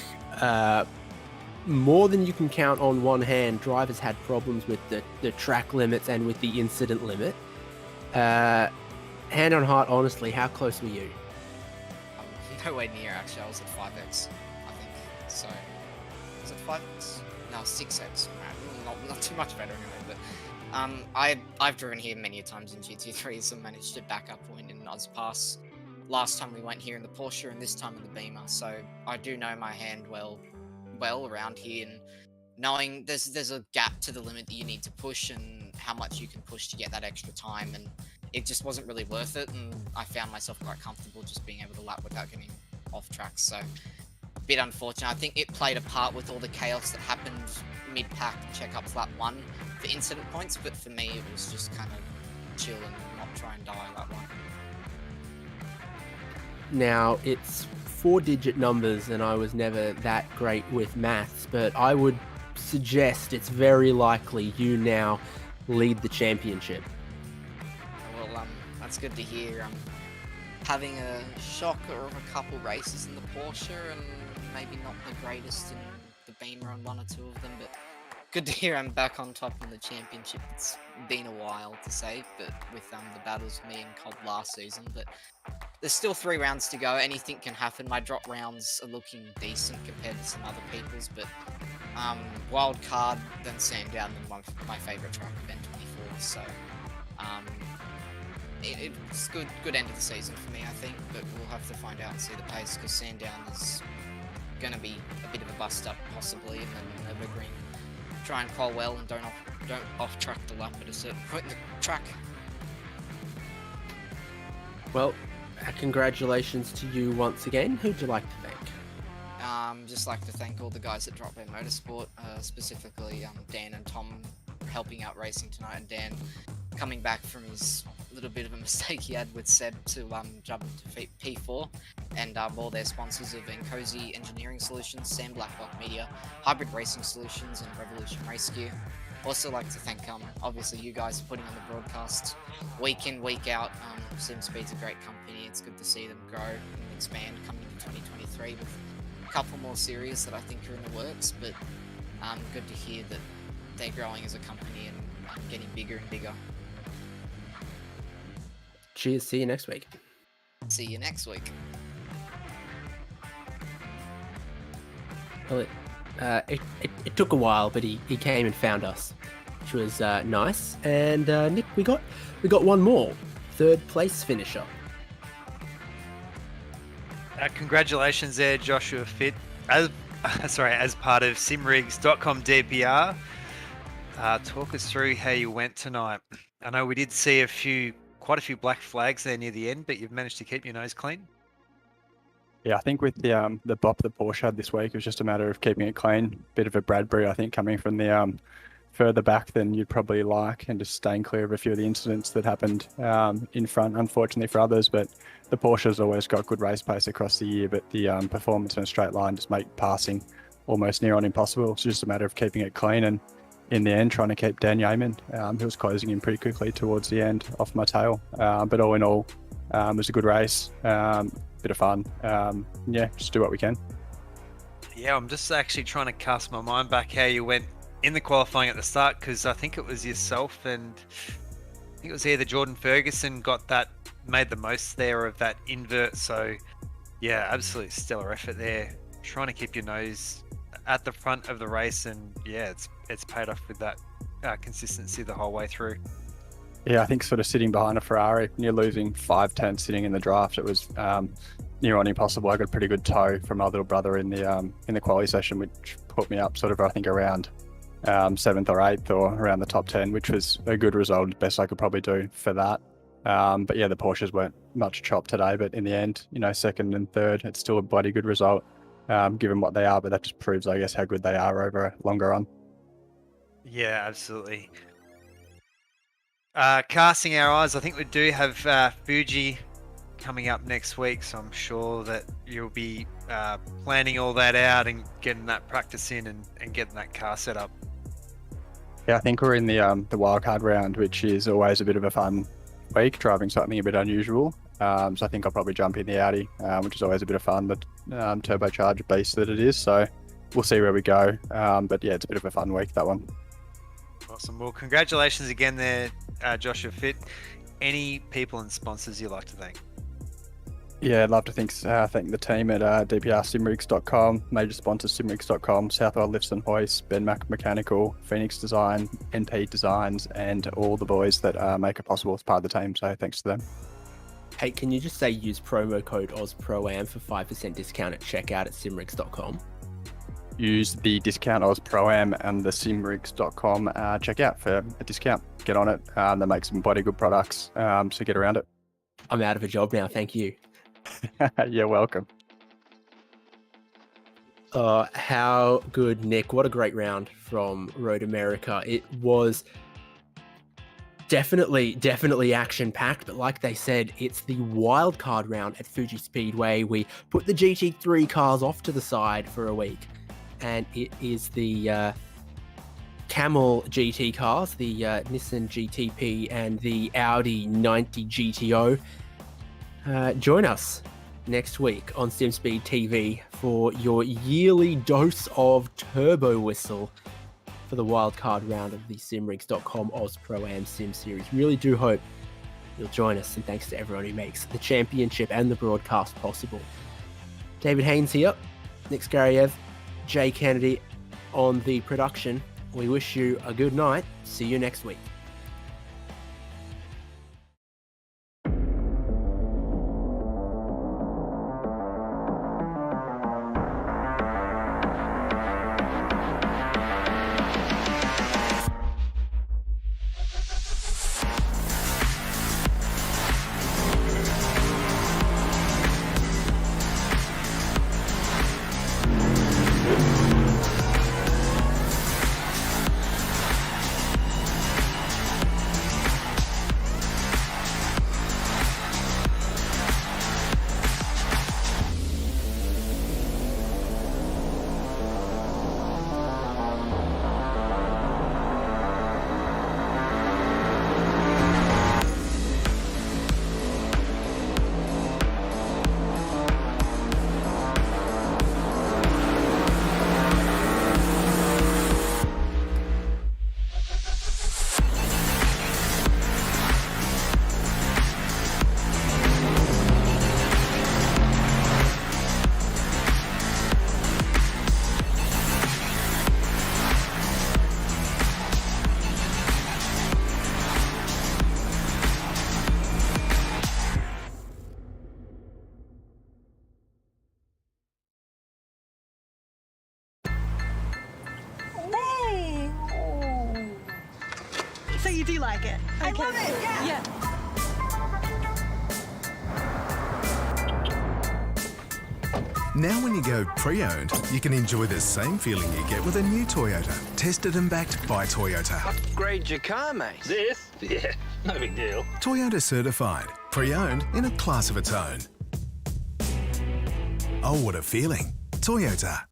more than you can count on one hand, drivers had problems with the track limits and with the incident limit. Hand on heart, honestly, how close were you? Nowhere near, actually. I was at 5x, I think. So, was it 5x? No, 6x. Not too much better anyway, but I've driven here many times in GT3s and managed to back up a win in AusPass. Last time we went here in the Porsche and this time in the Beamer, so I do know my hand well around here, and knowing there's a gap to the limit that you need to push and how much you can push to get that extra time, and it just wasn't really worth it, and I found myself quite comfortable just being able to lap without getting off tracks. So a bit unfortunate. I think it played a part with all the chaos that happened mid-pack checkups lap 1 for incident points, but for me it was just kind of chill and not try and die lap 1. Now, it's 4-digit numbers, and I was never that great with maths, but I would suggest it's very likely you now lead the championship. Well, that's good to hear. having a shocker of a couple races in the Porsche and maybe not the greatest in the Beamer on one or two of them, but good to hear I'm back on top in the championship. It's been a while to say, but with the battles with me and Cobb last season, but there's still 3 rounds to go. Anything can happen. My drop rounds are looking decent compared to some other people's, but Wildcard, then Sandown, then my favourite track, event 24. So it's good end of the season for me, I think, but we'll have to find out and see the pace, because Sandown is going to be a bit of a bust up possibly, and then Evergreen try and qual well and don't off track the lap at a certain point in the track. Well, congratulations to you once again. Who'd you like to thank? Just like to thank all the guys at Drop Bear Motorsport, specifically Dan and Tom helping out racing tonight, and Dan coming back from his little bit of a mistake he had with Seb to jump into P4, and all their sponsors have been Cozy Engineering Solutions, Sam Blacklock Media, Hybrid Racing Solutions, and Revolution Race Gear. Also like to thank obviously you guys for putting on the broadcast week in, week out. SimSpeed's a great company. It's good to see them grow and expand coming into 2023 with a couple more series that I think are in the works, but good to hear that they're growing as a company and getting bigger and bigger. Cheers, see you next week. See you next week. Well, it took a while, but he came and found us, which was nice. And Nick, we got one more, 3rd place finisher. Congratulations there, Joshua Fit, as part of simrigs.com DPR. Talk us through how you went tonight. I know we did see quite a few black flags there near the end, but you've managed to keep your nose clean. Yeah, I think with the bop the Porsche had this week, it was just a matter of keeping it clean. Bit of a Bradbury, I think, coming from the further back than you'd probably like, and just staying clear of a few of the incidents that happened in front, unfortunately for others. But the Porsche's always got good race pace across the year, but the performance in a straight line just make passing almost near on impossible. It's just a matter of keeping it clean, and in the end, trying to keep Dan Yeaman, who was closing in pretty quickly towards the end, off my tail. But all in all, it was a good race. Bit of fun. Yeah, just do what we can. Yeah, I'm just actually trying to cast my mind back how you went in the qualifying at the start, because I think it was yourself and I think it was either Jordan Ferguson made the most there of that invert. So yeah, absolutely stellar effort there. Trying to keep your nose at the front of the race, and yeah, it's paid off with that consistency the whole way through. Yeah, I think sort of sitting behind a Ferrari, near losing 5 tenths sitting in the draft, it was near on impossible. I got a pretty good tow from my little brother in the quali session, which put me up sort of, I think, around 7th or 8th or around the top 10, which was a good result, best I could probably do for that. But yeah, the Porsches weren't much chopped today, but in the end, 2nd and 3rd, it's still a bloody good result, given what they are, but that just proves, I guess, how good they are over a longer run. Yeah, absolutely. Casting our eyes, I think we do have Fuji coming up next week, so I'm sure that you'll be planning all that out and getting that practice in and getting that car set up. Yeah, I think we're in the wildcard round, which is always a bit of a fun week, driving something a bit unusual. So I think I'll probably jump in the Audi, which is always a bit of fun, but turbocharged beast that it is. So we'll see where we go. But yeah, it's a bit of a fun week, that one. Awesome. Well, congratulations again there, Joshua Fit. Any people and sponsors you'd like to thank? Yeah, I'd love to thank the team at dprsimrigs.com, major sponsors simrigs.com, Southwell Lifts and Hoists, Ben Mac Mechanical, Phoenix Design, NP Designs, and all the boys that make it possible as part of the team. So thanks to them. Hey, can you just say use promo code OzProAm for 5% discount at checkout at simrigs.com? Use the discount OzProAm and the simrigs.com checkout for a discount. Get on it. They make some bloody good products, so get around it. I'm out of a job now, thank you. You're welcome. How good, Nick. What a great round from Road America. It was definitely action-packed, but like they said, it's the wildcard round at Fuji Speedway. We put the GT3 cars off to the side for a week, and it is the Camel GT cars, the Nissan GTP and the Audi 90 GTO. Join us next week on SimSpeed TV for your yearly dose of turbo whistle for the wildcard round of the simrigs.com Oz Pro-Am Sim Series. Really do hope you'll join us, and thanks to everyone who makes the championship and the broadcast possible. David Haynes here, Nick Skariev, Jay Kennedy on the production. We wish you a good night. See you next week. So you do like it? Okay. I love it, yeah. Now when you go pre-owned, you can enjoy the same feeling you get with a new Toyota. Tested and backed by Toyota. Upgrade your car, mate. This? Yeah, no big deal. Toyota certified. Pre-owned in a class of its own. Oh, what a feeling. Toyota.